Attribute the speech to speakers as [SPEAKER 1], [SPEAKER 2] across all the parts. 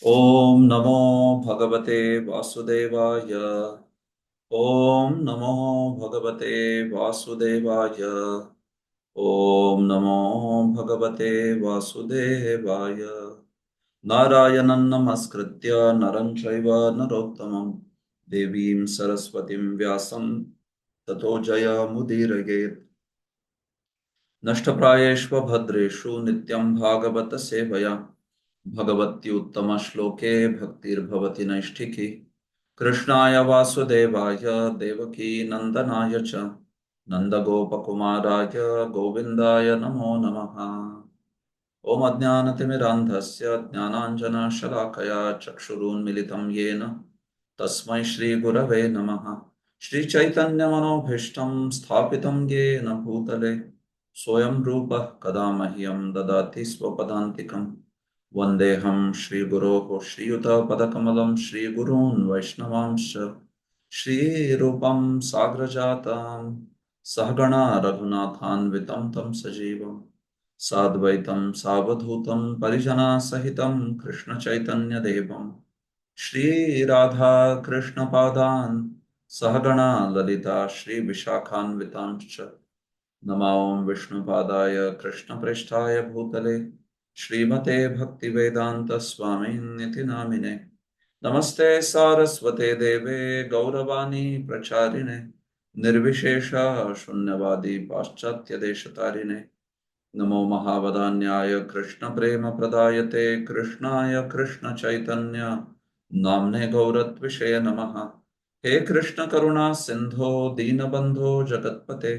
[SPEAKER 1] ओम नमो भगवते वासुदेवाय। ओम नमो भगवते वासुदेवाय। ओम नमो भगवते वासुदेवाय। नारायणं नमस्कृत्य नरं चैव नरोत्तमं देवीं सरस्वतीं व्यासं ततो जयमुदीरयेत्। नष्टप्रायेष्व भद्रेषु नित्यं भागवत सेवया भगवत्युत्तमश्लोके भक्तिर्भवति नैष्ठिकी। कृष्णाय वासुदेवाय देवकी नन्दनाय च नन्दगोपकुमाराय गोविन्दाय नमो नमः। ॐ अज्ञानतिमिरान्धस्य ज्ञानाञ्जनशलाकया चक्षुरुन्मिलितं येन तस्मै श्रीगुरवे नमः। श्रीचैतन्यमनोभीष्टं स्थापितं येन भूतले स्वयं रूपः कदा मह्यं ददाति स्वपदान्तिकम्। वन्देऽहं श्रीगुरोः श्रीयुतपदकमलं श्रीगुरून् वैष्णवांश्च श्रीरूपं साग्रजातं सहगणा रघुनाथान्वितं तं सजीवम् साद्वैतं सावधूतं परिजनासहितं कृष्णचैतन्यदेवं श्रीराधा कृष्णपादान् सहगणा ललिता श्रीविशाखान्वितांश्च नमां विष्णुपादाय कृष्णप्रेष्ठाय भूतले श्रीमते भक्तिवेदान्तस्वामिन्निति नामिने। नमस्ते सारस्वते देवे गौरवाणी प्रचारिणे निर्विशेष शून्यवादी पाश्चात्यदेशतारिणे। नमो महावदान्याय कृष्णप्रेमप्रदायते कृष्णाय कृष्णचैतन्य नाम्ने गौरत्विषये नमः। हे कृष्णकरुणा सिन्धो दीनबन्धो जगत्पते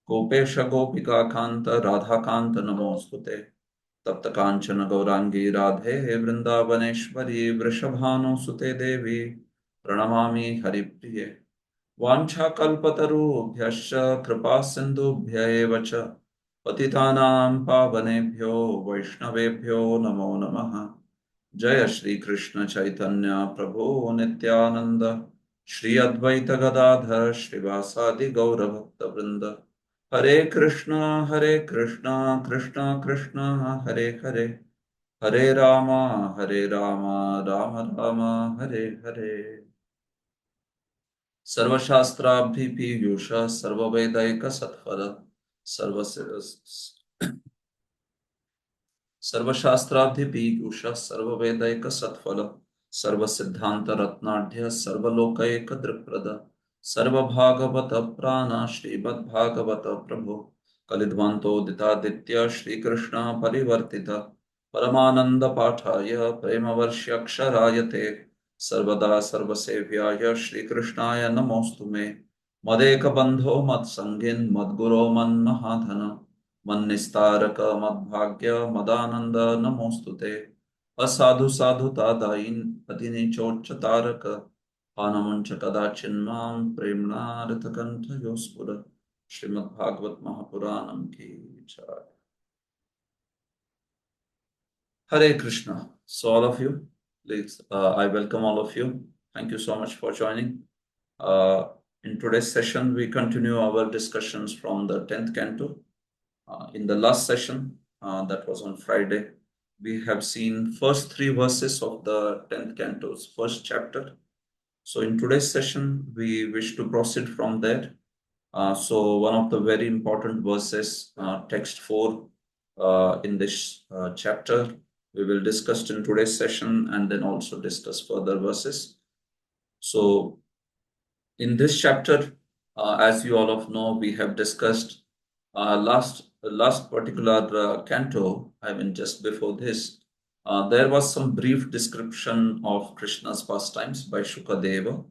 [SPEAKER 1] गोपेश गोपिकान्त राधाकान्त नमोऽस्तुते। तप्त कांचन गौरांगी राधे वृंदावनेश्वरी वृषभानुसुते देवी प्रणमामि हरिप्रिये। वाञ्छाकल्पतरुभ्यश्च कृपा सिन्धुभ्य एव च पतितानां पावनेभ्यो वैष्णवेभ्यो नमो नमः। जय श्री कृष्ण चैतन्य प्रभु नित्यानंद श्री अद्वैत गदाधर श्रीवासादि गौर भक्त वृंद। हरे कृष्णा कृष्णा कृष्णा हरे हरे हरे राम राम राम हरे हरे। सर्वशास्त्राभिपीयूष सर्ववेदैक सत्फल सर्व सर्वशास्त्राभिपीयूष सर्ववेदैक सत्फल सर्वसिद्धांत रत्नाढ्य सर्वलोकैक दृक्प्रद सर्वभागवत प्राण श्रीमद्भागवत प्रभु कलिध्वंतोदितादित्य श्रीकृष्ण परिवर्तित परमानंद पाठाय प्रेमवर्ष्यक्षराय ते सर्वदा सर्वसेव्याय श्रीकृष्णाय नमोऽस्तु मे। मदेक बंधो मत्संगिन् मद्गुरो मन्महाधन मन्निस्तारक मद्भाग्य मदानंद नमोस्तुते। असाधु साधुता दायिन् अतिनीचोच्चतारक हानमुंच कदाचिन्मां प्रेम्णा रथकंठयोस्फुर। श्रीमद्भागवत महापुराणम की जय। Hare Krishna. So all of you, please, I welcome all of you. Thank you so much for joining. In today's session, we continue our discussions from the 10th canto. In the last session, that was on Friday, we have seen first three verses of the 10th canto's first chapter. So in today's session, we wish to proceed from there. So one of the very important verses, text 4, in this chapter, we will discuss in today's session and then also discuss further verses. So in this chapter, as you all of know, we have discussed last particular canto. I mean, just before this, there was some brief description of Krishna's pastimes by Shukadeva.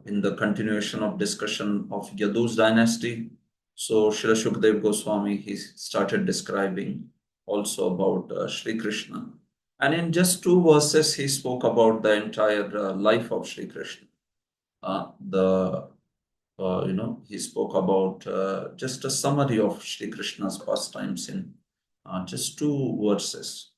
[SPEAKER 1] In the continuation of discussion of Yadu's dynasty, so Srila Shukdev Goswami, he started describing also about Sri Krishna. And in just two verses, he spoke about the entire life of Sri Krishna. He spoke about just a summary of Sri Krishna's pastimes in just two verses.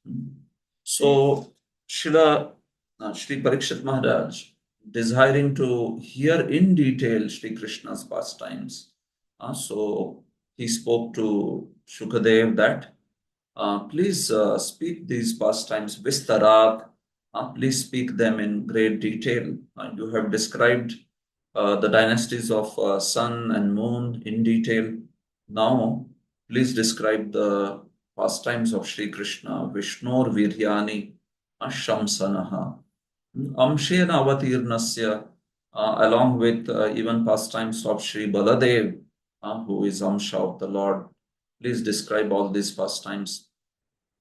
[SPEAKER 1] So, Sri Parikshit Maharaj, desiring to hear in detail Sri Krishna's pastimes, so he spoke to Shukadev that Please speak these pastimes vistarat. Please speak them in great detail. You have described the dynasties of sun and moon in detail. Now, please describe the pastimes of Sri Krishna, Vishnur Viryani, Shamsanaha, Amshena Avatirnasya, along with even pastimes of Sri Baladev, who is Amsha of the Lord. Please describe all these pastimes.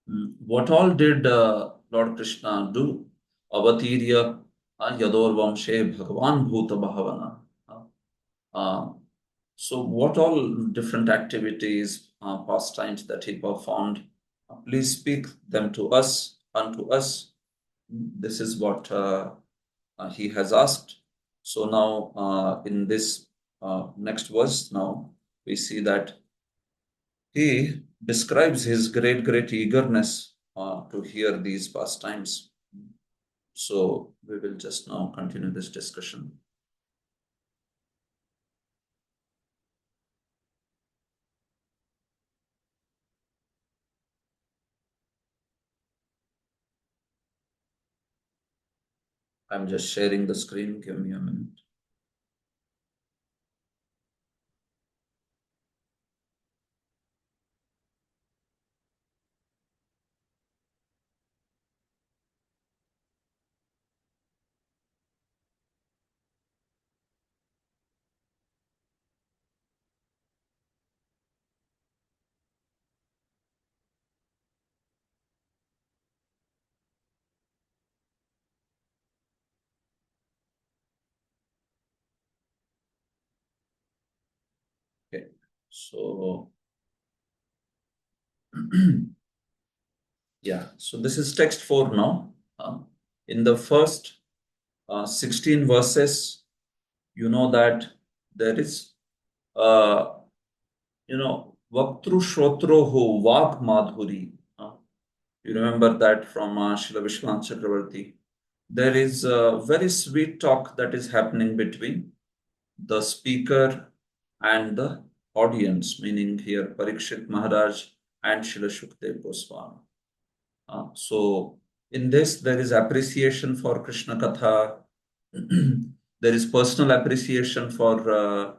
[SPEAKER 1] What all did Lord Krishna do? Avatirya Yador Vamshe Bhagavan Bhuta Bhavana. Uh, so, what all different activities, pastimes that he performed? Please speak them to us, unto us. This is what he has asked. So now, in this next verse, now we see that he describes his great eagerness to hear these pastimes. So we will just now continue this discussion. I'm just sharing the screen. Give me a minute. Okay. So yeah, so this is text 4 now. In the first 16 verses, you know that there is, Vaktru Shrotroho Vak Madhuri. You remember that from Srila Vishwanath Chakravarti. There is a very sweet talk that is happening between the speaker and the audience, meaning here Parikshit Maharaj and Srila Shukdev Goswami. So in this, there is appreciation for Krishna Katha. There is personal appreciation for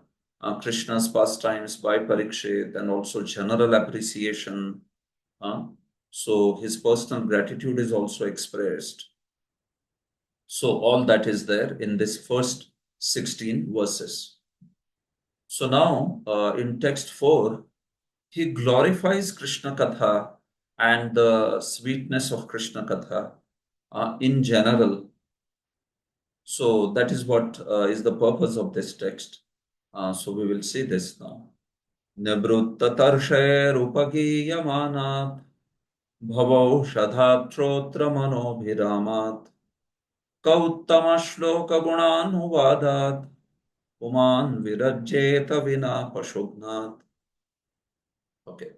[SPEAKER 1] Krishna's pastimes by Parikshit, and also general appreciation. So his personal gratitude is also expressed. So all that is there in this first 16 verses. So now in text 4, he glorifies Krishna Katha and the sweetness of Krishna Katha in general. So that is what is the purpose of this text. So we will see this now. Nibruttatarshayrupagiyamanat bhavaushadhabtrotra manobhiramat kauttama-shloka-gunanuvadat puman virajyeta vina pashubnat. Okay.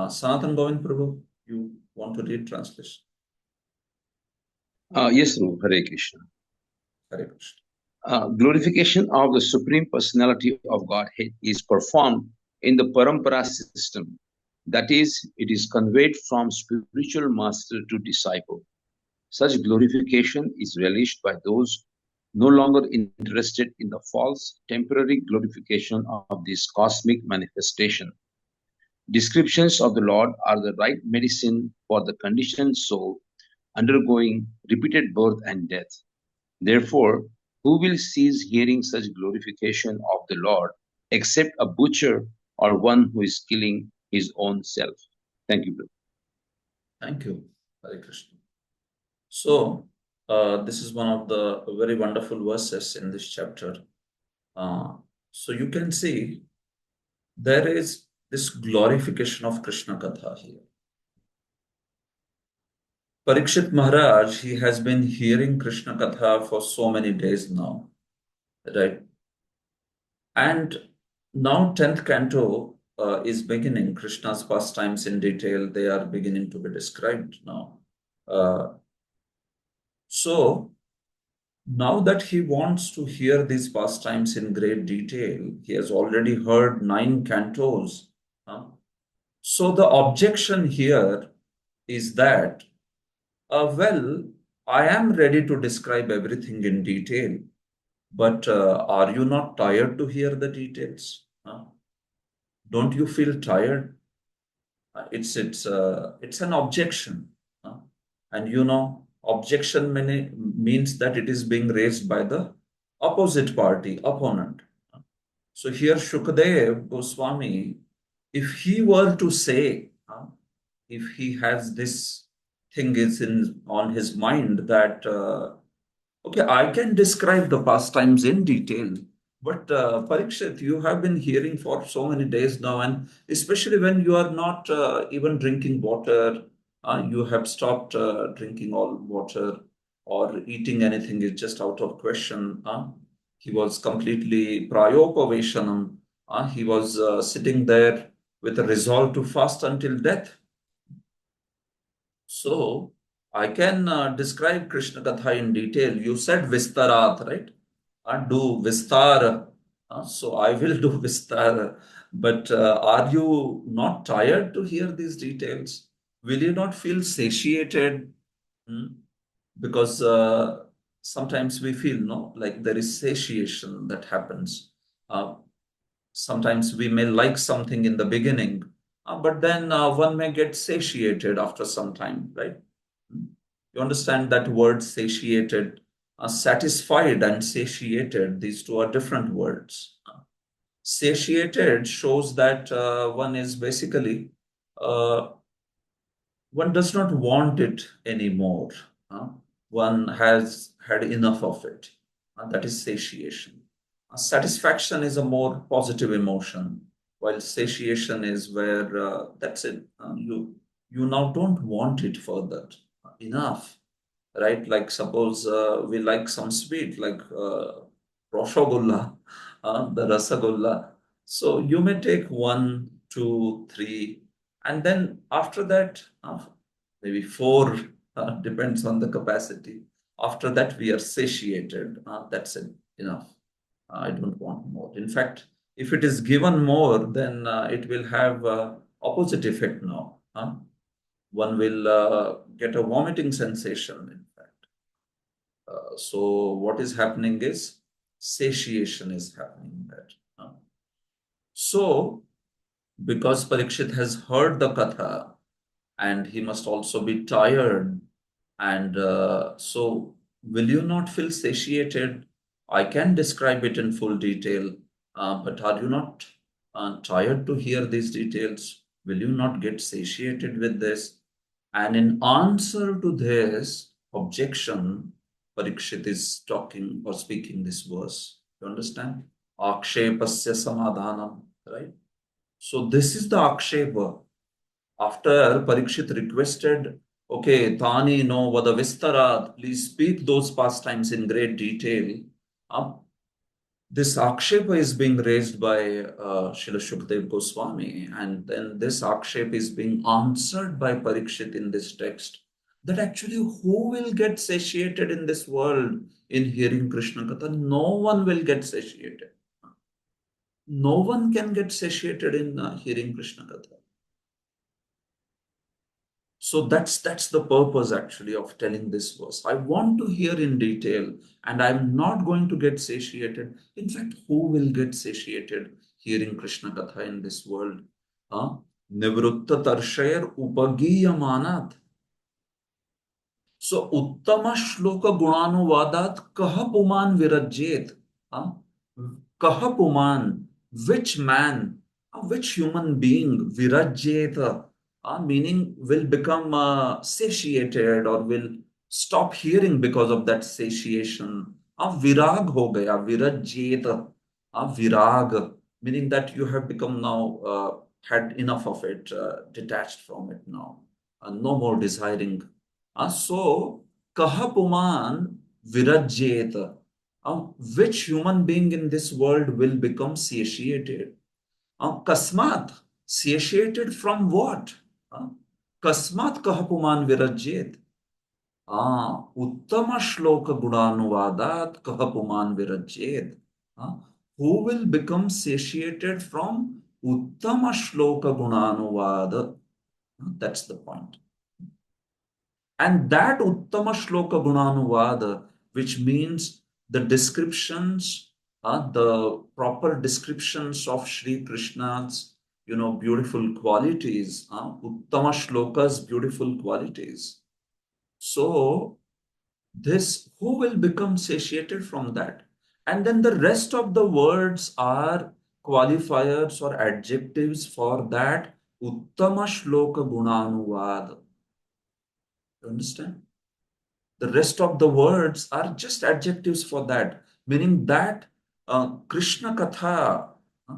[SPEAKER 1] Sanatan Govind Prabhu, you want to read translation?
[SPEAKER 2] Yes, no, Hare Krishna.
[SPEAKER 1] Hare Krishna.
[SPEAKER 2] Glorification of the Supreme Personality of Godhead is performed in the Parampara system. That is, it is conveyed from spiritual master to disciple. Such glorification is relished by those no longer interested in the false, temporary glorification of this cosmic manifestation. Descriptions of the Lord are the right medicine for the conditioned soul undergoing repeated birth and death. Therefore, who will cease hearing such glorification of the Lord except a butcher or one who is killing his own self? Thank you, brother.
[SPEAKER 1] Thank you, Hare Krishna. So, this is one of the very wonderful verses in this chapter. So you can see there is this glorification of Krishna Katha here. Parikshit Maharaj, he has been hearing Krishna Katha for so many days now, right? And now 10th canto is beginning. Krishna's pastimes in detail, they are beginning to be described now. So now that he wants to hear these pastimes in great detail, he has already heard 9 cantos. So the objection here is that, well, I am ready to describe everything in detail, but are you not tired to hear the details? Don't you feel tired? It's an objection, uh, and objection means that it is being raised by the opposite party, opponent. So here Shukadev Goswami, if he were to say, if he has this thing is in on his mind that okay, I can describe the pastimes in detail, but Parikshit, you have been hearing for so many days now, and especially when you are not even drinking water, you have stopped drinking all water or eating anything is just out of question. He was completely prayopaveshanam. He was sitting there with a resolve to fast until death. So I can describe Krishna Katha in detail. You said Vistarat, right? Do Vistar. So I will do Vistar. But are you not tired to hear these details? Will you not feel satiated? Hmm? Because sometimes we feel, no, like there is satiation that happens. Uh, Sometimes we may like something in the beginning, but then one may get satiated after some time, right? You understand that word satiated? Satisfied and satiated, these two are different words. Satiated shows that one is basically, uh, one does not want it anymore. uh, One has had enough of it. That is satiation. Satisfaction is a more positive emotion, while satiation is where that's it. You now don't want it further. Enough, right? Like suppose we like some sweet, like rasgulla, the rasagulla. So you may take one, two, three, and then after that, maybe four, depends on the capacity. After that, we are satiated. That's it, enough. I don't want more. In fact, if it is given more, then it will have opposite effect now. One will get a vomiting sensation, in fact. So what is happening is satiation is happening there. So because Parikshit has heard the katha and he must also be tired, and so will you not feel satiated? I can describe it in full detail, but are you not tired to hear these details? Will you not get satiated with this? And in answer to this objection, Parikshit is talking or speaking this verse. You understand? Akshepasya samadhanam, right? So this is the akshepa. After Parikshit requested, okay, Tani no vada vistarat, please speak those pastimes in great detail. Uh, this akshepa is being raised by Srila Shukdev Goswami, and then this akshepa is being answered by Parikshit in this text. That actually, who will get satiated in this world in hearing Krishna Katha? No one will get satiated. No one can get satiated in hearing Krishna Katha. So that's the purpose actually of telling this verse. I want to hear in detail, and I'm not going to get satiated. In fact, who will get satiated hearing Krishna Katha in this world? Huh? Nivrutta Tarshayar Upagiyamanat. So Uttama Shloka Gunanuvadat Kahapuman Virajet. Huh? Kahapuman, which man, which human being, Virajeta, meaning will become satiated or will stop hearing because of that satiation. Virag ho gaya, Virajeta, virag, meaning that you have become now, had enough of it, detached from it now, no more desiring. So, Kahapuman Virajeta. Which human being in this world will become satiated? Kasmat, satiated from what? Kasmat Kahapuman Virajet. Uttama Shloka Gunanuvadat Kahapuman Virajet. Who will become satiated from Uttama Shloka Gunanuvada? That's the point. And that Uttama Shloka Gunanuvada, which means the descriptions, the proper descriptions of Sri Krishna's, beautiful qualities, Uttama Shloka's beautiful qualities. So, this, who will become satiated from that? And then the rest of the words are qualifiers or adjectives for that Uttama Shloka Gunanuvada. You understand? The rest of the words are just adjectives for that, meaning that Krishna Katha, uh,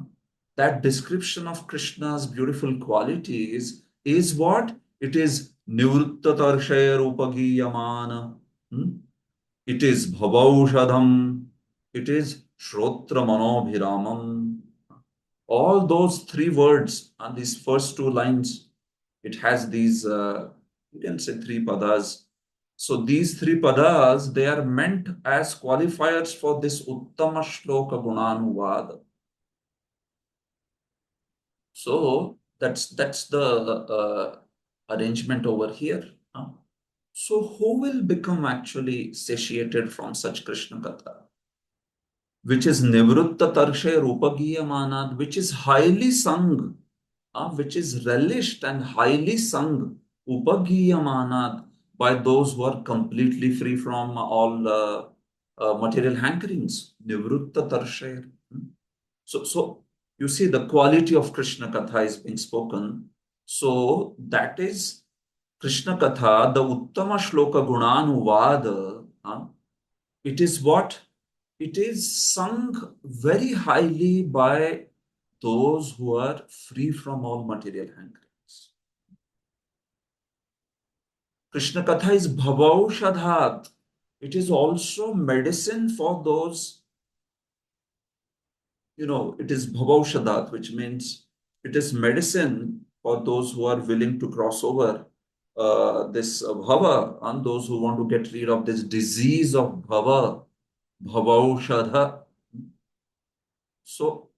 [SPEAKER 1] that description of Krishna's beautiful qualities is what? It is Nivritta Tarshaya Rupagiyamana. It is Bhavaushadham. It is Shrotra Manobhiramam. All those three words and these first two lines, it has these, you can say three padas. So these three padas, they are meant as qualifiers for this Uttama Shloka Gunanuvada. So that's the arrangement over here. So who will become actually satiated from such Krishna Katha? Which is Nivrutta Tarshay Rupagiyamanad, which is highly sung, which is relished and highly sung, Upagiyamanad, by those who are completely free from all material hankerings. Nivrutta Tarshay. So you see the quality of Krishna Katha is being spoken. So that is Krishna Katha, the Uttama Shloka Gunanuvada. It is what? It is sung very highly by those who are free from all material hankerings. Krishna Katha is Bhavaushadhat. It is also medicine for those, it is Bhavaushadhat, which means it is medicine for those who are willing to cross over this Bhava, and those who want to get rid of this disease of Bhava, Bhavaushadha. So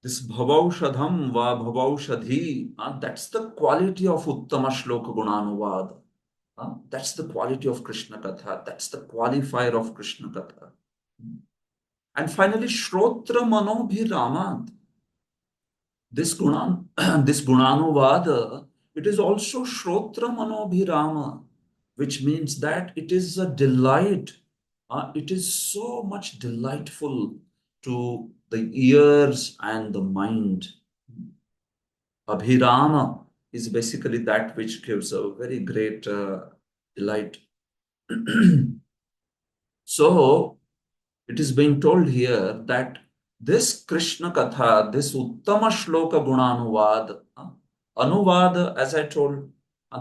[SPEAKER 1] this Bhavaushadham va Bhavaushadhi, that's the quality of Uttama Shloka Gunanuvad. That's the quality of Krishna Katha. That's the qualifier of Krishna Katha. And finally, Shrotra Manobhiramad. This Gunan, this Gunanuvada, it is also Shrotra Manobhirama, which means that it is a delight. It is so much delightful to the ears and the mind. Abhirama is basically that which gives a very great delight. So, it is being told here that this Krishna Katha, this Uttama Shloka Gunanuvad, Anuvad, as I told,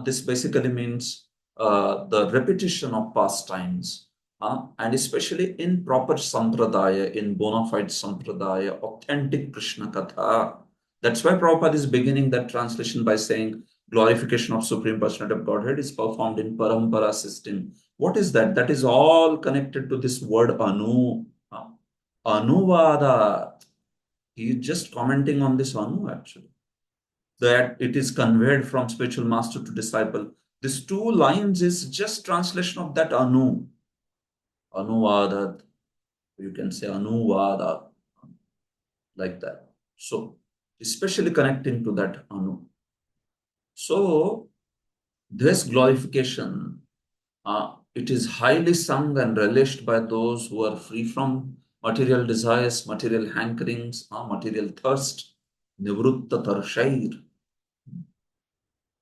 [SPEAKER 1] this basically means the repetition of pastimes, and especially in proper sampradaya, in bona fide sampradaya, authentic Krishna Katha. That's why Prabhupada is beginning that translation by saying glorification of Supreme Personality of Godhead is performed in parampara system. What is that? That is all connected to this word anu. Anuvada. He is just commenting on this anu actually. That it is conveyed from spiritual master to disciple. These two lines is just translation of that anu. Anuvada. You can say anuvada. Like that. So, especially connecting to that anu. So, this glorification, it is highly sung and relished by those who are free from material desires, material hankerings, material thirst, nivrutta tarshair.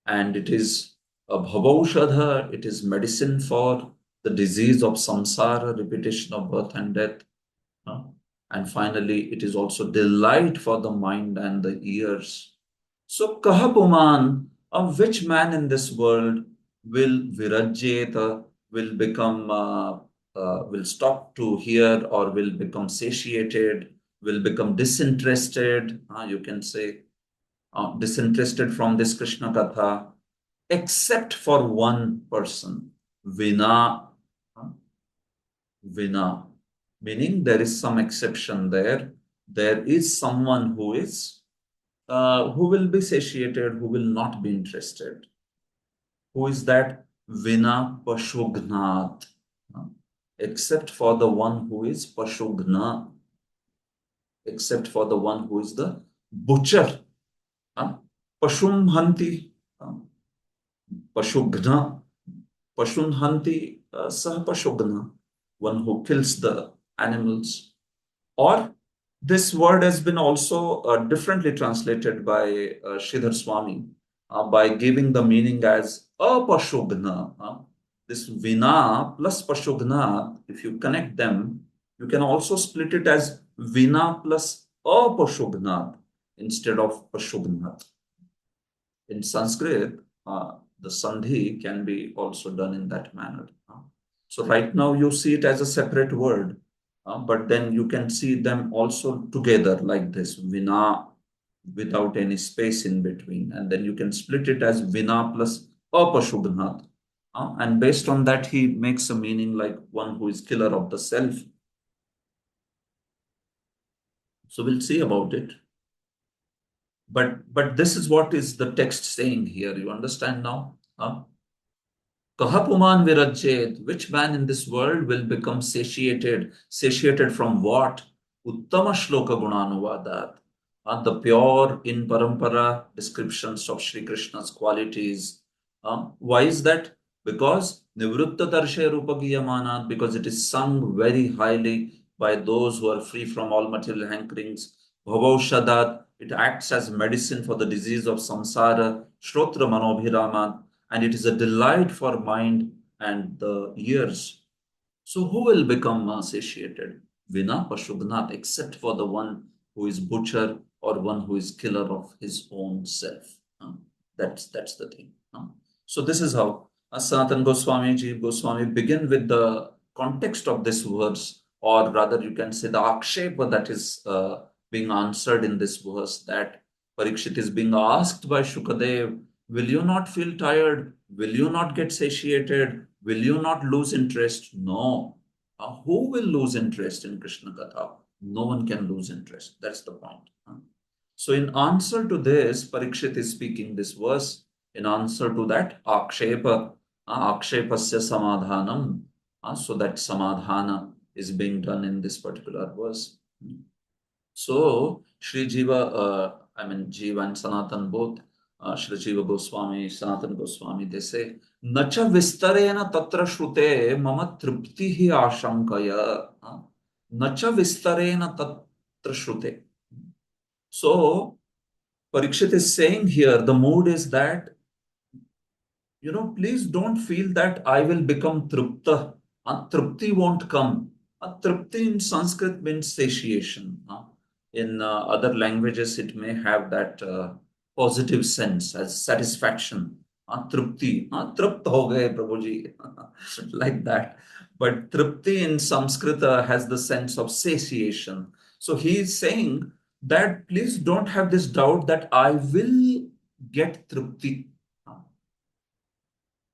[SPEAKER 1] And it is a bhavaushadha, it is medicine for the disease of samsara, repetition of birth and death. And finally, it is also delight for the mind and the ears. So, Kahapuman, of which man in this world will virajeta, will become, will stop to hear, or will become satiated, will become disinterested, you can say, disinterested from this Krishna Katha, except for one person, Vina, Vina, meaning there is some exception there. There is someone who is who will be satiated, who will not be interested. Who is that? Vina Pashugnath. Except for the one who is Pashugna, except for the one who is the butcher. Pashum Hanti, Pashugna, Pashun Hanti, Sah Pashugna, one who kills the animals. Or this word has been also differently translated by Sridhar Swami by giving the meaning as apashugna. This vina plus pashugna, if you connect them, you can also split it as vina plus apashugna instead of pashugna. In Sanskrit, the sandhi can be also done in that manner. So right now you see it as a separate word, but then you can see them also together like this, vina, without any space in between. And then you can split it as vina plus apashubhnat. And based on that, he makes a meaning like one who is killer of the self. So we'll see about it. But this is what is the text saying here. You understand now? Kahapuman virajyet, which man in this world will become satiated? Satiated from what? Uttama shloka gunanuvadat. The pure in parampara descriptions of Sri Krishna's qualities. Why is that? Because Nivrutta Darshe Rupagiyamanat, because it is sung very highly by those who are free from all material hankerings. Bhavaushadad, it acts as medicine for the disease of samsara. Shrotra Manobhiramat, and it is a delight for mind and the ears. So who will become satiated? Vina Pashubnath, except for the one who is butcher or one who is killer of his own self. That's the thing. So this is how Sanatan Goswami, Jeev Goswami begin with the context of this verse, or rather you can say the akshepa that is being answered in this verse, that Parikshit is being asked by Shukadev, will you not feel tired? Will you not get satiated? Will you not lose interest? No. Who will lose interest in Krishna Katha? No one can lose interest. That's the point. So, in answer to this, Parikshit is speaking this verse. In answer to that, akshepasya samadhanam. So, that samadhana is being done in this particular verse. So, Sri Jiva, Jiva and Sanatan both, Sri Jiva Goswami, Sanatan Goswami, they say, Nacha vistarena tatra shrute mama triptihi ashankaya. Nacha vistarena tatra shrute. So, Parikshit is saying here, the mood is that, please don't feel that I will become tripta. Tripti won't come. Tripti in Sanskrit means satiation. In other languages, it may have that positive sense as satisfaction. Tripti. Tript ho gaye, Prabhuji. Like that. But tripti in Sanskrit has the sense of satiation. So he is saying that please don't have this doubt that I will get tripti.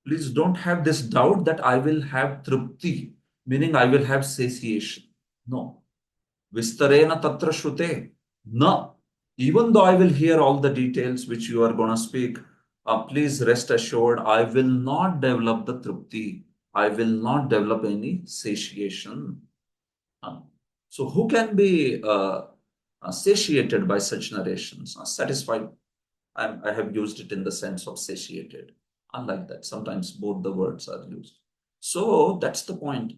[SPEAKER 1] Please don't have this doubt that I will have tripti, meaning I will have satiation. No. Vistarena tatra shrute. No. Even though I will hear all the details which you are going to speak, please rest assured I will not develop the tripti. I will not develop any satiation. Uh, so who can be satiated by such narrations? Satisfied. I have used it in the sense of satiated. Unlike that, sometimes both the words are used. So that's the point.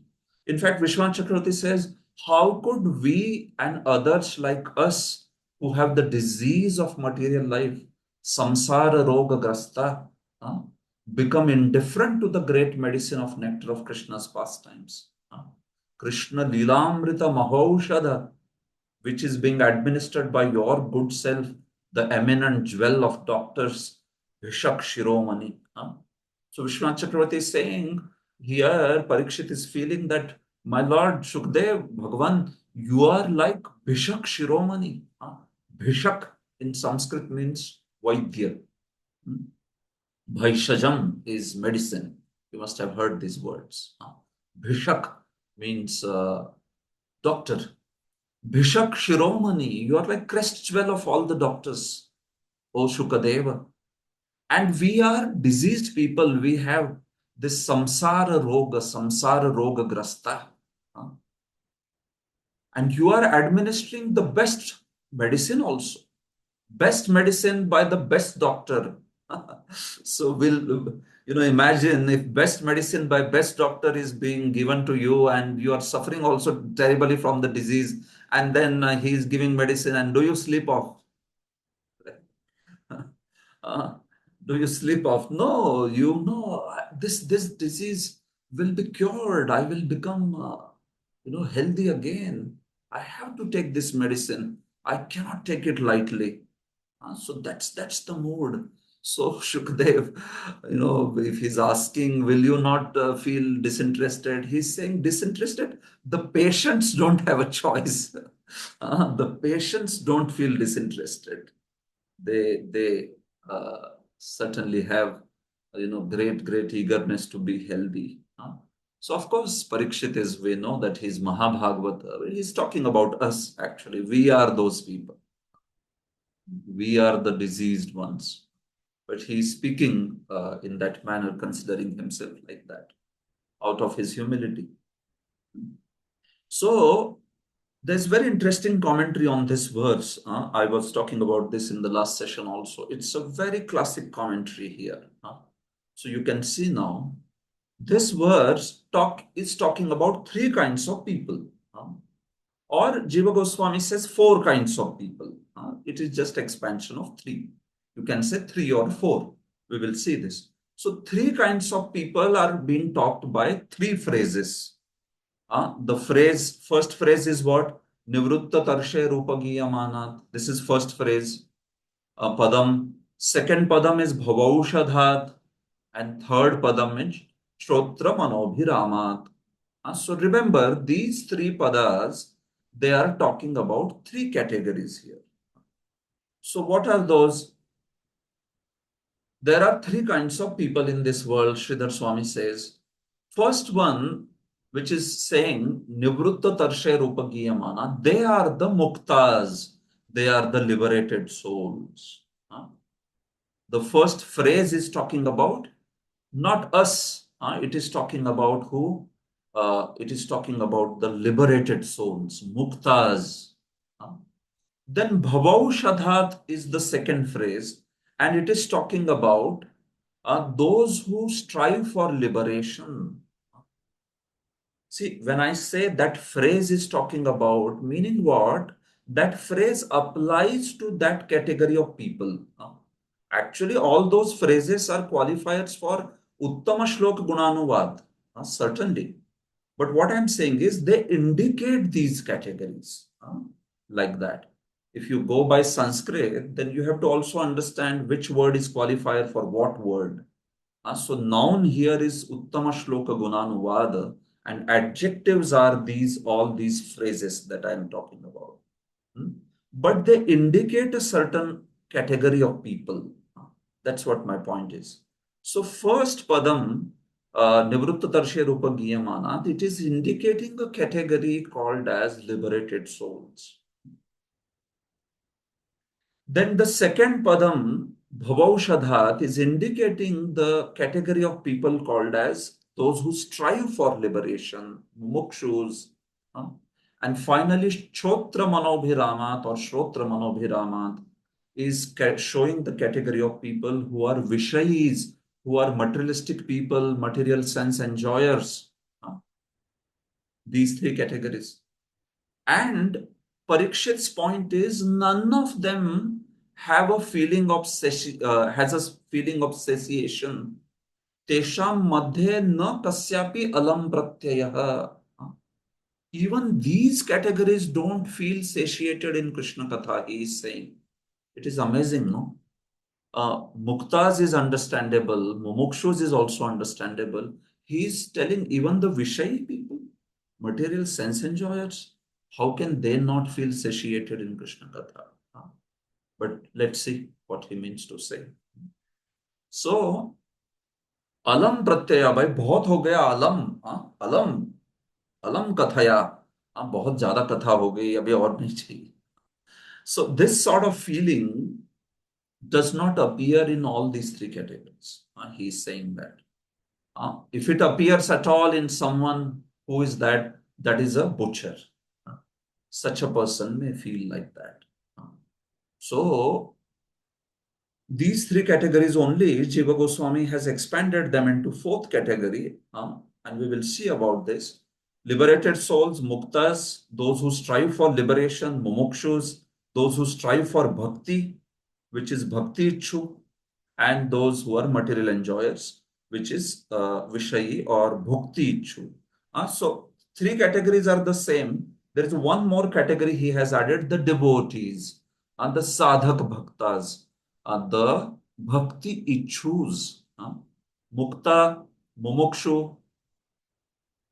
[SPEAKER 1] In fact, Vishwan Chakravarti says, how could we and others like us who have the disease of material life, samsara roga grasta, become indifferent to the great medicine of nectar of Krishna's pastimes? Krishna Lilamrita Mahaushadha, which is being administered by your good self, the eminent jewel of doctors, Vishak Shiromani. So Vishwanath Chakravarti is saying here, Parikshit is feeling that, my Lord Shukdev, Bhagavan, you are like Bhishak Shiromani. Bhishak in Sanskrit means Vaidya. Bhaishajam is medicine. You must have heard these words. Bhishak means doctor. Bhishak Shiromani, you are like crest jewel of all the doctors, O Shukadeva. And we are diseased people. We have this samsara roga grasta. And you are administering the best medicine also. Best medicine by the best doctor. So imagine if best medicine by best doctor is being given to you and you are suffering also terribly from the disease, and then he is giving medicine, and do you sleep off? Uh, do you sleep off? No, this disease will be cured. I will become healthy again. I have to take this medicine. I cannot take it lightly. So that's the mood. So Shukdev, if he's asking, will you not feel disinterested? He's saying disinterested. The patients don't have a choice. The patients don't feel disinterested. They certainly have great eagerness to be healthy. So of course Parikshit is, we know that he's Mahabhagavata. He's talking about us actually. We are those people. We are the diseased ones. But he's speaking in that manner, considering himself like that, out of his humility. So there's very interesting commentary on this verse. I was talking about this in the last session also. It's a very classic commentary here. So you can see now, this verse is talking about three kinds of people. Or Jiva Goswami says four kinds of people. It is just expansion of three. You can say three or four. We will see this. So three kinds of people are being talked by three phrases. First phrase is what? Nivrutta tarshe rupagiyamanat. This is first phrase. Padam. Second padam is bhavaushadhat. And third padam is shrotra manobhiramat. So remember, these three padas, they are talking about three categories here. So what are those? There are three kinds of people in this world, Sridhar Swami says. First one, which is saying Nivrutta Tarshe Rupa Giyamana, they are the muktas, they are the liberated souls. The first phrase is talking about not us, it is talking about who? It is talking about the liberated souls, muktas. Then Bhavaushadhat is the second phrase, and it is talking about those who strive for liberation. See, when I say that phrase is talking about, meaning what? That phrase applies to that category of people. Actually, all those phrases are qualifiers for Uttama Shlok Gunanuvad, certainly. But what I'm saying is they indicate these categories like that. If you go by Sanskrit, then you have to also understand which word is qualifier for what word. So noun here is Uttama Shloka Gunanuvada, and adjectives are all these phrases that I am talking about. But they indicate a certain category of people. That's what my point is. So first padam, Nivrutta Tarshe Rupa Giyamanat, it is indicating a category called as liberated souls. Then the second padam, Bhavaushadhat, is indicating the category of people called as those who strive for liberation, mukshus. And finally, Shotra Manobhiramat or Shrotra Manobhiramat is showing the category of people who are Vishayis, who are materialistic people, material sense enjoyers. These three categories. And Parikshit's point is none of them have a feeling of has a feeling of satiation. Tesham madhe na kasyapi alam pratyayah. Even these categories don't feel satiated in Krishna Katha, he is saying. It is amazing, no? Muktas is understandable, Mumukshus is also understandable. He is telling even the Vishayi people, material sense enjoyers, how can they not feel satiated in Krishna Katha? But let's see what he means to say. So, alam pratyaya, भाई बहुत हो गया अलम. अलम अलम कथया. बहुत ज्यादा कथा हो गई, अभी और नहीं चाहिए. So this sort of feeling does not appear in all these three categories. He is saying that. If it appears at all in someone who is that, that is a butcher. Uh, Such a person may feel like that. Uh, So, these three categories only, Jiva Goswami has expanded them into fourth category, and we will see about this. Liberated souls, muktas, those who strive for liberation, mumukshus, those who strive for bhakti, which is bhakti ichu, and those who are material enjoyers, which is vishayi or bhukti ichu. So, three categories are the same. There is one more category he has added, the devotees and the sadhak bhaktas, the bhakti ichus. Mukta, mumukshu,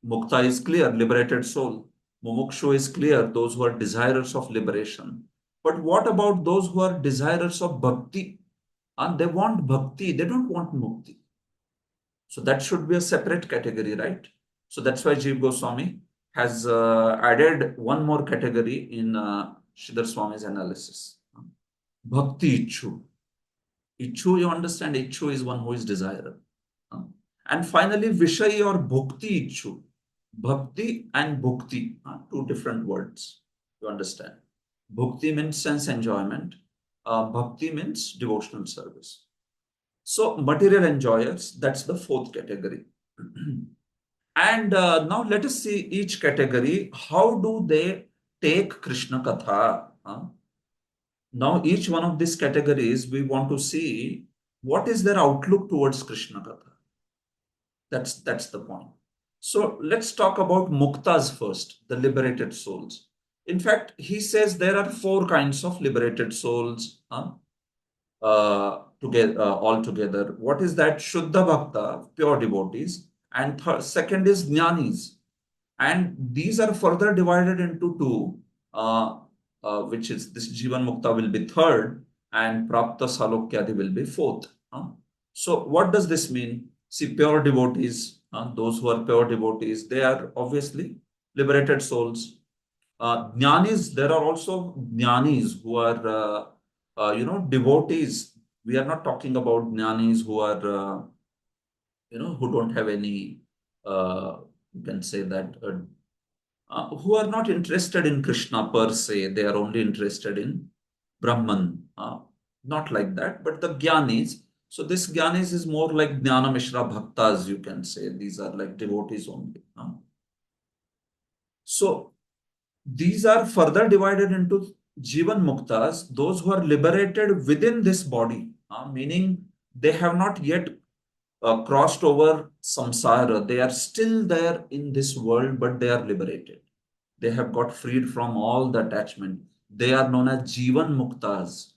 [SPEAKER 1] mukta is clear, liberated soul. Mumukshu is clear, those who are desirers of liberation. But what about those who are desirers of bhakti? And they want bhakti, they don't want mukti. So that should be a separate category, right? So that's why Jeev Goswami has added one more category in Sridhar Swami's analysis. Bhakti Ichu. Ichu, you understand? Ichu is one who is desirer. Uh, And finally, Vishayi or Bhukti Ichu. Bhakti and Bhukti are two different words. You understand? Bhukti means sense enjoyment. Bhakti means devotional service. So, material enjoyers, that's the fourth category. And now let us see each category. How do they take Krishna Katha? Now, each one of these categories, we want to see what is their outlook towards Krishna Katha. That's the point. So let's talk about muktas first, the liberated souls. In fact, he says there are four kinds of liberated souls. Together all together. What is that? Shuddha Bhakta, pure devotees, and second is Jnanis. And these are further divided into two, which is this Jivan Mukta will be third, and Prapta Salokyadi will be fourth. So, what does this mean? See, pure devotees, those who are pure devotees, they are obviously liberated souls. Jnanis, there are also jnanis who are, devotees. We are not talking about jnanis who are, who don't have any, you can say that, who are not interested in Krishna per se. They are only interested in Brahman. Not like that, but the jnanis. So this jnanis is more like Jnana Mishra Bhaktas, you can say. These are like devotees only. So these are further divided into Jivan Muktas, those who are liberated within this body, meaning they have not yet crossed over samsara. They are still there in this world, but they are liberated. They have got freed from all the attachment. They are known as Jivan Muktas.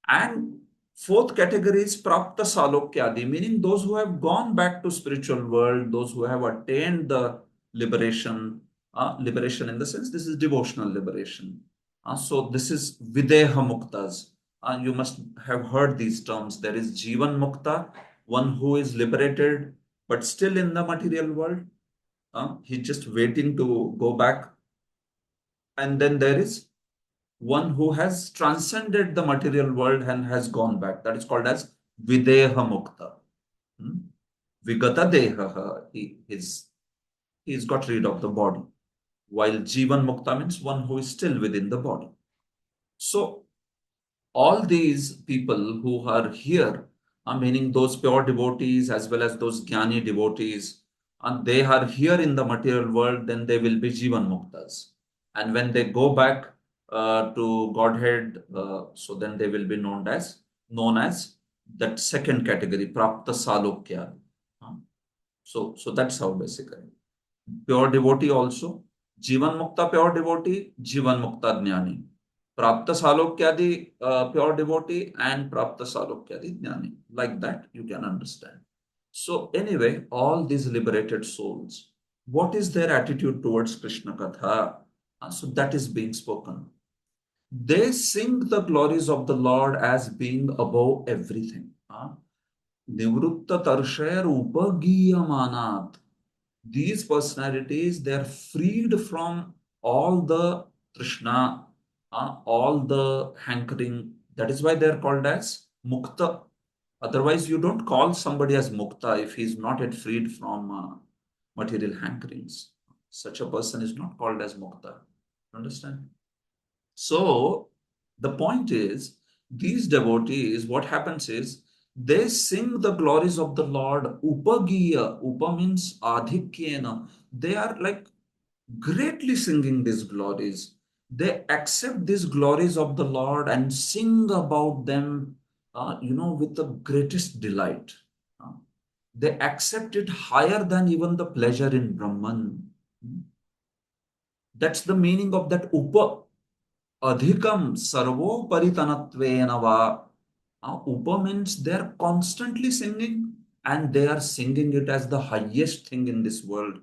[SPEAKER 1] And fourth category is Prapta Salokyadi, meaning those who have gone back to spiritual world, those who have attained the liberation, liberation in the sense this is devotional liberation. So this is Videha Muktas. You must have heard these terms. There is Jivan Mukta, one who is liberated but still in the material world. He's just waiting to go back. And then there is one who has transcended the material world and has gone back. That is called as Videha Mukta. Hmm? Vigata Deha. He's got rid of the body. While Jivan Mukta means one who is still within the body. So all these people who are here, meaning those pure devotees as well as those jnani devotees, and they are here in the material world, then they will be Jivan Muktas. And when they go back to Godhead, so then they will be known as that second category, Prapta Salokya. So that's how basically. Pure devotee also. Jivan Mukta pure devotee, Jivan Mukta Jnani. Prapta Salokyadi pure devotee and Prapta Salokyadi Jnani. Like that, you can understand. So, anyway, all these liberated souls, what is their attitude towards Krishna Katha? So, that is being spoken. They sing the glories of the Lord as being above everything. Nivrutta Tarshaya Rupa These personalities, they are freed from all the Trishna, all the hankering. That is why they are called as Mukta. Otherwise, you don't call somebody as mukta if he's not yet freed from material hankerings. Such a person is not called as mukta. Understand? So the point is, these devotees, what happens is they sing the glories of the Lord. Upagiya. Upa means adhikyena. They are like greatly singing these glories. They accept these glories of the Lord and sing about them, with the greatest delight. Uh, they accept it higher than even the pleasure in Brahman. That's the meaning of that upa. Adhikam sarvoparitanattvena va. Upa means they're constantly singing and they are singing it as the highest thing in this world.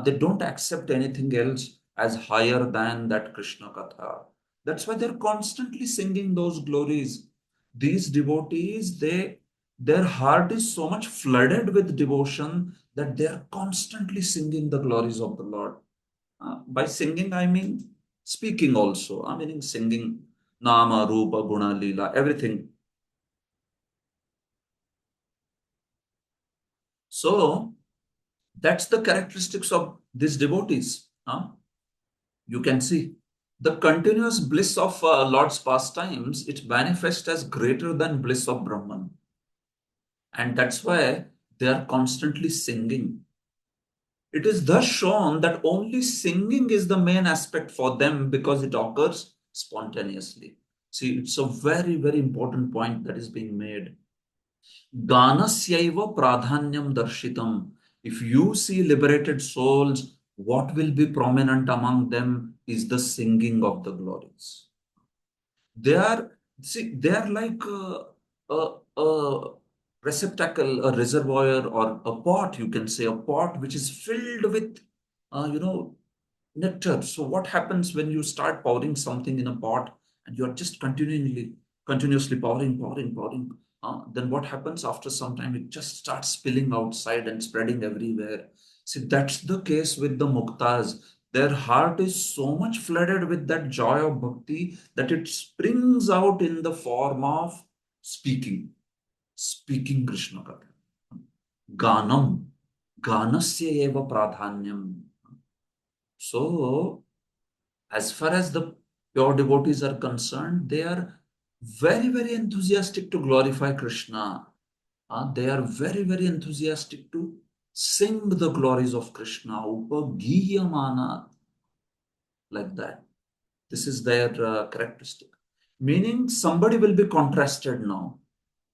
[SPEAKER 1] They don't accept anything else as higher than that Krishna Katha. That's why they're constantly singing those glories. These devotees, their heart is so much flooded with devotion that they are constantly singing the glories of the Lord. By singing, I mean speaking also. I mean singing Nama, Rupa, Guna, Leela, everything. So that's the characteristics of these devotees. You can see the continuous bliss of Lord's pastimes, it manifests as greater than bliss of Brahman. And that's why they are constantly singing. It is thus shown that only singing is the main aspect for them because it occurs spontaneously. See, it's a very, very important point that is being made. Ganasyaiva pradhanyam darshitam. If you see liberated souls, what will be prominent among them is the singing of the glories. They are, see, they are like a receptacle, a reservoir, or a pot, you can say, a pot which is filled with, uh, you know, nectar. So what happens when you start pouring something in a pot and you're just continuously pouring? Then what happens after some time? It just starts spilling outside and spreading everywhere. See, that's the case with the muktas. Their heart is so much flooded with that joy of bhakti that it springs out in the form of speaking Krishna Katha. Ganam, ganasya eva pradhanyam. So, as far as the pure devotees are concerned, they are very, very enthusiastic to glorify Krishna. They are very, very enthusiastic to sing the glories of Krishna. Upagiyamana, like that. This is their characteristic. Meaning, somebody will be contrasted now.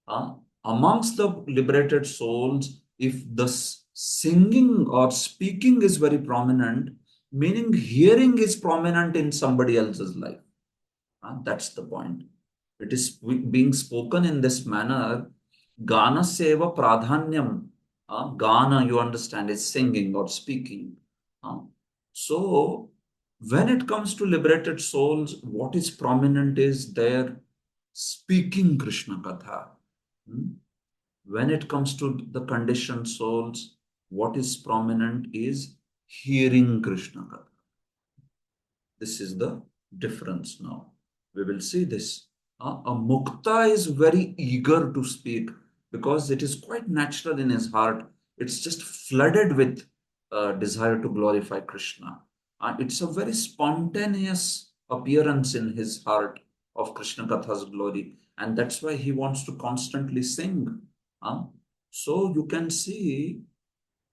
[SPEAKER 1] Uh, Amongst the liberated souls, if the singing or speaking is very prominent, meaning hearing is prominent in somebody else's life. That's the point. It is being spoken in this manner. Gana seva pradhanyam. Gana, you understand, is singing or speaking. Uh, so, when it comes to liberated souls, what is prominent is their speaking Krishna Katha. Hmm? When it comes to the conditioned souls, what is prominent is hearing Krishna Katha. This is the difference now. We will see this. A mukta is very eager to speak because it is quite natural in his heart. It's just flooded with desire to glorify Krishna. It's a very spontaneous appearance in his heart of Krishna Katha's glory. And that's why he wants to constantly sing. So you can see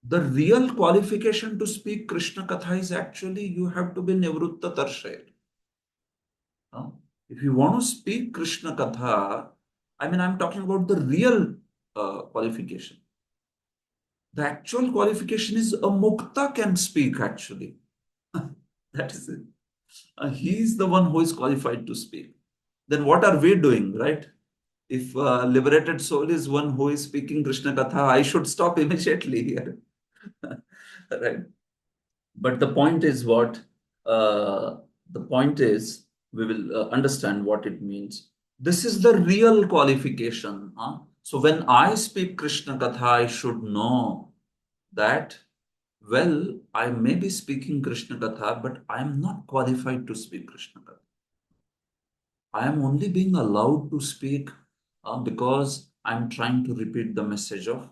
[SPEAKER 1] the real qualification to speak Krishna Katha is actually you have to be Nivrutta Tarshay. If you want to speak Krishna Katha, I mean, I'm talking about the real qualification. The actual qualification is a mukta can speak actually. That is it. He is the one who is qualified to speak. Then what are we doing, right? If liberated soul is one who is speaking Krishna Katha, I should stop immediately here. Right? But the point is what? Uh, the point is we will understand what it means. This is the real qualification. So when I speak Krishna Katha, I should know that, well, I may be speaking Krishna Katha, but I am not qualified to speak Krishna Katha. I am only being allowed to speak because I'm trying to repeat the message of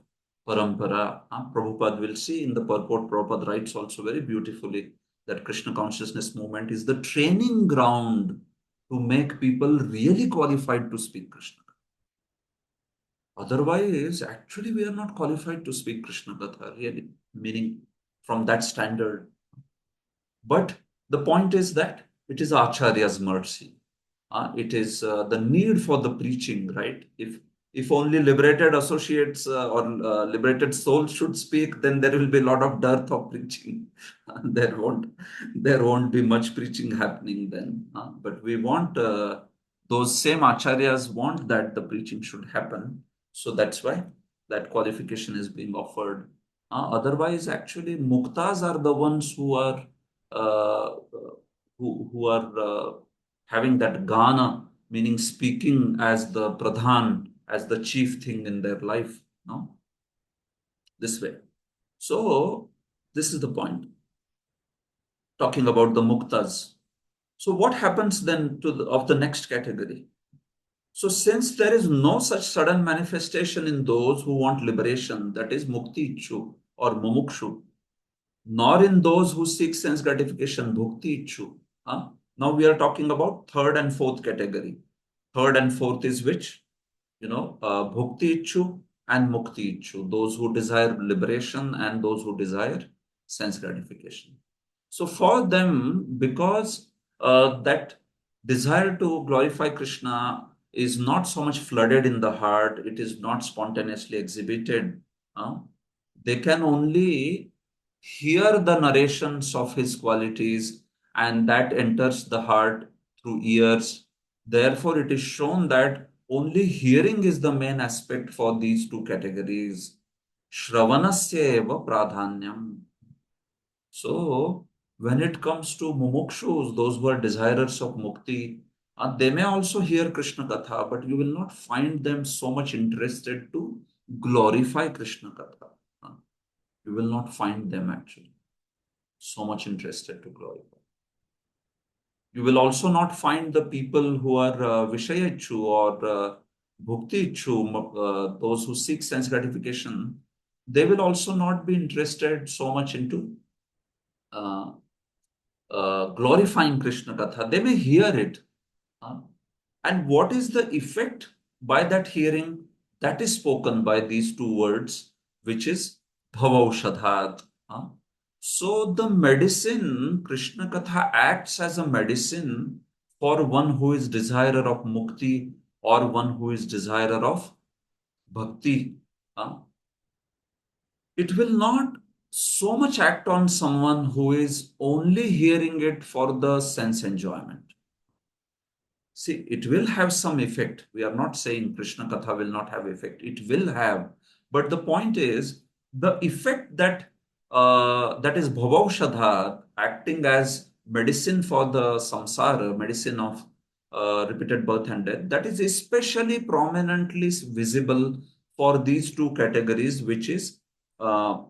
[SPEAKER 1] parampara. Prabhupada will see in the purport, Prabhupada writes also very beautifully that Krishna consciousness movement is the training ground to make people really qualified to speak Krishna. Otherwise, actually, we are not qualified to speak Krishna Katha, really, meaning from that standard. But the point is that it is Acharya's mercy. It is the need for the preaching, right? If only liberated associates or liberated souls should speak, then there will be a lot of dearth of preaching. there won't there won't be much preaching happening then. But we want those same acharyas want that the preaching should happen. So that's why that qualification is being offered. Otherwise, actually, muktas are the ones who are uh, who are having that gana, meaning speaking as the pradhan, as the chief thing in their life, no? This way. So, this is the point, talking about the muktas. So, what happens then of the next category? So, since there is no such sudden manifestation in those who want liberation, that is mukti ichu or mumukshu, nor in those who seek sense gratification, bhukti ichu. Now we are talking about third and fourth category. Third and fourth is which? Bhukti ichu and mukti ichu. Those who desire liberation and those who desire sense gratification. So for them, because that desire to glorify Krishna is not so much flooded in the heart, it is not spontaneously exhibited. uh, they can only hear the narrations of his qualities, and that enters the heart through ears. Therefore, it is shown that only hearing is the main aspect for these two categories. Shravanasya eva pradhanyam. So, when it comes to mumukshus, those who are desirers of mukti, they may also hear Krishna Katha, but you will not find them so much interested to glorify Krishna Katha. You will not find them actually so much interested to glorify. You will also not find the people who are Vishayachu or Bhuktichu, those who seek sense gratification. They will also not be interested so much into uh, glorifying Krishna Katha. They may hear it. uh, and what is the effect by that hearing? That is spoken by these two words, which is bhavaushadhat. So the medicine, Krishna Katha acts as a medicine for one who is desirer of mukti or one who is desirer of bhakti. Uh, it will not so much act on someone who is only hearing it for the sense enjoyment. See, it will have some effect. We are not saying Krishna Katha will not have effect. It will have. But the point is, the effect that is Bhavaushadha, acting as medicine for the samsara, medicine of repeated birth and death, that is especially prominently visible for these two categories, which is uh,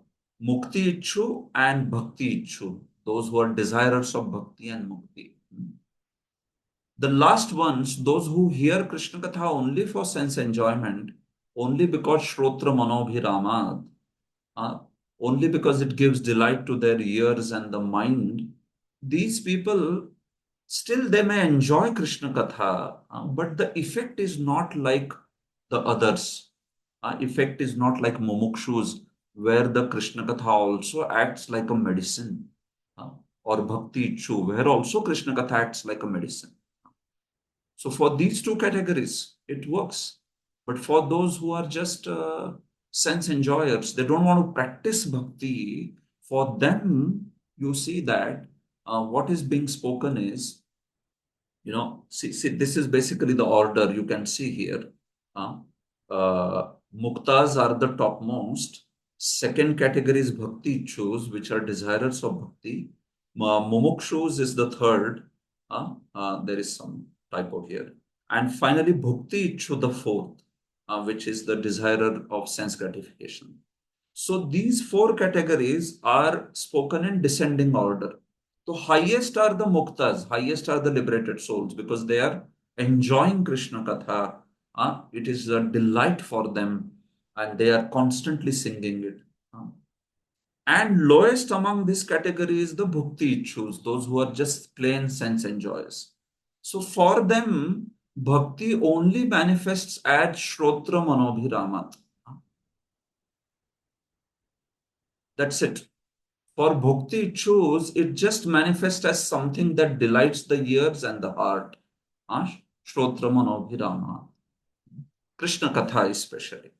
[SPEAKER 1] Mukti Ichu and Bhakti Ichu, those who are desirers of Bhakti and Mukti. The last ones, those who hear Krishna Katha only for sense enjoyment, only because Shrotra Manobhiramad, uh, only because it gives delight to their ears and the mind, these people still they may enjoy Krishna Katha, but the effect is not like the others. Effect is not like Mumukshus, where the Krishna Katha also acts like a medicine, uh, or Bhakti Ichu, where also Krishna Katha acts like a medicine. So for these two categories, it works. But for those who are just sense enjoyers, they don't want to practice bhakti. For them, you see that what is being spoken is, see, this is basically the order you can see here. Uh, Muktas are the topmost. Second category is bhakti chus, which are desirers of bhakti. Mumukshus is the third. There is some typo here. And finally, bhukti ichu, the fourth, which is the desirer of sense gratification. So these four categories are spoken in descending order. So highest are the muktas, highest are the liberated souls because they are enjoying Krishna Katha. It is a delight for them, and they are constantly singing it. And lowest among this category is the bhakti ichhus, those who are just plain sense enjoyers. So for them, bhakti only manifests as shrotra manobhiramat. That's it. For bhakti ichhus, it just manifests as something that delights the ears and the heart. Shrotra manobhiramat. Krishna Katha especially.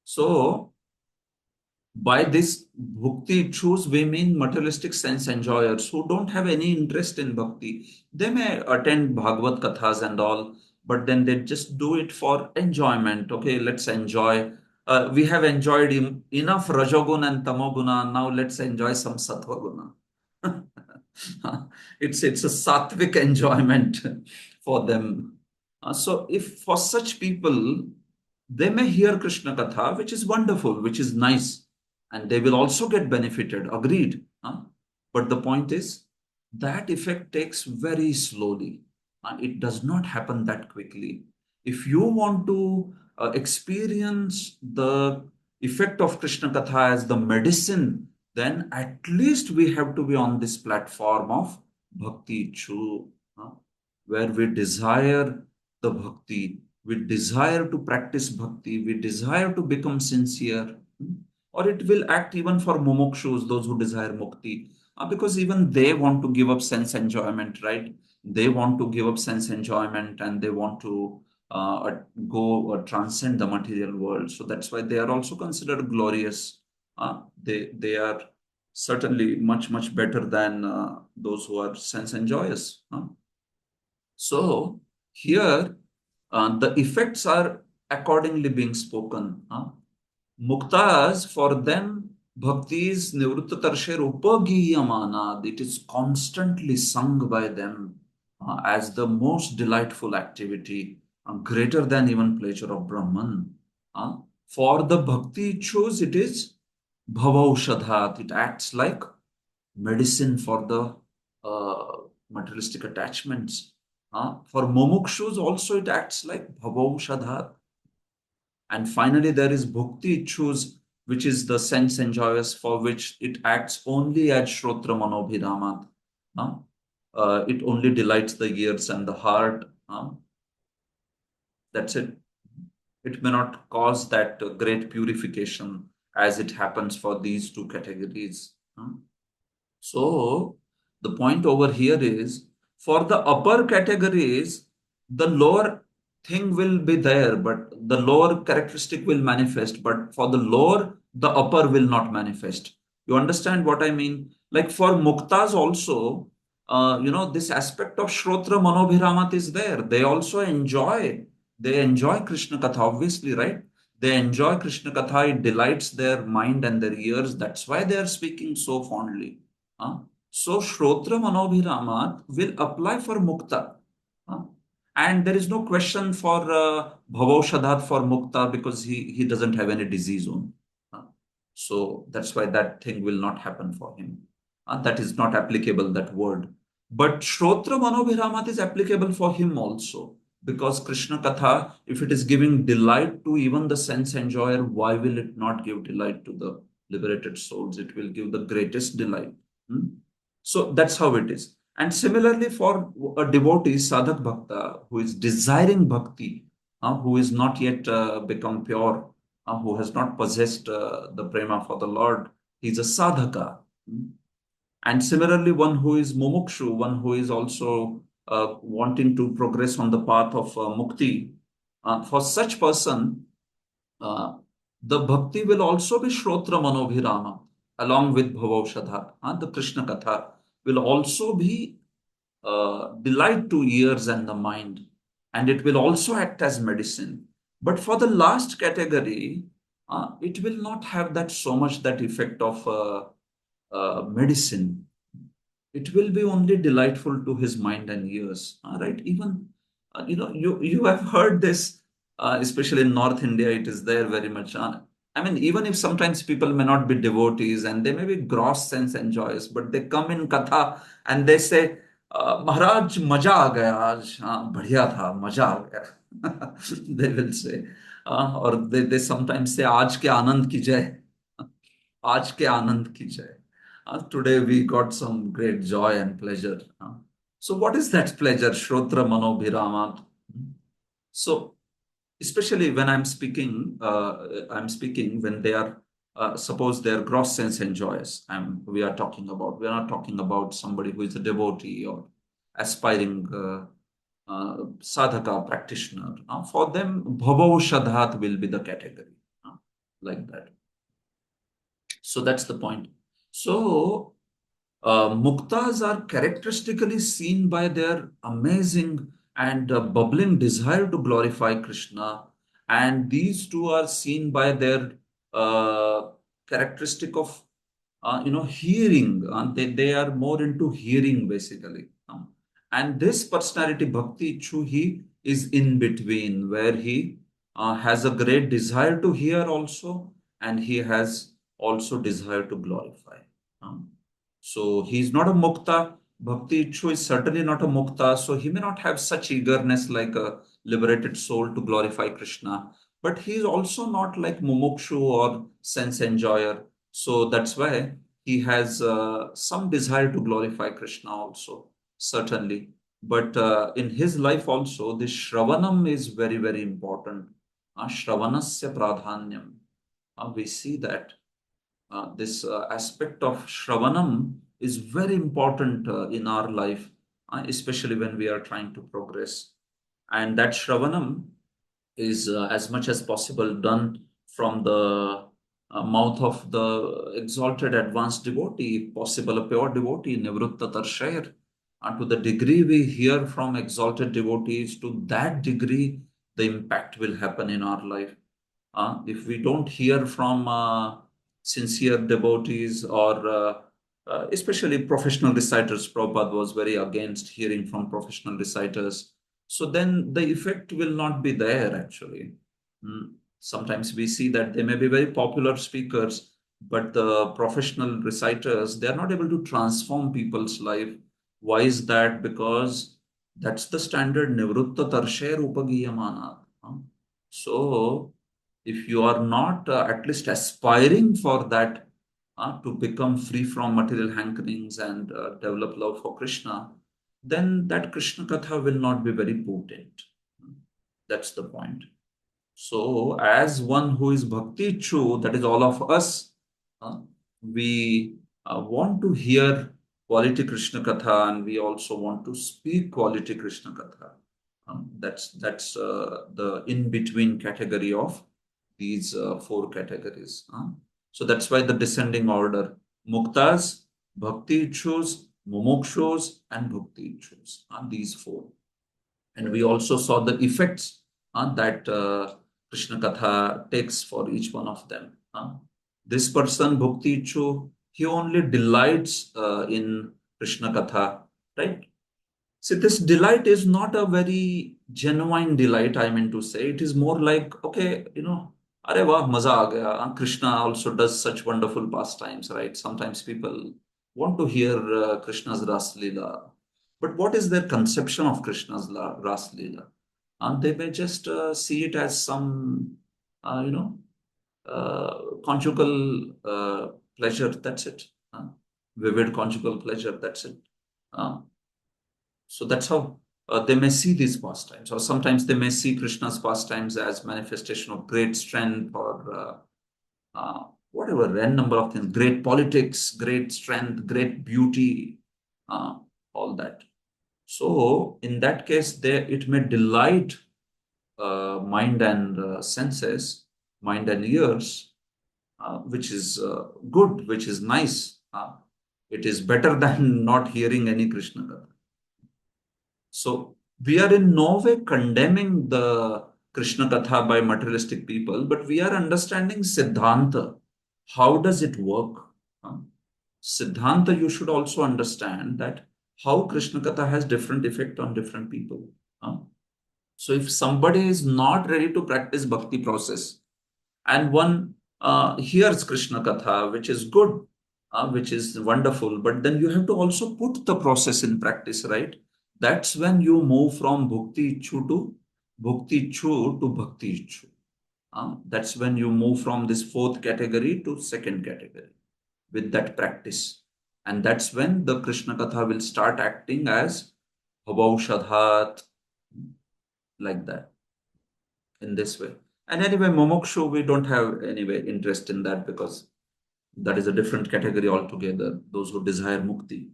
[SPEAKER 1] So by this bhakti choose, we mean materialistic sense enjoyers who don't have any interest in bhakti. They may attend Bhagavad Kathas and all, but then they just do it for enjoyment. Okay, let's enjoy. We have enjoyed enough Rajoguna and Tamoguna. Now let's enjoy some Sattva Guna. It's a sattvic enjoyment for them. So if for such people, they may hear Krishna Katha, which is wonderful, which is nice, and they will also get benefited. Agreed. But the point is that effect takes very slowly. It does not happen that quickly. If you want to experience the effect of Krishna Katha as the medicine, then at least we have to be on this platform of Bhakti Chu, where we desire the Bhakti, we desire to practice Bhakti, we desire to become sincere. Or it will act even for mumukshus, those who desire mukti, because even they want to give up sense enjoyment, right? They want to give up sense enjoyment and they want to go transcend the material world. So that's why they are also considered glorious. They are certainly much better than those who are sense enjoyers. So here the effects are accordingly being spoken. Muktas, for them, bhakti is nivritta tarsher upagiyamana. It is constantly sung by them as the most delightful activity, greater than even pleasure of Brahman. For the bhakti chose, it is bhavaushadhat. It acts like medicine for the materialistic attachments. For mumukshus also it acts like bhavaushadhat. And finally, there is bhakti choose, which is the sense enjoyers for which it acts only as shrotra manobhiramat. It only delights the ears and the heart. That's it. It may not cause that great purification as it happens for these two categories. So the point over here is for the upper categories, the lower thing will be there, but the lower characteristic will manifest. But for the lower, the upper will not manifest. You understand what I mean? Like for muktas also, this aspect of Shrotra Manobhiramat is there. They enjoy Krishna Katha, obviously, right? They enjoy Krishna Katha, it delights their mind and their ears. That's why they are speaking so fondly. Huh? So Shrotra Manobhiramat will apply for Mukta. Huh? And there is no question for Bhavaushadhat for Mukta because he doesn't have any disease on. Huh? So that's why that thing will not happen for him. That is not applicable, that word. But Shrotra Manobhiramat is applicable for him also. Because Krishna Katha, if it is giving delight to even the sense enjoyer, why will it not give delight to the liberated souls? It will give the greatest delight. Hmm? So that's how it is. And similarly, for a devotee, sadhak bhakta, who is desiring bhakti, who is not yet become pure, who has not possessed the prema for the Lord, he's a sadhaka. Hmm? And similarly, one who is mumukshu, one who is also wanting to progress on the path of mukti, for such person, uh, the bhakti will also be Shrotra Manobhirama along with Bhavaushadha. The Krishna Katha will also be delight to ears and the mind, and it will also act as medicine. But for the last category, it will not have that so much that effect of medicine. It will be only delightful to his mind and ears. All right, even you have heard this, especially in North India, it is there very much. I mean, even if sometimes people may not be devotees and they may be gross sense enjoyers, but they come in katha and they say, महाराज मजा आ गया आज, हाँ बढ़िया था, मजा आ गया। They will say, और they sometimes से आज के आनंद की जय, आज के आनंद की जय। Today we got some great joy and pleasure. So what is that pleasure? श्रोत्र मनोभिरामात। So especially when I'm speaking when they are, suppose their gross sense enjoys. We are talking about. We are not talking about somebody who is a devotee or aspiring sadhaka practitioner. For them, bhavo shadhat will be the category, like that. So that's the point. So muktas are characteristically seen by their amazing and bubbling desire to glorify Krishna, and these two are seen by their characteristic of hearing. They are more into hearing basically. And this personality Bhakti Chu, he is in between, where he has a great desire to hear also, and he has also desire to glorify. Um, so he's not a mukta. Bhakti Ichu is certainly not a mukta. So he may not have such eagerness like a liberated soul to glorify Krishna. But he is also not like mumukshu or sense enjoyer. So that's why he has some desire to glorify Krishna also, certainly. But in his life also, this Shravanam is very, very important. Shravanasya pradhanyam. We see that this aspect of Shravanam is very important in our life, especially when we are trying to progress. And that Shravanam is as much as possible done from the mouth of the exalted advanced devotee, possible a pure devotee, Nivritta Tarshayar. And to the degree we hear from exalted devotees, to that degree the impact will happen in our life. If we don't hear from sincere devotees or especially professional reciters, Prabhupada was very against hearing from professional reciters. So then the effect will not be there actually. Sometimes we see that they may be very popular speakers, but the professional reciters, they are not able to transform people's life. Why is that? Because that's the standard Nivritta Tarsher Upagiyamana. So if you are not at least aspiring for that, to become free from material hankerings and develop love for Krishna, then that Krishna Katha will not be very potent. That's the point. So, as one who is Bhakti Chu, that is all of us, uh, we want to hear quality Krishna Katha, and we also want to speak quality Krishna Katha. That's the in between category of these four categories. So that's why the descending order: Muktas, Bhakti Ichus, Mumukshus, and Bhakti Ichus. These four. And we also saw the effects that Krishna Katha takes for each one of them. This person, Bhakti Ichu, he only delights in Krishna Katha, right? See, this delight is not a very genuine delight, I mean to say. It is more like, okay, Are wah, maza aa gaya. Krishna also does such wonderful pastimes, right? Sometimes people want to hear Krishna's Ras Leela. But what is their conception of Krishna's Ras Leela? They may just see it as some, uh, you know, conjugal pleasure, that's it. Vivid conjugal pleasure, that's it. Uh, so that's how they may see these pastimes, or sometimes they may see Krishna's pastimes as manifestation of great strength or whatever, n number of things, great politics, great strength, great beauty, all that. So in that case, it may delight mind and senses, mind and ears, which is good, which is nice. It is better than not hearing any Krishna Katha. So we are in no way condemning the Krishna Katha by materialistic people, but we are understanding Siddhanta. How does it work? Huh? Siddhanta, you should also understand that how Krishna Katha has different effect on different people. Huh? So if somebody is not ready to practice bhakti process and one hears Krishna Katha, which is good, which is wonderful. But then you have to also put the process in practice, right? That's when you move from bhukti chu to bhakti chu. That's when you move from this fourth category to second category with that practice. And that's when the Krishna Katha will start acting as Bhavaushadhat, like that, in this way. And anyway, Momokshu, we don't have anyway interest in that because that is a different category altogether, those who desire mukti.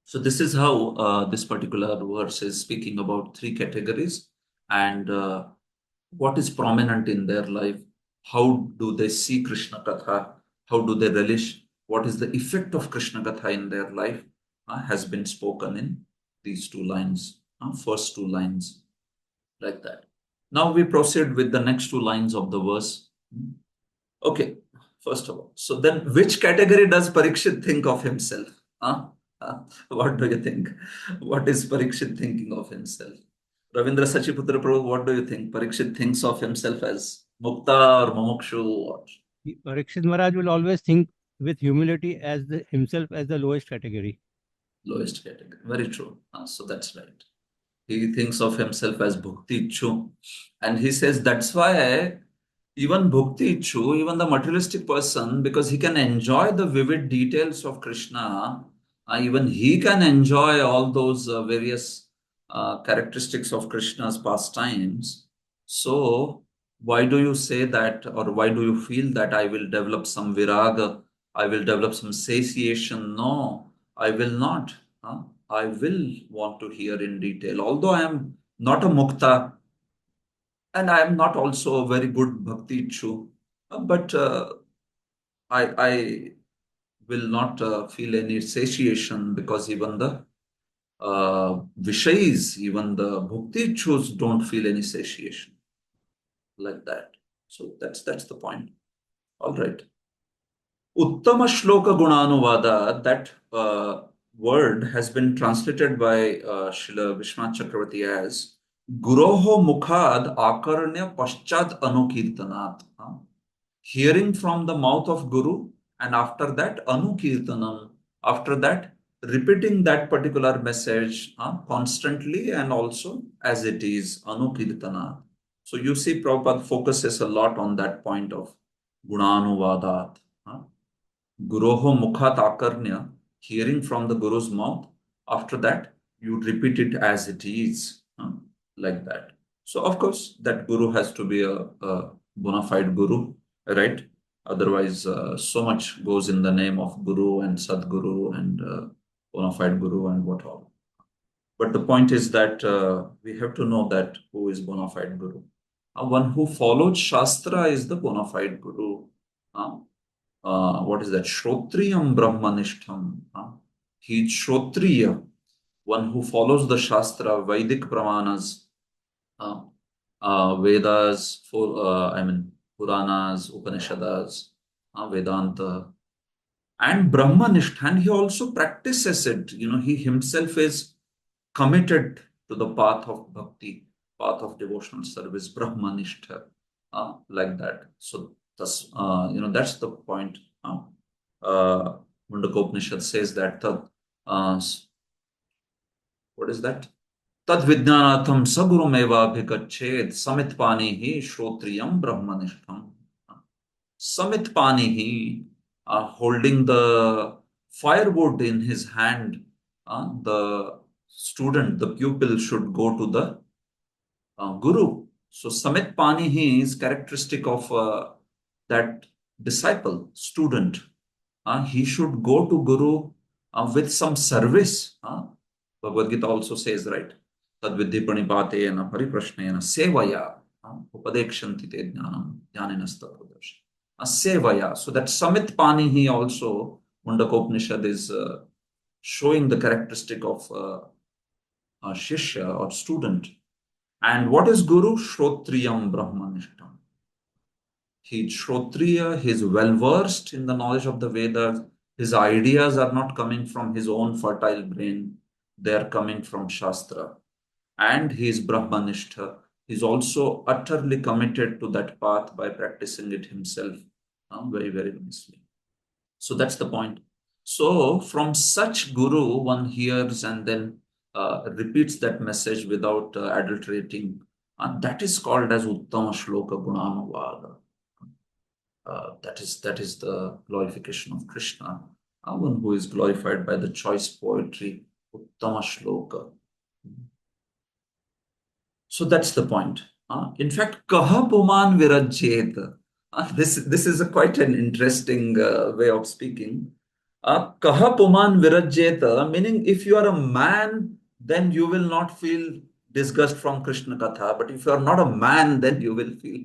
[SPEAKER 1] So this is how this particular verse is speaking about three categories and what is prominent in their life. How do they see Krishna Katha? How do they relish? What is the effect of Krishna Katha in their life? Has been spoken in these two lines, first two lines, like that. Now we proceed with the next two lines of the verse. Okay, first of all. So then, which category does Parikshit think of himself? Huh? What do you think? What is Parikshit thinking of himself? Ravindra Sachiputra Prabhu, what do you think? Parikshit thinks of himself as Mukta or Mumukshu or
[SPEAKER 3] Parikshit Maharaj will always think with humility as himself as the lowest category.
[SPEAKER 1] lowest category. Very true. So that's right. He thinks of himself as Bhukti Ichu. And he says that's why even Bhukti Ichu, even the materialistic person, because he can enjoy the vivid details of Krishna, even he can enjoy all those various characteristics of Krishna's pastimes. So, why do you say that, or why do you feel that I will develop some viraga, I will develop some satiation? No, I will not. I will want to hear in detail. Although I am not a mukta and I am not also a very good bhakti ichu, but I will not feel any satiation because even the Vishayis, even the bhakti ichus don't feel any satiation, like that. So that's the point. All right. Uttama Shloka Gunanuvada, that word has been translated by Srila Vishwanath Chakravarti as Guroho Mukhad Akarnya Paschat Anukirtanat. Hearing from the mouth of Guru, and after that, Anukirtanam. After that, repeating that particular message constantly and also as it is, Anukirtanat. So you see, Prabhupada focuses a lot on that point of Gunanuvadat. Guroho mukha takarnya, hearing from the Guru's mouth. After that, you repeat it as it is, like that. So, of course, that Guru has to be a bona fide Guru, right? Otherwise, so much goes in the name of Guru and Sadguru and bona fide Guru and what all. But the point is that we have to know that who is bona fide Guru. One who follows Shastra is the bona fide Guru. What is that? Shrotriyam Brahmanishtham. He is Shrotriya, one who follows the Shastra, Vedic Pramanas, uh, Vedas, Puranas, Upanishads, Vedanta, and Brahmanishth. And he also practices it. He himself is committed to the path of bhakti, path of devotional service, Brahmanishta, like that. So that's the point. Mundakopanishad says that what is that? Tad Vijnanatham Sagurumeva Bhikached Samit Panihi Shrotriyam Brahmanishtam. Samit Panihi, holding the firewood in his hand, the student, the pupil should go to the Guru. So Samit Panihi is characteristic of that disciple, student. He should go to Guru with some service. Bhagavad Gita also says, right? Tadvidhi pranipatena pariprashnena sevaya upadekshanti te jnanam jnanenastapadash. Sevaya. So that Samit Panihi also, Mundakopanishad is showing the characteristic of a Shishya or student. And what is Guru? Shrotriyam Brahmanishtam. He is Shrotriya, he is well versed in the knowledge of the Vedas. His ideas are not coming from his own fertile brain, they are coming from Shastra. And he is Brahmanishta. He is also utterly committed to that path by practicing it himself very, very nicely. So that's the point. So from such guru, one hears and then repeats that message without adulterating. That is called as Uttama Shloka Gunanuvada. That is the glorification of Krishna. One who is glorified by the choice poetry, Uttama Shloka. So that's the point. In fact, Kaha Puman Virajyet. This is quite an interesting way of speaking. Kaha Puman Virajyeta, meaning if you are a man, then you will not feel disgust from Krishna Katha. But if you are not a man, then you will feel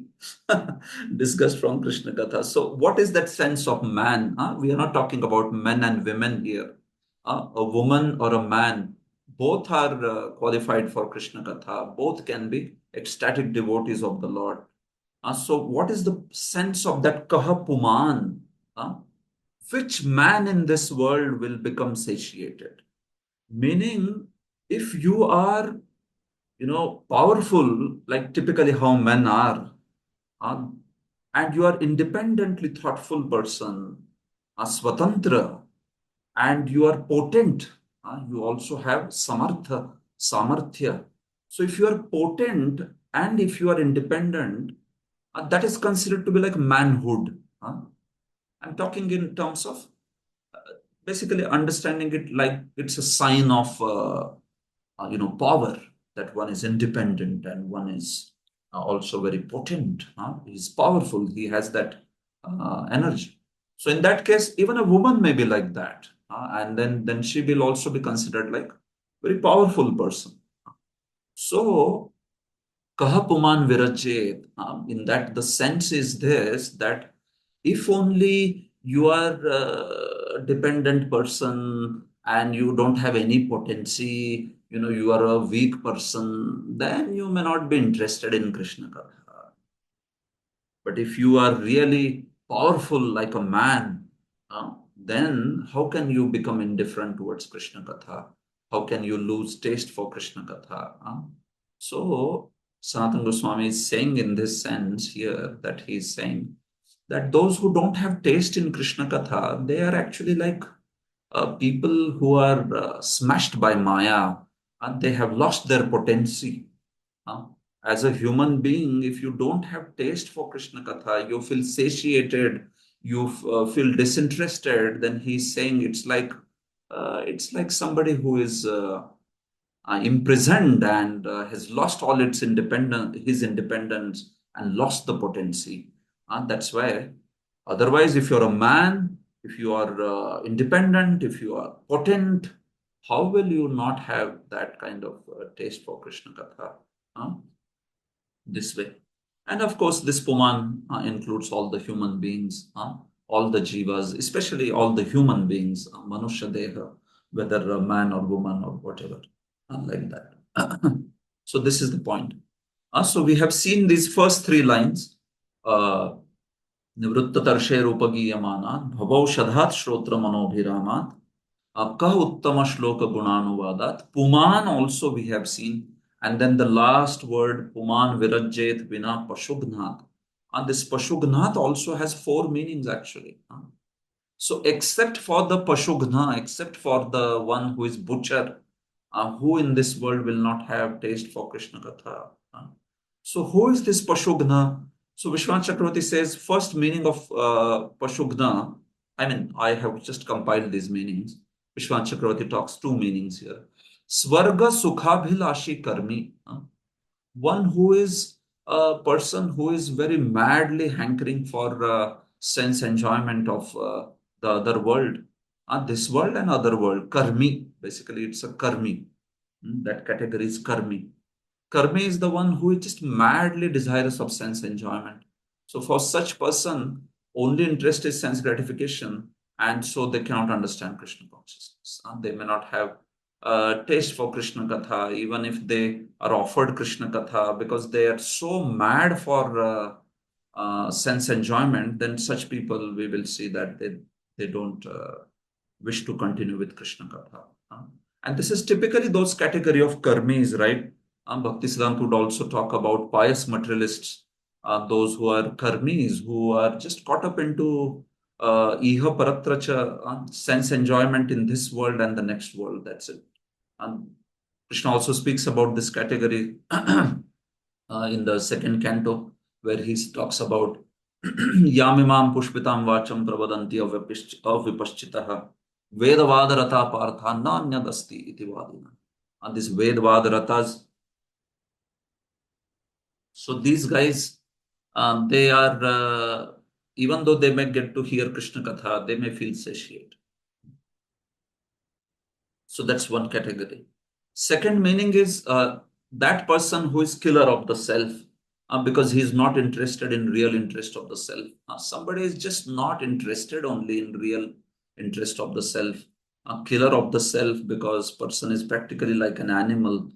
[SPEAKER 1] disgust from Krishna Katha. So, what is that sense of man? We are not talking about men and women here. A woman or a man, both are qualified for Krishna Katha. Both can be ecstatic devotees of the Lord. So, what is the sense of that Kaha Puman? Which man in this world will become satiated? Meaning, if you are, powerful, like typically how men are, uh, and you are independently thoughtful person, a swatantra, and you are potent, you also have samartha, samarthya. So if you are potent and if you are independent, that is considered to be like manhood. I'm talking in terms of basically understanding it like it's a sign of power, that one is independent and one is also very potent. He's powerful, he has that energy. So in that case, even a woman may be like that, and then she will also be considered like very powerful person. So Kahapuman Virajit, in that the sense is this, that if only you are a dependent person and you don't have any potency, you are a weak person, then you may not be interested in Krishna Katha. But if you are really powerful like a man, then how can you become indifferent towards Krishna Katha? How can you lose taste for Krishna Katha? So, Sanatana Goswami is saying in this sense here that he is saying that those who don't have taste in Krishna Katha, they are actually like people who are smashed by Maya, and they have lost their potency. Uh, as a human being, if you don't have taste for Krishna Katha, you feel satiated, you feel disinterested, then he's saying it's like somebody who is imprisoned and has lost all his independence and lost the potency. That's why. Otherwise, if you're a man, if you are independent, if you are potent, how will you not have that kind of taste for Krishna Katha? Uh, this way. And of course, this Puman includes all the human beings, all the jivas, especially all the human beings, Manusha Deha, whether a man or woman or whatever, like that. So this is the point. So we have seen these first three lines. निवृत्ततर्षे रूपगीयमानात् भवौषधात् श्रोत्र मनोभिरामात् कह उत्तम श्लोक गुणानुवादात्. Puman also we have seen. And then the last word, Puman Virajyet Vina Pashugnath. And this Pashugnath also has four meanings actually. So except for the Pashugna, except for the one who is butcher, who in this world will not have taste for Krishna Katha? So who is this Pashugna? So Vishwanath Chakravarti says first meaning of Pashugna. I mean, I have just compiled these meanings. Vishwanath Chakravarti talks two meanings here. Swarga Sukhabhilashi Karmi. One who is a person who is very madly hankering for sense enjoyment of the other world, this world and other world. Karmi, basically, it's a karmi. That category is karmi. Karmi is the one who is just madly desirous of sense enjoyment. So for such person, only interest is sense gratification, and so they cannot understand Krishna consciousness. They may not have taste for Krishna Katha, even if they are offered Krishna Katha, because they are so mad for sense enjoyment, then such people we will see that they don't wish to continue with Krishna Katha. And this is typically those category of karmis, right? Bhaktisiddhanta would also talk about pious materialists, those who are karmis, who are just caught up into Iha paratracha, sense enjoyment in this world and the next world. That's it. And Krishna also speaks about this category in the second canto, where he talks about Yamimam pushpitam vacham pravadanti avvipaschitaha Vedavadarata partha nanyadasti iti vadina. And these Vedavadaratas, so these guys, they are, even though they may get to hear Krishna Katha, they may feel satiated. So that's one category. Second meaning is that person who is killer of the self, because he is not interested in real interest of the self. Somebody is just not interested only in real interest of the self. Killer of the self, because person is practically like an animal,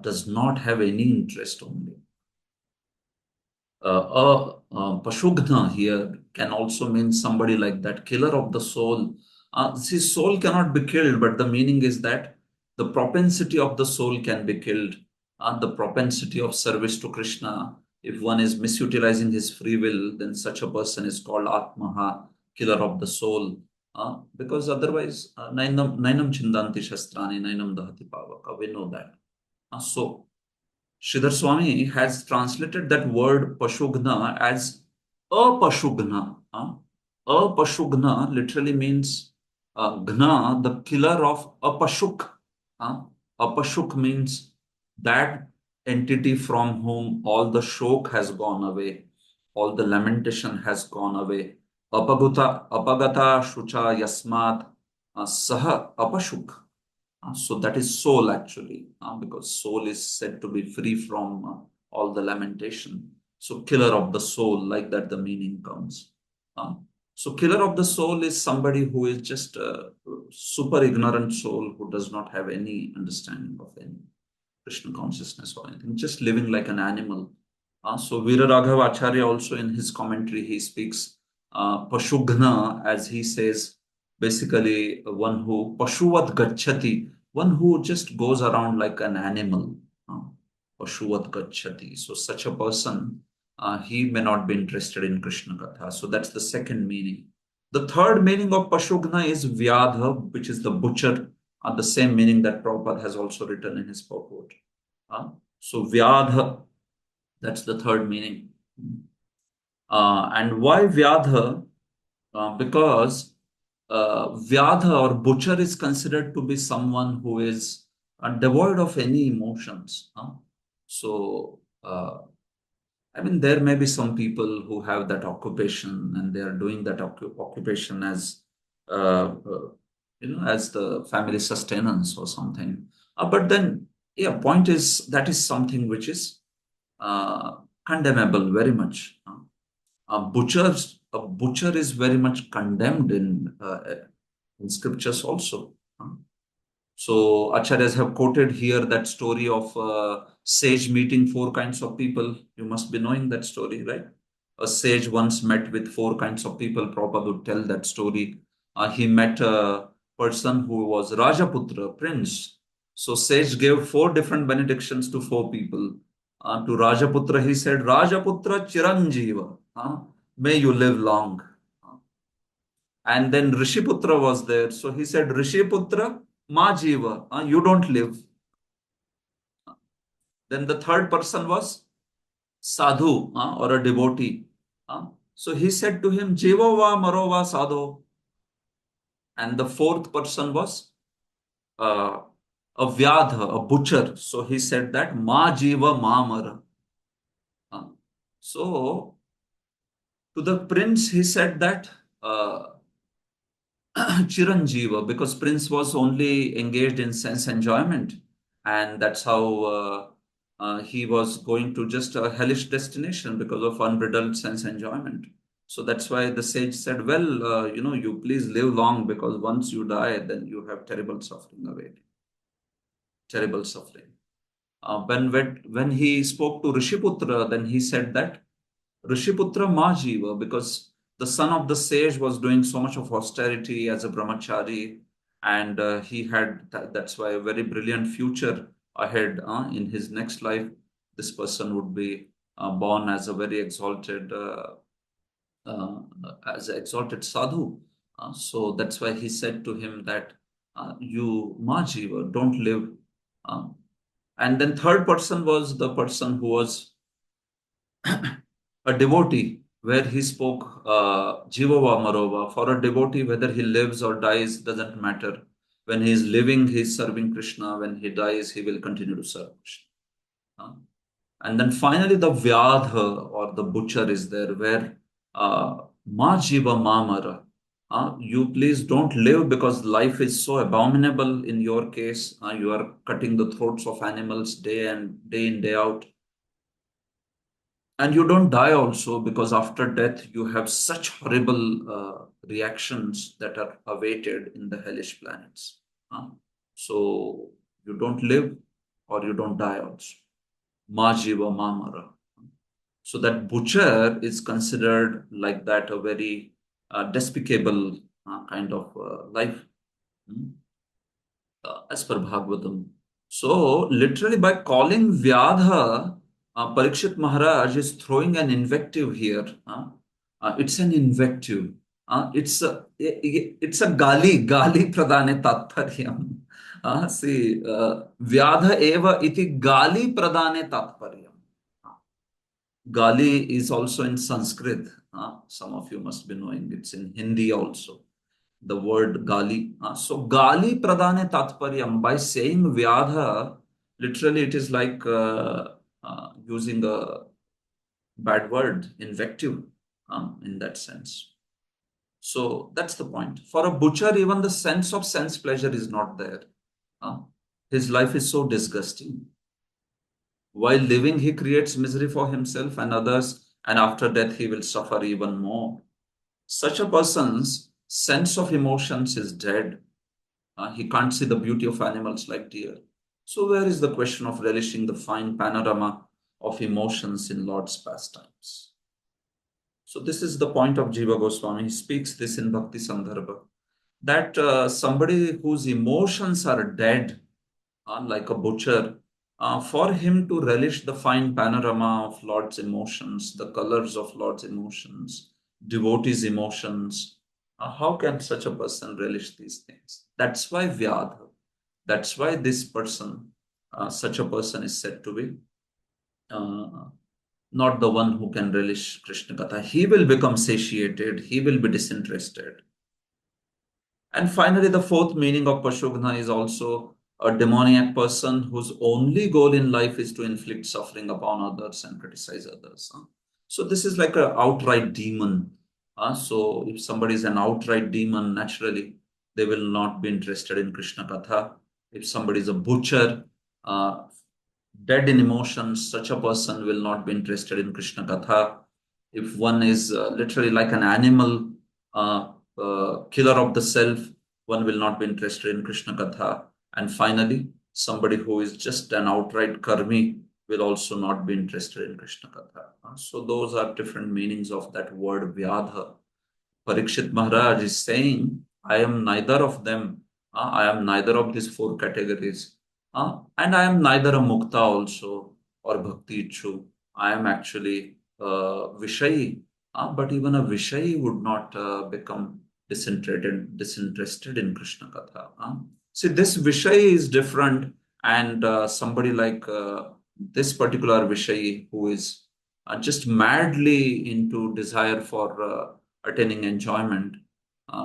[SPEAKER 1] does not have any interest only. Pashugna here can also mean somebody like that, killer of the soul. See, soul cannot be killed, but the meaning is that the propensity of the soul can be killed. The propensity of service to Krishna. If one is misutilizing his free will, then such a person is called Atmaha, killer of the soul. Because otherwise, nainam chindanti shastrani, nainam dahati pavaka. We know that. So, Sridhar Swami has translated that word Pashugna as apashugna. Apashugna literally means Gna, the killer of Apashuk. Apashuk means that entity from whom all the shok has gone away, all the lamentation has gone away. Apagata Shucha Yasmat Saha Apashuk. So that is soul actually, because soul is said to be free from all the lamentation. So killer of the soul, like that the meaning comes. So killer of the soul is somebody who is just a super ignorant soul who does not have any understanding of any Krishna consciousness or anything, just living like an animal. So Veera Raghav Acharya also in his commentary, he speaks Pashugna, as he says, basically one who Pashuvat Gachati, one who just goes around like an animal. Pashuvat Gachati. So such a person, he may not be interested in Krishna Katha. So that's the second meaning. The third meaning of Pashugna is Vyadha, which is the butcher, the same meaning that Prabhupada has also written in his purport. So Vyadha, that's the third meaning. And why Vyadha? Because Vyadha or butcher is considered to be someone who is devoid of any emotions. So, I mean, there may be some people who have that occupation and they are doing that occupation as, as the family sustenance or something. But then, yeah, point is that is something which is uh, condemnable very much. A butcher is very much condemned in scriptures also. So acharyas have quoted here that story of sage meeting four kinds of people. You must be knowing that story, right? A sage once met with four kinds of people. Prabhupada would tell that story. He met a person who was Rajaputra, prince. So sage gave four different benedictions to four people. To Rajaputra, he said, Rajaputra Chiranjiva, may you live long. And then Rishiputra was there. So he said, Rishiputra, Ma Jiva, you don't live. Then the third person was Sadhu, or a devotee. So he said to him, Jiva va maro va sadhu. And the fourth person was uh, a Vyadha, a butcher. So he said that Ma Jiva Ma Mara. So to the prince, he said that Chiranjiva, because Prince was only engaged in sense enjoyment, and that's how he was going to just a hellish destination because of unbridled sense enjoyment. So that's why the sage said, "Well, you please live long because once you die, then you have terrible suffering awaiting. Terrible suffering." When he spoke to Rishiputra, then he said that Rishiputra Majiva, because the son of the sage was doing so much of austerity as a brahmachari, and he had that's why a very brilliant future ahead. In his next life, this person would be born as a very exalted as an exalted sadhu. So that's why he said to him that you, ma jiva, don't live. And then third person was the person who was a devotee, where he spoke Jivava Marova. For a devotee, whether he lives or dies doesn't matter. When he is living, he is serving Krishna. When he dies, he will continue to serve Krishna. And then finally, the Vyadha or the butcher is there, where Ma Jiva Ma Mara. You please don't live because life is so abominable in your case. You are cutting the throats of animals day in, day out. And you don't die also because after death you have such horrible reactions that are awaited in the hellish planets. So you don't live or you don't die also. Ma jiva ma mara. So that butcher is considered like that a very despicable kind of life. As per Bhagavatam. So, literally, by calling Vyadha, Parikshit Maharaj is throwing an invective here. It's an invective. It's a gali pradane tatparyam. See, Vyadha eva iti gali pradane tatparyam. Gali is also in Sanskrit. Some of you must be knowing it's in Hindi also, the word gali. So gali pradane tatparyam, by saying vyadha, literally it is like using a bad word, invective, in that sense. So that's the point. For a butcher, even the sense of sense pleasure is not there. His life is so disgusting. While living, he creates misery for himself and others, and after death, he will suffer even more. Such a person's sense of emotions is dead. He can't see the beauty of animals like deer. So, where is the question of relishing the fine panorama of emotions in Lord's pastimes? So, this is the point of Jiva Goswami. He speaks this in Bhakti Sandarbha, that somebody whose emotions are dead, like a butcher, for him to relish the fine panorama of Lord's emotions, the colors of Lord's emotions, devotees' emotions, how can such a person relish these things? That's why Vyadha. That's why this person, such a person is said to be not the one who can relish Krishna Katha. He will become satiated, he will be disinterested. And finally, the fourth meaning of Pashugna is also a demoniac person whose only goal in life is to inflict suffering upon others and criticize others. So this is like an outright demon. So if somebody is an outright demon, naturally, they will not be interested in Krishna Katha. If somebody is a butcher, uh, dead in emotions, such a person will not be interested in Krishna Katha. If one is literally like an animal, killer of the self, one will not be interested in Krishna Katha. And finally, somebody who is just an outright karmi will also not be interested in Krishna Katha. So those are different meanings of that word Vyadha. Parikshit Maharaj is saying, I am neither of them. I am neither of these four categories. And I am neither a mukta also or bhakti ichu. I am actually Vishayi. But even a Vishayi would not become disinterested in Krishna Katha. See, this Vishayi is different, and somebody like this particular Vishayi who is just madly into desire for attaining enjoyment,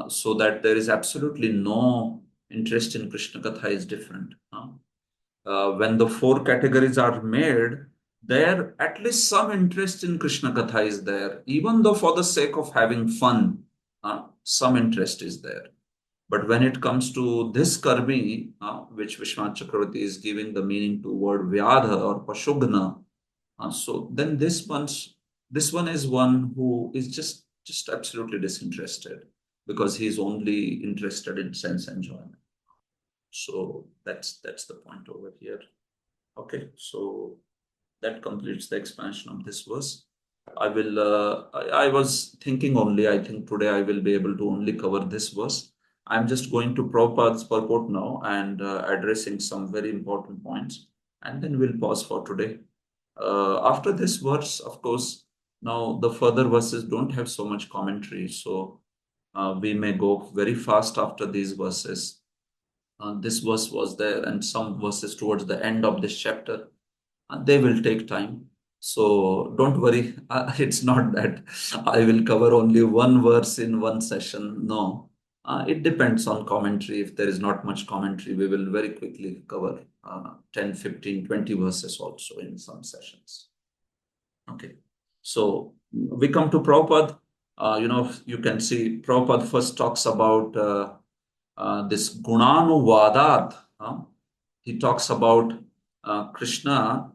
[SPEAKER 1] so that there is absolutely no interest in Krishna Katha is different. When the four categories are made, there at least some interest in Krishna Katha is there, even though for the sake of having fun, some interest is there. But when it comes to this karmi, which Vishwanath Chakravarti is giving the meaning to word vyadha or pashugna, so then this one is one who is just absolutely disinterested because he is only interested in sense enjoyment. So that's the point over here. Okay, so that completes the expansion of this verse. I was thinking only, I think today I will be able to only cover this verse. I'm just going to Prabhupada's purport now and addressing some very important points, and then we'll pause for today. After this verse, of course, Now, the further verses don't have so much commentary, so we may go very fast after these verses. This verse was there, and some verses towards the end of this chapter, they will take time. So don't worry, it's not that I will cover only one verse in one session. No, it depends on commentary. If there is not much commentary, we will very quickly cover 10, 15, 20 verses also in some sessions. Okay, so we come to Prabhupada. You can see Prabhupada first talks about this Gunanuvadat. He talks about Krishna,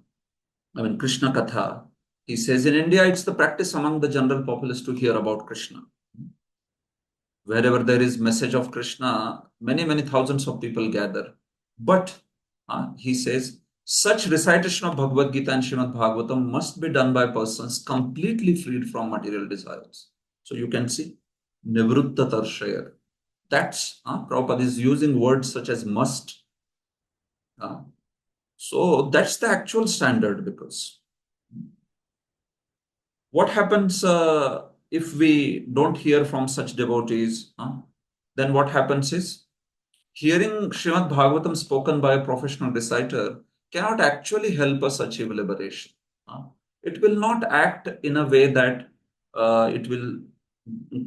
[SPEAKER 1] Krishna Katha. He says in India, it's the practice among the general populace to hear about Krishna. Wherever there is message of Krishna, many, many thousands of people gather. But he says, such recitation of Bhagavad Gita and Srimad Bhagavatam must be done by persons completely freed from material desires. So you can see, Nivrutta Tarshaya. That's, Prabhupada is using words such as must. So that's the actual standard, because what happens if we don't hear from such devotees? Then what happens is, hearing Srimad Bhagavatam spoken by a professional reciter cannot actually help us achieve liberation. It will not act in a way that it will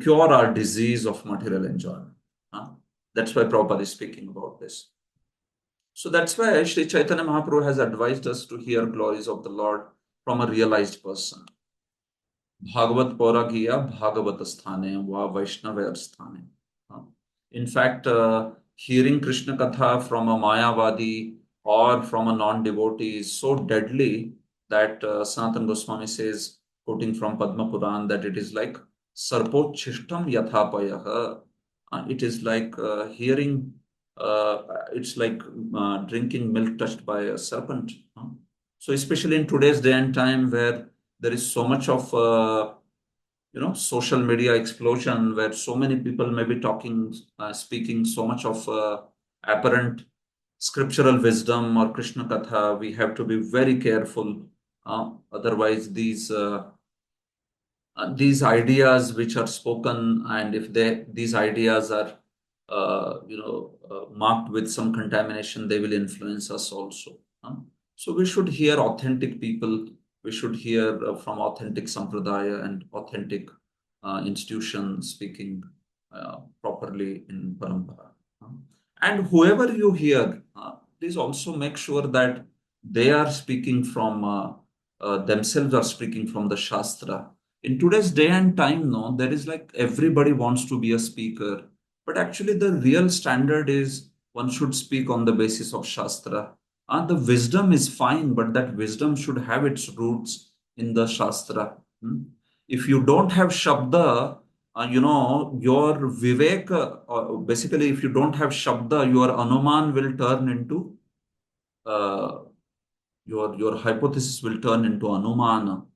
[SPEAKER 1] cure our disease of material enjoyment. That's why Prabhupada is speaking about this. So that's why Sri Chaitanya Mahaprabhu has advised us to hear glories of the Lord from a realized person. Bhagavat Pauragiya Bhagavat Sthane Va Vaishnava Sthane. In fact, hearing Krishna Katha from a Mayavadi or from a non-devotee is so deadly that Sanatana Goswami says, quoting from Padma Puran, that it is like Sarpochishtam Yathapayaha. It is like hearing, it's like drinking milk touched by a serpent. So especially in today's day and time, where there is so much of social media explosion, where so many people may be talking, speaking so much of apparent scriptural wisdom or Krishna Katha, we have to be very careful. Otherwise, these ideas which are spoken, and if these ideas are marked with some contamination, they will influence us also. So we should hear authentic people. We should hear from authentic sampradaya and authentic institution speaking properly in parampara. And whoever you hear, please also make sure that they are speaking from themselves, are speaking from the Shastra. In today's day and time, no, there is like everybody wants to be a speaker, but actually the real standard is one should speak on the basis of Shastra. The wisdom is fine, but that wisdom should have its roots in the Shastra. If you don't have Shabda, your Vivek, basically, if you don't have Shabda, your Anuman will turn into, your hypothesis will turn into Anumana.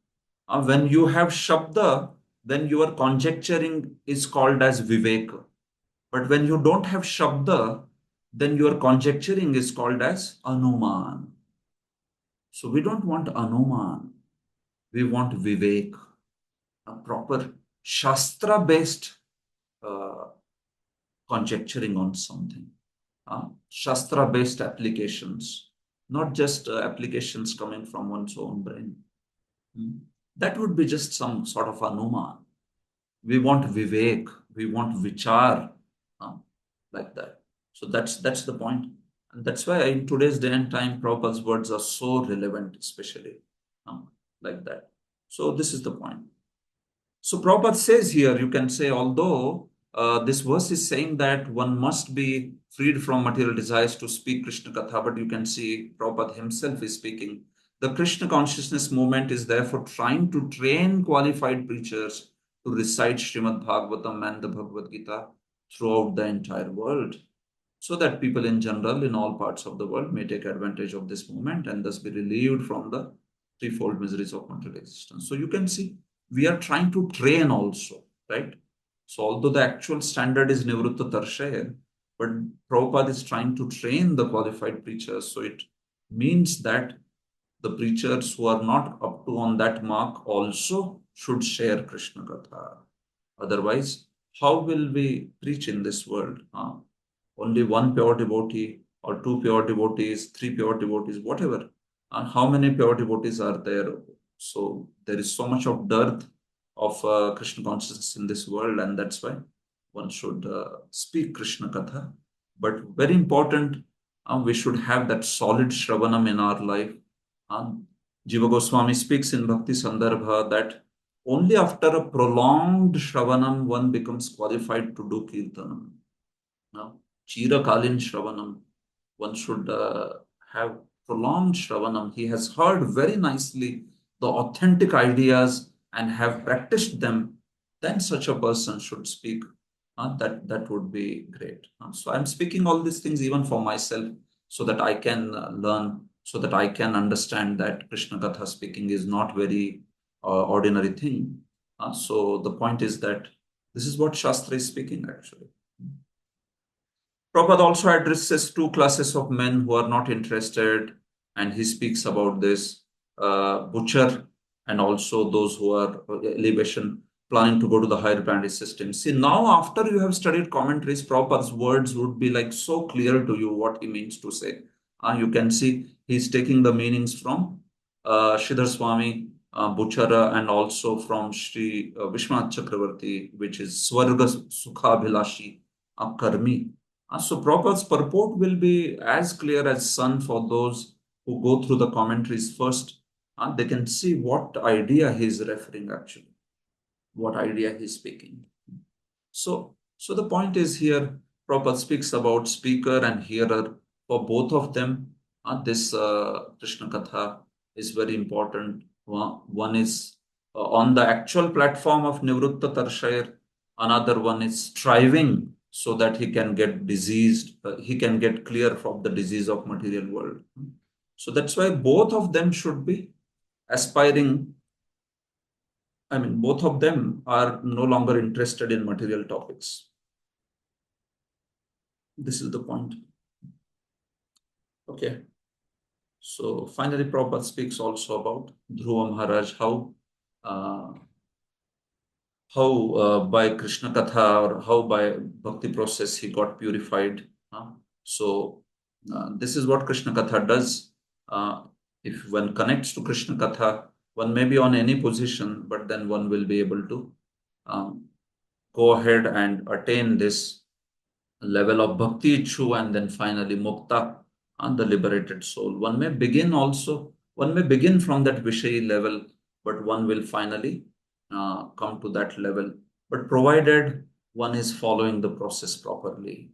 [SPEAKER 1] When you have Shabda, then your conjecturing is called as Vivek. But when you don't have Shabda, then your conjecturing is called as Anuman. So we don't want Anuman. We want Vivek, a proper Shastra-based conjecturing on something. Shastra-based applications, not just applications coming from one's own brain. That would be just some sort of Anuman. We want Vivek, we want Vichar, like that. So that's the point. And that's why in today's day and time, Prabhupada's words are so relevant, especially like that. So this is the point. So Prabhupada says here, you can say, although this verse is saying that one must be freed from material desires to speak Krishna Katha, but you can see Prabhupada himself is speaking. The Krishna consciousness movement is therefore trying to train qualified preachers to recite Srimad Bhagavatam and the Bhagavad Gita throughout the entire world, so that people in general in all parts of the world may take advantage of this movement and thus be relieved from the threefold miseries of material existence. So you can see, we are trying to train also, right? So although the actual standard is Nivrutta Tarshaya, but Prabhupada is trying to train the qualified preachers. So it means that the preachers who are not up to on that mark also should share Krishna Katha. Otherwise, how will we preach in this world? Only one pure devotee or two pure devotees, three pure devotees, whatever. How many pure devotees are there? So there is so much of dearth of Krishna consciousness in this world, and that's why one should speak Krishna Katha. But very important, we should have that solid Shravanam in our life. Jiva Goswami speaks in Bhakti Sandarbha that only after a prolonged Shravanam one becomes qualified to do Kirtanam. Now, Chirakalin Shravanam, one should have prolonged Shravanam. He has heard very nicely the authentic ideas and have practiced them. Then such a person should speak. That would be great. So I'm speaking all these things even for myself, so that I can learn, so that I can understand that Krishna Katha speaking is not very ordinary thing. So the point is that this is what Shastra is speaking actually. Prabhupada also addresses two classes of men who are not interested, and he speaks about this butcher and also those who are elevation, planning to go to the higher planetary system. See, now after you have studied commentaries, Prabhupada's words would be like so clear to you what he means to say. You can see he's taking the meanings from Sridhar Swami, Butchara, and also from Sri Vishwanath Chakravarti, which is Swarga Sukha Bhilashi Karmi. So Prabhupada's purport will be as clear as sun for those who go through the commentaries first. They can see what idea he is referring actually, what idea he's speaking. So the point is here, Prabhupada speaks about speaker and hearer. For both of them, this Krishna Katha is very important. One is on the actual platform of Nivrutta Tarshayar. Another one is striving so that he can get diseased, he can get clear from the disease of material world. So that's why both of them should be aspiring. I mean, both of them are no longer interested in material topics. This is the point. Okay. So finally, Prabhupada speaks also about Dhruva Maharaj, how by Krishna Katha or how by bhakti process he got purified. So this is what Krishna Katha does. If one connects to Krishna Katha, one may be on any position, but then one will be able to go ahead and attain this level of bhakti ichu, and then finally mukta, and the liberated soul. One may begin from that Vishayi level, but one will finally come to that level. But provided one is following the process properly,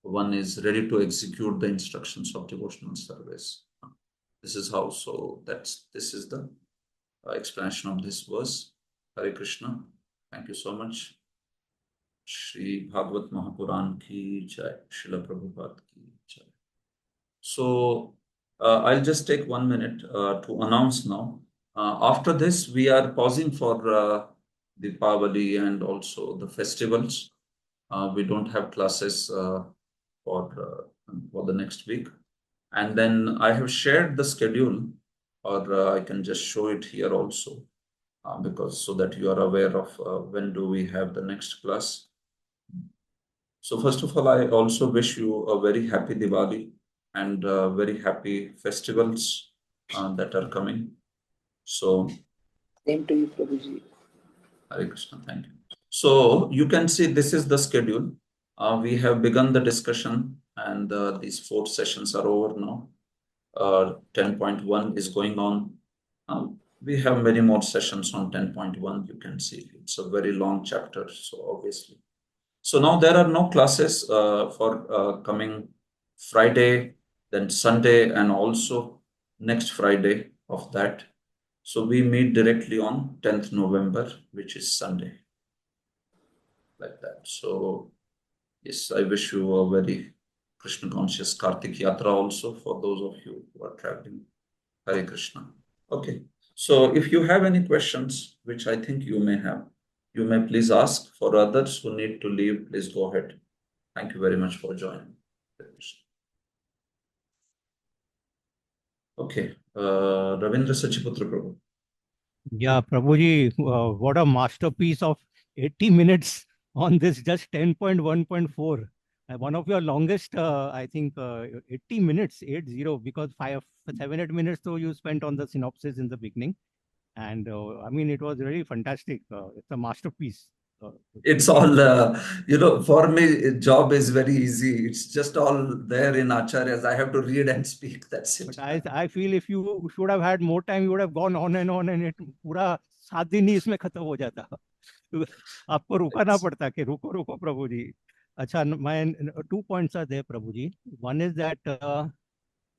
[SPEAKER 1] one is ready to execute the instructions of devotional service. This is how. So this is the explanation of this verse. Hare Krishna. Thank you so much. Shri Bhagavad Mahapuran ki jai, Srila Prabhupada ki jai. So I'll just take 1 minute to announce now. After this, we are pausing for the Deepavali and also the festivals. We don't have classes for the next week. And then I have shared the schedule, or I can just show it here also, because so that you are aware of when do we have the next class. So first of all, I also wish you a very happy Diwali and very happy festivals that are coming. So,
[SPEAKER 4] Same to you, Prabhuji.
[SPEAKER 1] Hare Krishna, thank you. So you can see this is the schedule. We have begun the discussion, and these 4 sessions are over now. 10.1 is going on. We have many more sessions on 10.1. You can see it's a very long chapter, so obviously. So now there are no classes for coming Friday, then Sunday, and also next Friday of that. So we meet directly on 10th November, which is Sunday. Like that. So yes, I wish you a very Krishna conscious Kartik Yatra also for those of you who are traveling. Hare Krishna. Okay. So if you have any questions, which I think you may have, you may please ask. For others who need to leave, please go ahead. Thank you very much for joining. Okay. Ravindra Sachiputra Prabhu.
[SPEAKER 3] Yeah, Prabhuji, what a masterpiece of 80 minutes on this just 10.1.4. One of your longest, I think, 80 minutes, 80, because 7, 8 minutes so you spent on the synopsis in the beginning. And I mean, it was really fantastic. It's a masterpiece.
[SPEAKER 1] It's
[SPEAKER 3] 80
[SPEAKER 1] all,
[SPEAKER 3] minutes.
[SPEAKER 1] for me, job is very easy. It's just all there in Acharyas. I have to read and speak. That's it.
[SPEAKER 3] But I feel if you should have had more time, you would have gone on, and it पूरा 7 दिन ही इसमें खत्म हो जाता. तो आपको रुकना पड़ता कि रुको रुको प्रभु जी. अच्छा, my 2 points are there, Prabhu ji. One is that to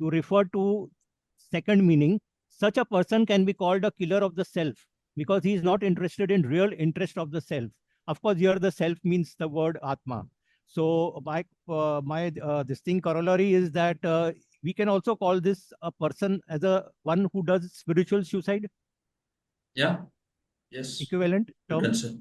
[SPEAKER 3] refer to second meaning, such a person can be called a killer of the self because he is not interested in real interest of the self. Of course, here the self means the word Atma. So my this thing corollary is that we can also call this a person as a one who does spiritual suicide,
[SPEAKER 1] Yeah. Yes.
[SPEAKER 3] equivalent
[SPEAKER 1] You
[SPEAKER 3] term.
[SPEAKER 1] can say.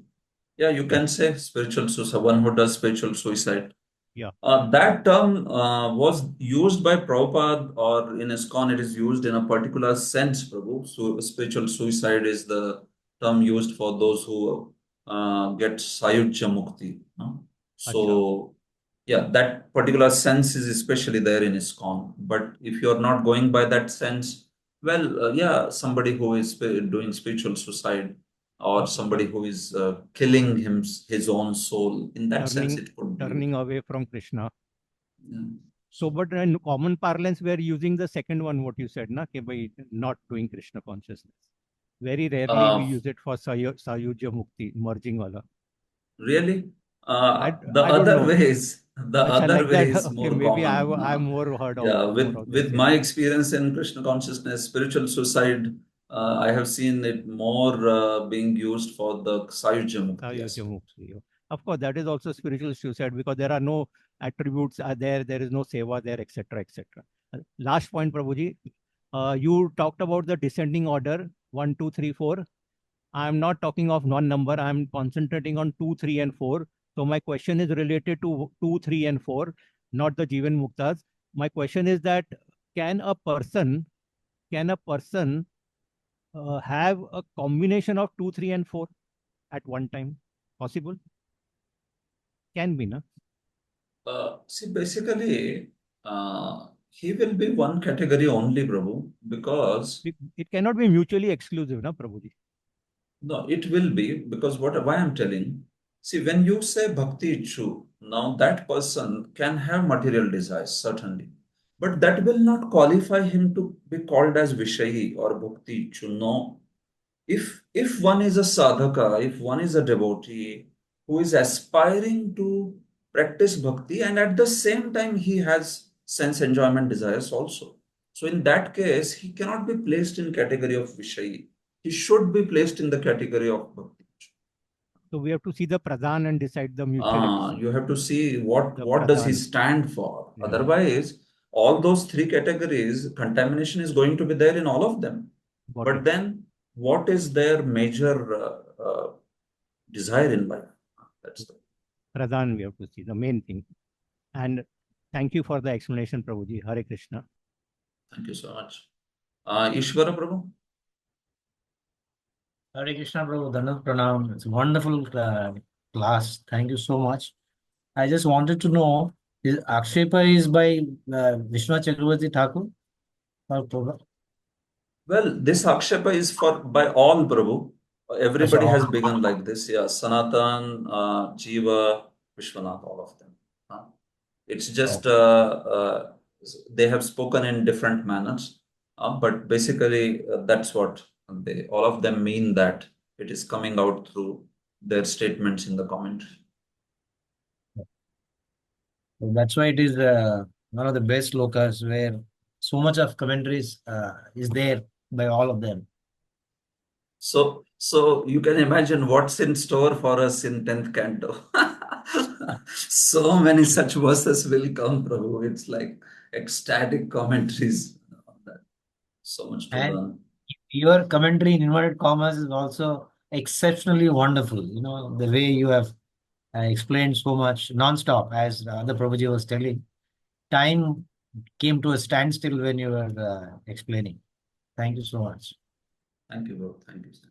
[SPEAKER 1] Yeah, you can say spiritual suicide, one who does spiritual suicide.
[SPEAKER 3] Yeah.
[SPEAKER 1] That term was used by Prabhupada, or in ISKCON, it is used in a particular sense, Prabhu. So, spiritual suicide is the term used for those who get Sayujya Mukti. No?
[SPEAKER 3] Acha.
[SPEAKER 1] So, yeah, that particular sense is especially there in ISKCON. But if you're not going by that sense, well, yeah, somebody who is doing spiritual suicide, or somebody who is killing his own soul, in that sense, it could be.
[SPEAKER 3] Turning away from Krishna.
[SPEAKER 1] Yeah.
[SPEAKER 3] So, but in common parlance, we are using the second one, what you said, na, ke by not doing Krishna consciousness. Very rarely we use it for Sayujya Mukti, merging wala.
[SPEAKER 1] Really?
[SPEAKER 3] I
[SPEAKER 1] The
[SPEAKER 3] don't
[SPEAKER 1] other
[SPEAKER 3] know.
[SPEAKER 1] way is
[SPEAKER 3] Acha, like that. Okay,
[SPEAKER 1] more
[SPEAKER 3] maybe
[SPEAKER 1] common.
[SPEAKER 3] I've more heard of
[SPEAKER 1] Yeah,
[SPEAKER 3] more of
[SPEAKER 1] with
[SPEAKER 3] this.
[SPEAKER 1] my
[SPEAKER 3] Yeah.
[SPEAKER 1] experience in Krishna consciousness, spiritual suicide, I have seen it more being used for the Sayujya Mukti
[SPEAKER 3] Sayujya
[SPEAKER 1] aspect.
[SPEAKER 3] Mukti. Of course, that is also spiritual suicide because there are no attributes are there. There is no seva there, etc., etc. Last point, Prabhuji. You talked about the descending order 1, 2, 3, 4. I'm not talking of one number. I'm concentrating on 2, 3, and 4. So my question is related to 2, 3, and 4, not the Jivan Muktas. My question is that can a person have a combination of 2, 3, and 4 at one time? Possible? Can be, na?
[SPEAKER 1] See, basically, he will be one category only, Prabhu, because
[SPEAKER 3] It cannot be mutually exclusive, na, Prabhuji?
[SPEAKER 1] no, it will be, because why I'm telling, see, when you say Bhakti Ichu, now that person can have material desires, certainly. But that will not qualify him to be called as Vishayi or Bhakti Ichu. No. If one is a sadhaka, if one is a devotee who is aspiring to practice bhakti, and at the same time he has sense enjoyment desires also. So in that case, he cannot be placed in category of Vishayi. He should be placed in the category of bhakti.
[SPEAKER 3] So we have to see the pradhan and decide the mutual
[SPEAKER 1] You have to see
[SPEAKER 3] the
[SPEAKER 1] what does he
[SPEAKER 3] pradhan.
[SPEAKER 1] stand for.
[SPEAKER 3] Yeah.
[SPEAKER 1] Otherwise, all those three categories, contamination is going to be there in all of them. But then, what is their major desire in life? That's the
[SPEAKER 3] Pradhan we have to see, the main thing. And thank you for the explanation, Prabhuji. Hare Krishna.
[SPEAKER 1] Thank you so much. Ishvara Prabhu?
[SPEAKER 5] Hare Krishna, Prabhu. Dandavat Pranam. It's a wonderful class. Thank you so much. I just wanted to know, Akshepa is by Vishnu Chakravarti Thakur? Or Prabhu?
[SPEAKER 1] Well, this Akshepa is for by all Prabhu. Everybody has begun like this. Yeah, Sanatan, Jiva, Vishwanath, all of them. It's just they have spoken in different manners, but basically that's what they all of them mean, that it is coming out through their statements in the commentary.
[SPEAKER 5] That's why it is one of the best lokas where so much of commentaries is there by all of them.
[SPEAKER 1] So you can imagine what's in store for us in 10th canto. So many such verses will come, Prabhu. It's like ecstatic commentaries on that. So much to learn.
[SPEAKER 5] Your commentary in inverted commas is also exceptionally wonderful. You know, the way you have explained so much non-stop, as the other Prabhuji was telling. Time came to a standstill when you were explaining. Thank you so much.
[SPEAKER 1] Thank you, bro. Thank you, sir.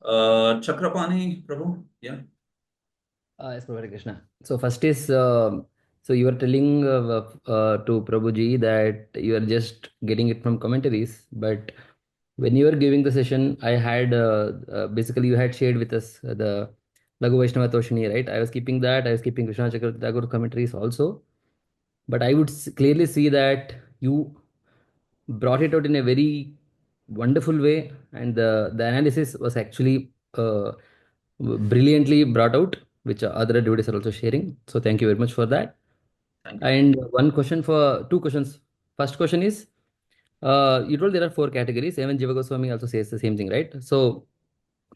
[SPEAKER 1] Chakrapani, Prabhu, yeah.
[SPEAKER 6] Yes, Hare Krishna. So first is so you are telling to Prabhuji that you are just getting it from commentaries, but when you were giving the session, I had basically you had shared with us the Laghu Vaishnava Toshini, right? I was keeping that. I was keeping Krishna Chakravarti Thakur commentaries also, but I would clearly see that you brought it out in a very wonderful way, and the analysis was actually brilliantly brought out, which other devotees are also sharing. So thank you very much for that.
[SPEAKER 1] Thank you.
[SPEAKER 6] And one question for two questions. First question is, you told there are four categories. Even Jiva Goswami also says the same thing, right? So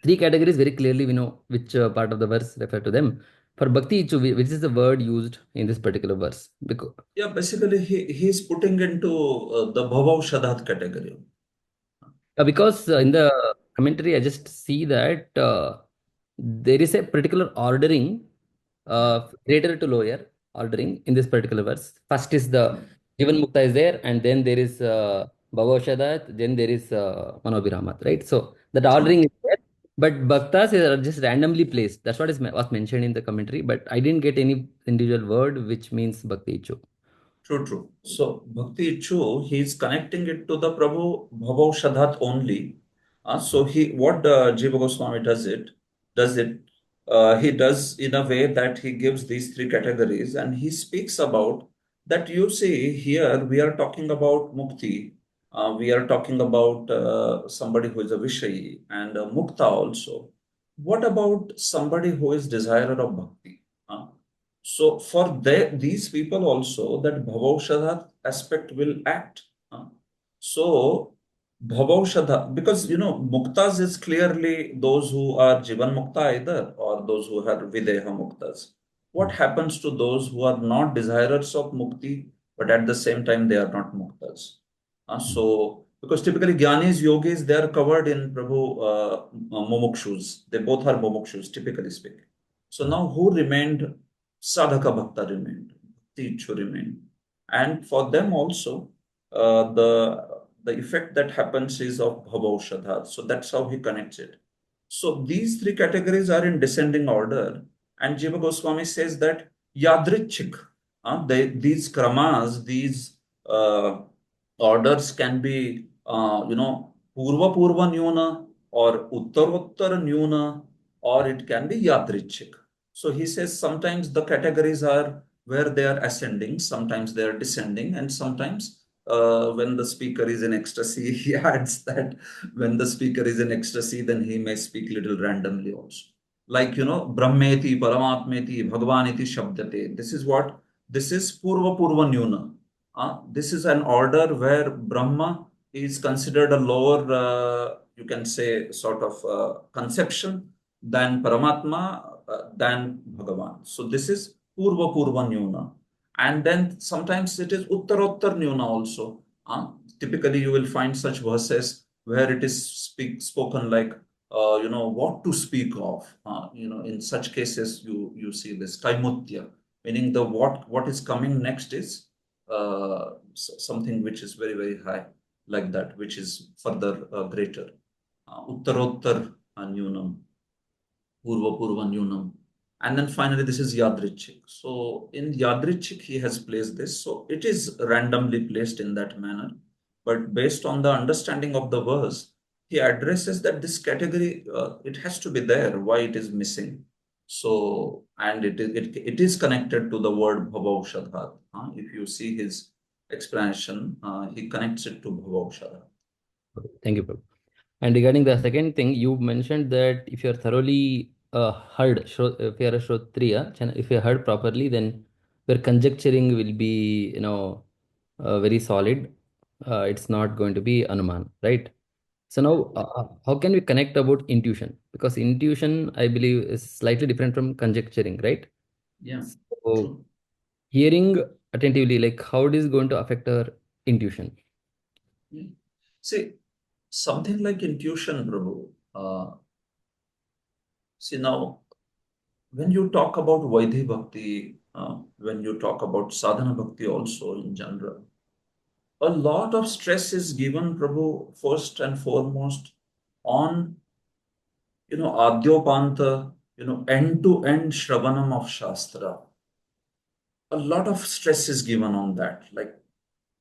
[SPEAKER 6] three categories very clearly we know which part of the verse refer to them. For Bhakti Ichu, which is the word used in this particular verse? Because
[SPEAKER 1] Yeah, basically he's putting into the Bhavav Shadhat category.
[SPEAKER 6] because in the commentary, I just see that there is a particular ordering, greater to lower ordering in this particular verse. First is the Jivan Mukta is there, and then there is Bhavashadat, then there is Manobhiramat, right? So that ordering is there, but Bhaktas are just randomly placed. That's what is was mentioned in the commentary, but I didn't get any individual word which means Bhakti Ichu.
[SPEAKER 1] True, true. So Bhakti Ichu, he's connecting it to the Prabhu Bhavav Shadhat only. So what Jiva Goswami does it, he does in a way that he gives these three categories and he speaks about that. You see, here we are talking about Mukti, we are talking about somebody who is a Vishayi and Mukta also. What about somebody who is desirer of Bhakti? So for these people also that Bhavaushadha aspect will act. So Bhavaushadha, because Muktas is clearly those who are Jivan Mukta either or those who are Videha Muktas. What happens to those who are not desirers of Mukti, but at the same time they are not Muktas? So because typically Gyanis, Yogis, they are covered in Prabhu Mumukshus. They both are Mumukshus, typically speaking. So now who remained? Sadhaka Bhakta remained, Bhakti remained. And for them also, the effect that happens is of Bhavaushadha. So that's how he connects it. So these three categories are in descending order. And Jiva Goswami says that Yadrichik, these kramas, these orders can be, Purva Purva Nyuna or Uttarottar Nyuna, or it can be Yadrichik. So he says sometimes the categories are where they are ascending, sometimes they are descending, and sometimes when the speaker is in ecstasy, he adds that when the speaker is in ecstasy, then he may speak little randomly also. Like, Brahmeti, Paramatmeti, Bhagavaniti Shabdate. This is Purva Purva Nyuna. This is an order where Brahma is considered a lower, you can say, sort of conception than Paramatma, than Bhagavan. So this is Purva Purva Nyuna. And then sometimes it is Uttarottar Nyuna also. Typically, you will find such verses where it is spoken like, what to speak of. In such cases, you see this Kaimutya, meaning the what is coming next is something which is very, very high, like that, which is further greater. Uttarottar Nyunam. Purva Purva Nyunam. And then finally, this is Yadrichik. So in Yadrichik, he has placed this. So it is randomly placed in that manner. But based on the understanding of the verse, he addresses that this category, it has to be there, why it is missing. So, and it is connected to the word Bhavav Shadhat. If you see his explanation, he connects it to Bhavav Shadhat.
[SPEAKER 6] Thank you, Prabhu. And regarding the second thing, you mentioned that if you're thoroughly heard, if you're a Shrotriya, if you're heard properly, then your conjecturing will be, very solid. It's not going to be Anuman, right? So now, how can we connect about intuition? Because intuition, I believe, is slightly different from conjecturing, right?
[SPEAKER 1] Yeah,
[SPEAKER 6] So
[SPEAKER 1] true.
[SPEAKER 6] hearing attentively, like how it is going to affect our intuition?
[SPEAKER 1] Yeah. See, something like intuition, Prabhu. See now, when you talk about Vaidhi Bhakti, when you talk about Sadhana Bhakti also in general, a lot of stress is given, Prabhu, first and foremost on, Adyopanta, end-to-end Shravanam of Shastra. A lot of stress is given on that. Like,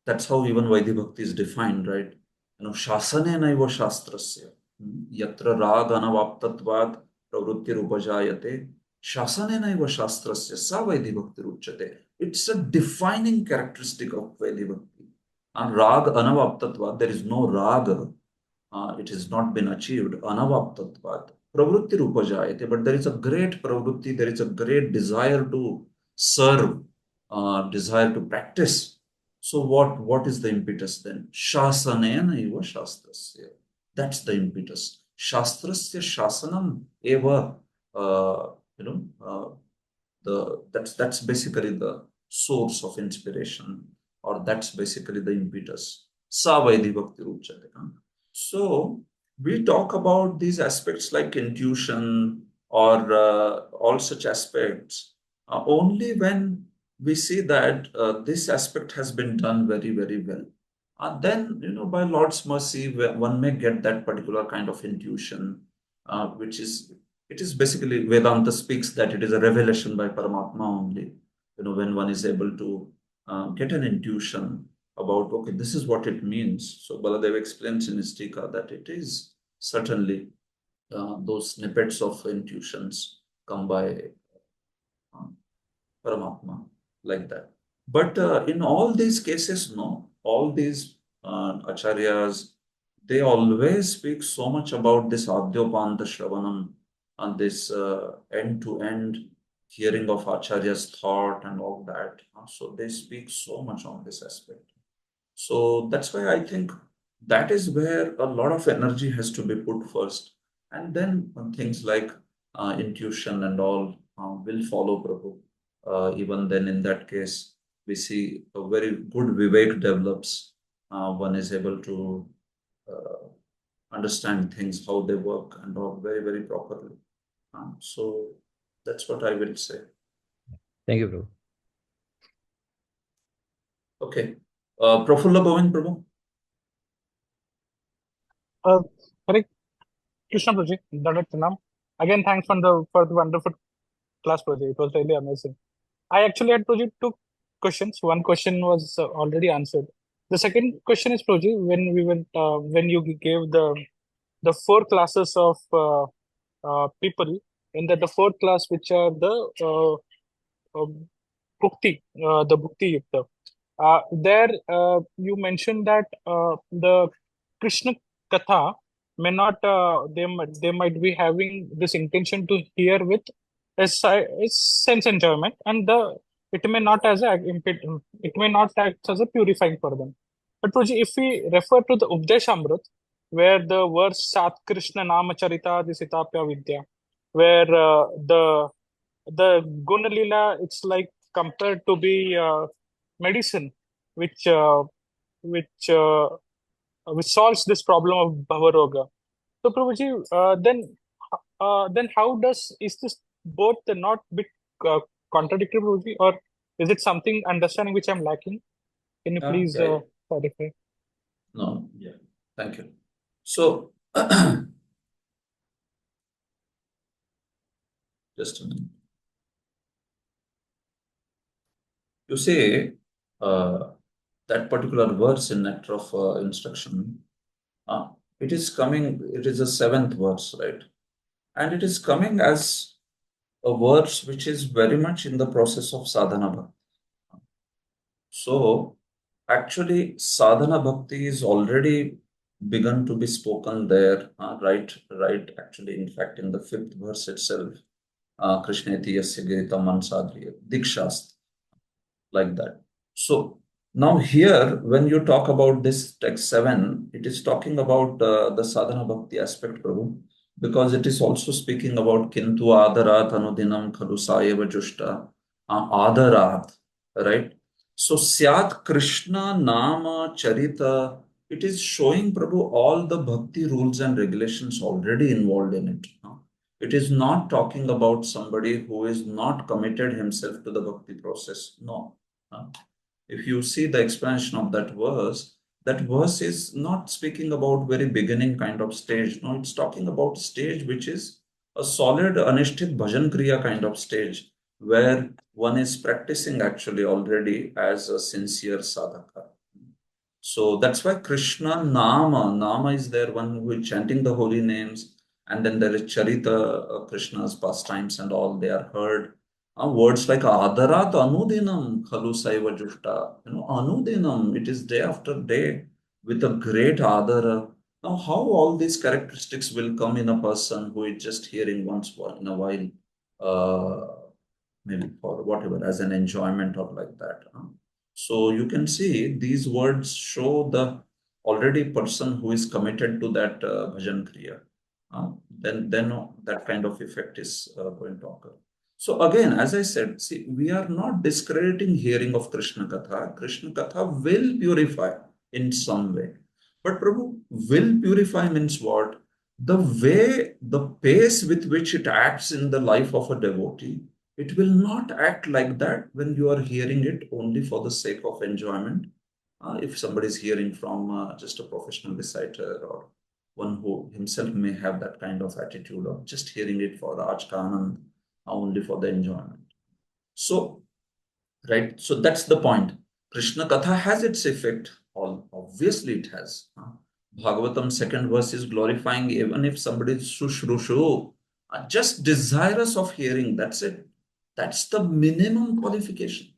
[SPEAKER 1] that's how even Vaidhi Bhakti is defined, right? Shasane naiva shastrasya. Yatra rag anavaptatvat pravrutti rupajayate. Shasane naiva shastrasya sa Vaidhi Bhakti ruchyate. It's a defining characteristic of Vaidhi Bhakti. And rag anavaptatvat, there is no rag. It has not been achieved. Anavaptatvat. Pravrutti rupajayate. But there is a great pravrutti, there is a great desire to serve, desire to practice. So what is the impetus then? Shasanena eva shastrasya. That's the impetus. Shastrasya shasanam eva. Uh, you know, that's basically the source of inspiration, or that's basically the impetus. Sa Vaidhi Bhakti Ruchyate. So we talk about these aspects like intuition or all such aspects only when we see that this aspect has been done very, very well. And then, by Lord's mercy, one may get that particular kind of intuition, which is, it is basically, Vedanta speaks that it is a revelation by Paramatma only. When one is able to get an intuition about, okay, this is what it means. So Baladev explains in his Tika that it is certainly those snippets of intuitions come by uh, Paramatma, like that. But in all these cases, no, all these acharyas, they always speak so much about this Adyopanta Shravanam and this end-to-end hearing of acharya's thought and all that. So they speak so much on this aspect. So that's why I think that is where a lot of energy has to be put first. And then things like intuition and all will follow, Prabhu. Even then, in that case, we see a very good Vivek develops. One is able to uh, understand things, how they work, and all very, very properly. So that's what I will say.
[SPEAKER 6] Thank you, Prabhu.
[SPEAKER 1] Okay. Prafulla Govind, Prabhu.
[SPEAKER 7] Hare Krishna Prabhuji, Dandavat Pranam. Again, thanks for the wonderful class, Prabhuji. It was really amazing. I actually had, Prabhuji, two questions. One question was already answered. The second question is, Prabhuji, when you gave the four classes of people, in the four class which are uh, the Bhukti Yukta. There, you mentioned that the Krishna Katha may not, they might be having this intention to hear with a sense enjoyment, and it may not it may not act as a purifying for them. But Prabhuji, if we refer to the Updeshamrit, where the verse Sat Krishna Nama Charita Disitapya Vidya, where the Guna Lila, it's like compared to be medicine, which uh, which uh, which solves this problem of Bhavaroga. So, Prabhuji, then how is this both not bit uh, contradictory, Prabhuji, or is it something understanding which I'm lacking? Can you please
[SPEAKER 1] Yeah.
[SPEAKER 7] clarify?
[SPEAKER 1] No, yeah. Thank you. So, just a minute. You say that particular verse in Nectar of Instruction, it is a seventh verse, right? And it is coming as a verse which is very much in the process of sadhana bhakti. So, actually, sadhana bhakti is already begun to be spoken there, right. Actually, in fact, in the fifth verse itself, Krishneti yasya giritam mansadriya dikshast, like that. So now here, when you talk about this text 7, it is talking about the sadhana bhakti aspect, Prabhu, because it is also speaking about kintu adarat anudinam khalu sayeva jushta, adarat, right? So syat Krishna nama charita, it is showing, Prabhu, all the bhakti rules and regulations already involved in it. It is not talking about somebody who is not committed himself to the bhakti process. No. if you see the explanation of that verse is not speaking about very beginning kind of stage. No, it's talking about stage which is a solid anishthit bhajan kriya kind of stage, where one is practicing actually already as a sincere sadhaka. So that's why Krishna Nama is there, one who is chanting the holy names, and then there is Charita, Krishna's pastimes and all, they are heard. Words like Adarat Anudinam Khalu Saiva Jushta, Anudinam, it is day after day with a great Adara. Now, how all these characteristics will come in a person who is just hearing once in a while, maybe for whatever, as an enjoyment or like that. So you can see these words show the already person who is committed to that bhajan kriya. Then that kind of effect is going to occur. So again, as I said, see, we are not discrediting hearing of Krishna Katha. Krishna Katha will purify in some way. But Prabhu, will purify means what? The way, the pace with which it acts in the life of a devotee, it will not act like that when you are hearing it only for the sake of enjoyment. If somebody is hearing from just a professional reciter, or one who himself may have that kind of attitude of just hearing it for Raj Kanand, only for the enjoyment. So, right, so that's the point. Krishna Katha has its effect. All obviously it has. Bhagavatam second verse is glorifying even if somebody is shushrushu, just desirous of hearing. That's it. That's the minimum qualification.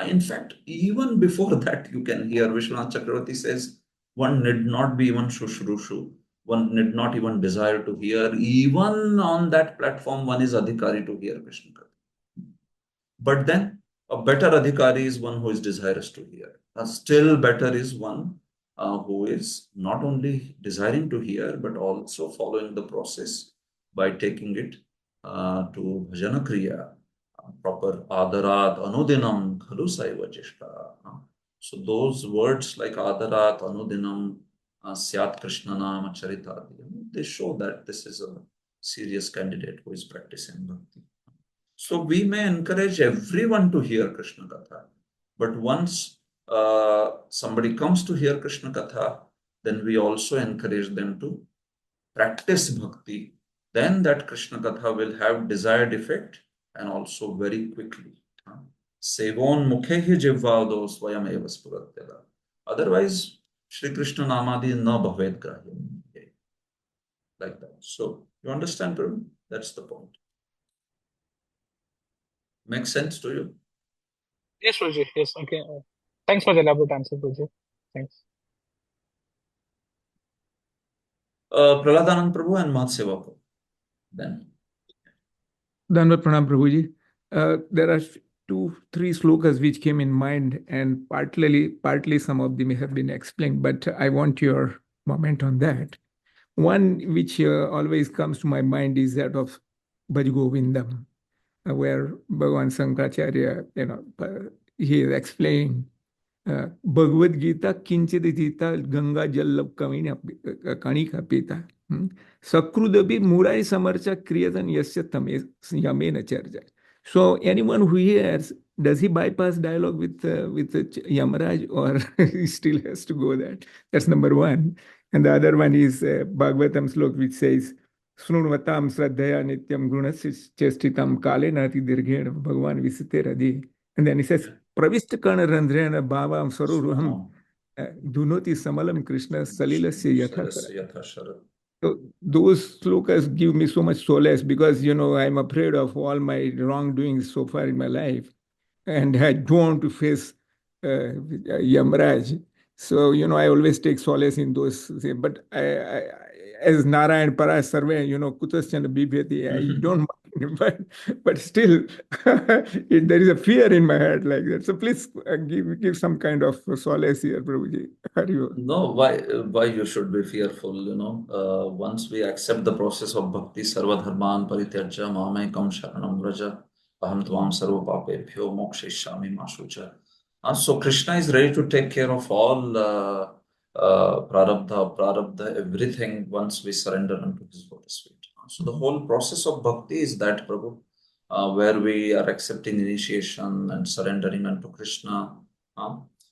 [SPEAKER 1] In fact, even before that, you can hear Vishwanath Chakravarti says one need not be even shushrushu. One need not even desire to hear. Even on that platform, one is adhikari to hear Krishna Katha. But then a better adhikari is one who is desirous to hear. Still better is one who is not only desiring to hear, but also following the process by taking it to bhajana kriya, proper adarat anudinam khalu saiva jeshta. So those words like adarat anudinam syat krishna nama charita, they show that this is a serious candidate who is practicing bhakti. So we may encourage everyone to hear Krishna Katha, but once somebody comes to hear Krishna Katha, then we also encourage them to practice bhakti. Then that Krishna Katha will have desired effect and also very quickly. Sevon mukhehi jivvado swayam eva spuratyada. Otherwise, Shri Krishna namadi na bhaved grahyam. Like that. So you understand, Prabhu? That's the point. Makes sense to you?
[SPEAKER 7] Yes, Prabhuji. Yes. Okay. Thanks for the elaborate answer, Prabhuji. Thanks.
[SPEAKER 1] Praladanand Prabhu and Mahatseva Prabhu. Then.
[SPEAKER 8] Dhanvat Pranam Prabhuji. There are three slokas which came in mind, and partly some of them have been explained, but I want your comment on that. One which always comes to my mind is that of Bhaj Govindam, where Bhagavan Sankaracharya, he is explaining Bhagavad Gita Kinchidita Ganga Jallab Kanika Pita. Sakrudabi Murai Samarcha Kriyatan Yasya Yamena Charja. So anyone who hears, does he bypass dialogue with Yamaraj, or he still has to go that? That's number one. And the other one is Bhagavatam slok, which says, Snurvatam Sradhaya Nityam Chestitam Kale Nati Dirghena Bhagavan Visite Radhi. And then he says, Pravishta Kana Randhrena Bhavam Saruruham Dunoti Samalam Krishna Salilasya Yatha. So those slokas give me so much solace, because, I'm afraid of all my wrongdoings so far in my life, and I don't want to face Yamraj. So, I always take solace in those. But as Narayan Paras Sarve, Kutaschana Bibhyati, I don't mind, but still, there is a fear in my head like that. So please give some kind of solace here, Prabhuji.
[SPEAKER 1] No, why you should be fearful, once we accept the process of bhakti, sarva dharman parityajya mamekam sharanam vraja aham tvam sarva papebhyo mokshayishyami ma shucha. So Krishna is ready to take care of all prarabdha, everything once we surrender unto his lotus feet. So the whole process of bhakti is that, Prabhu, where we are accepting initiation and surrendering unto Krishna.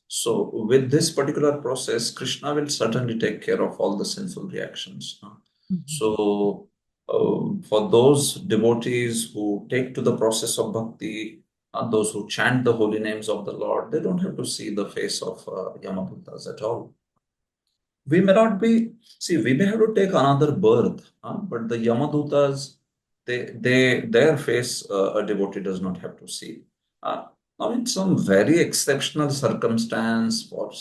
[SPEAKER 1] So with this particular process, Krishna will certainly take care of all the sinful reactions. So for those devotees who take to the process of bhakti, those who chant the holy names of the Lord, they don't have to see the face of Yamadutas at all. We may not be, see, we may have to take another birth, but the Yamadutas, their face a devotee does not have to see. Now, in some very exceptional circumstance or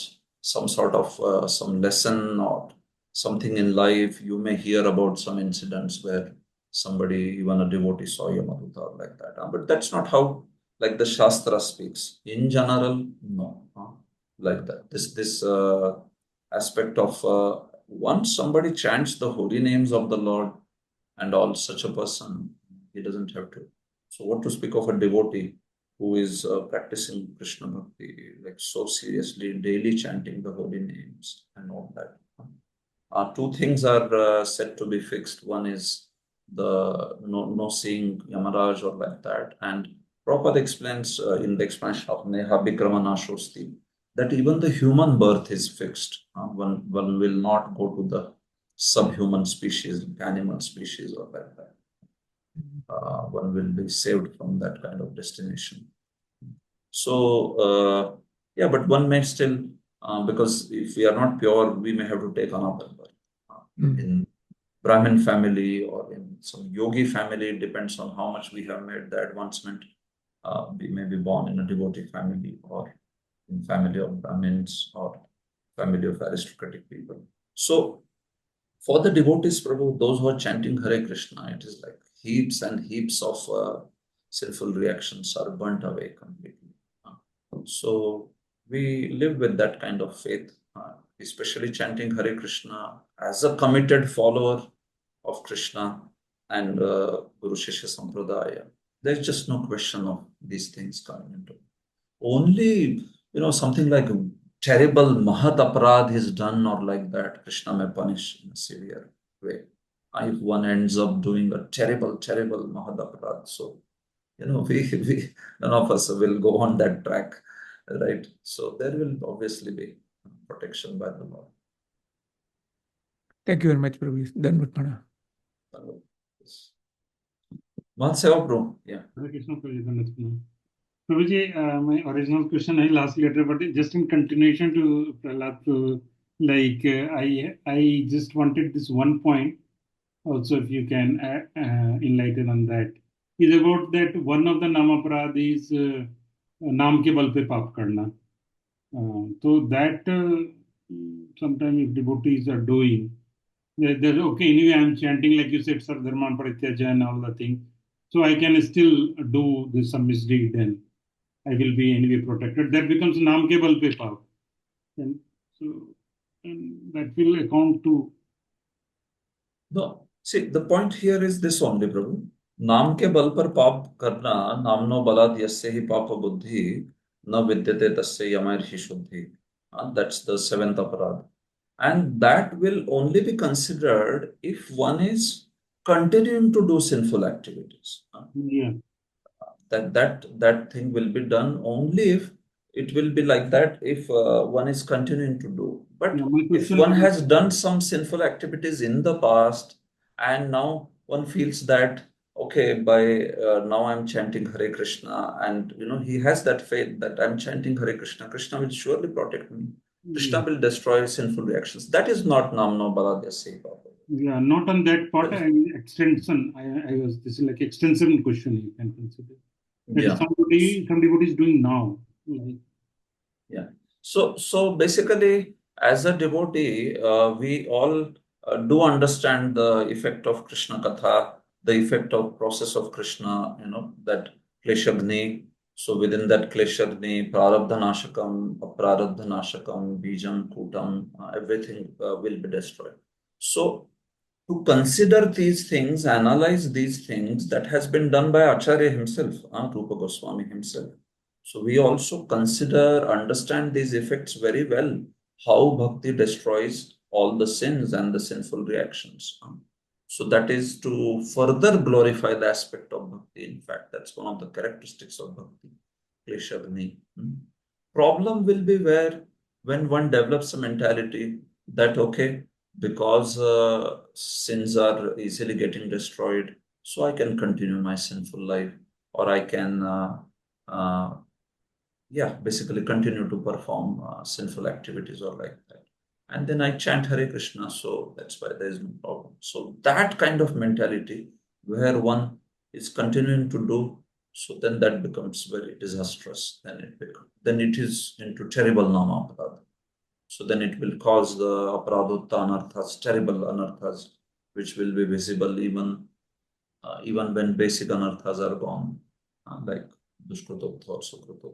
[SPEAKER 1] some sort of some lesson or something in life, you may hear about some incidents where somebody, even a devotee, saw Yamaduta or like that. But that's not how, like the Shastra speaks. In general, no, like that. This aspect of once somebody chants the holy names of the Lord and all, such a person, he doesn't have to. So, what to speak of a devotee who is practicing Krishna Bhakti, like so seriously, daily chanting the holy names and all that. Two things are said to be fixed. One is the no seeing Yamaraj or like that. And Prabhupada explains in the explanation of Neha Bikramana Shosti that even the human birth is fixed. One will not go to the subhuman species, animal species or like that. One will be saved from that kind of destination. So, yeah, but one may still, because if we are not pure, we may have to take another birth. In Brahmin family or in some yogi family, it depends on how much we have made the advancement. We may be born in a devotee family or in family of Brahmins or family of aristocratic people. So for the devotees, Prabhu, those who are chanting Hare Krishna, it is like heaps and heaps of sinful reactions are burnt away completely. So we live with that kind of faith, especially chanting Hare Krishna as a committed follower of Krishna and Guru Shishya Sampradaya. There's just no question of these things coming into. Only, something like terrible Mahat Aparadh is done or like that, Krishna may punish in a severe way. If one ends up doing a terrible, terrible Mahat Aparadh, so we none of us will go on that track, right? So there will obviously be protection by the law.
[SPEAKER 8] Thank you very much, Prabhu. Dhanvat Prana.
[SPEAKER 1] Mahatseva, bro. Yeah.
[SPEAKER 9] Hare Krishna, Prabhuji. Prabhuji, my original question I asked later, but just in continuation to Prahlad, I just wanted this one point. Also, if you can enlighten on that, is about that one of the namaparad is naam ke bal pe paap karna. So that sometimes if devotees are doing, they're okay. Anyway, I'm chanting like you said, Sardharman Parityaja and all the thing. So I can still do this some misdeed. Then I will be anyway protected. That becomes naam ke bal pe paap. And so and that will account to.
[SPEAKER 1] No, see, the point here is this only, Prabhu. नाम के बल पर पाप करना नामनो बलाद यस्य ही पाप बुद्धि न विद्यते तस्य यमैर्हि शुद्धि. That's the seventh aparad. And that will only be considered if one is continuing to do sinful activities.
[SPEAKER 9] Yeah.
[SPEAKER 1] That thing will be done only if it will be like that if one is continuing to do. But if one has done some sinful activities in the past and now one feels that, okay, by now I'm chanting Hare Krishna and he has that faith that I'm chanting Hare Krishna, Krishna will surely protect me. Krishna will destroy sinful reactions. That is not Namno Baladya Seva.
[SPEAKER 9] Yeah, not on that part. Extension. I was this is like extension question you can consider. That
[SPEAKER 1] Yeah.
[SPEAKER 9] some devotee is doing now.
[SPEAKER 1] Yeah. So basically, as a devotee, we all do understand the effect of Krishna Katha, the effect of process of Krishna, that Kleshagni. So within that Kleshagni, Prarabdhanashakam, Aprarabdhanashakam, Bijam, Kutam, everything will be destroyed. So to consider these things, analyze these things, that has been done by Acharya himself, Rupa Goswami himself. So we also consider, understand these effects very well, how bhakti destroys all the sins and the sinful reactions. So that is to further glorify the aspect of bhakti. In fact, that's one of the characteristics of bhakti, Kleshagni. problem will be when one develops a mentality that, okay, because sins are easily getting destroyed, so I can continue my sinful life, or I can, basically continue to perform sinful activities or like that. And then I chant Hare Krishna, so that's why there is no problem. So that kind of mentality where one is continuing to do, so then that becomes very disastrous. Then it is into terrible nama aparadha. So then it will cause the aparadutta anarthas, terrible anarthas, which will be visible even when basic anarthas are gone, like dushkruta or sukruta.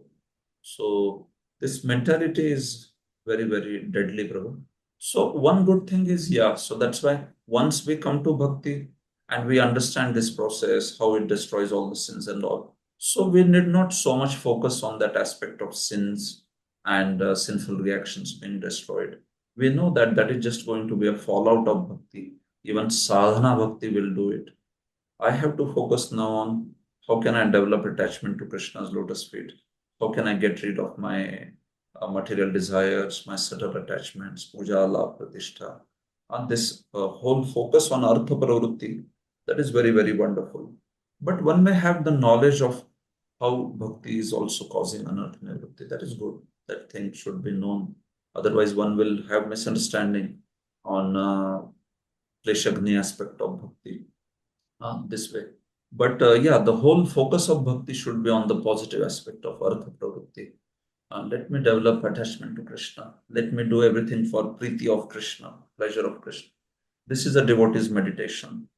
[SPEAKER 1] So this mentality is very, very deadly, Prabhu. So one good thing is, yeah, so that's why once we come to bhakti and we understand this process, how it destroys all the sins and all, so we need not so much focus on that aspect of sins and sinful reactions being destroyed. We know that that is just going to be a fallout of bhakti. Even sadhana bhakti will do it. I have to focus now on how can I develop attachment to Krishna's lotus feet? How can I get rid of my material desires, my subtle attachments, puja, la, pratishtha? And this whole focus on artha pravrutti, that is very, very wonderful. But one may have the knowledge of how bhakti is also causing anartha nivritti. That is good. That thing should be known. Otherwise, one will have misunderstanding on kleshagni aspect of bhakti this way. But the whole focus of bhakti should be on the positive aspect of artha pravrutti. Let me develop attachment to Krishna. Let me do everything for priti of Krishna, pleasure of Krishna. This is a devotee's meditation.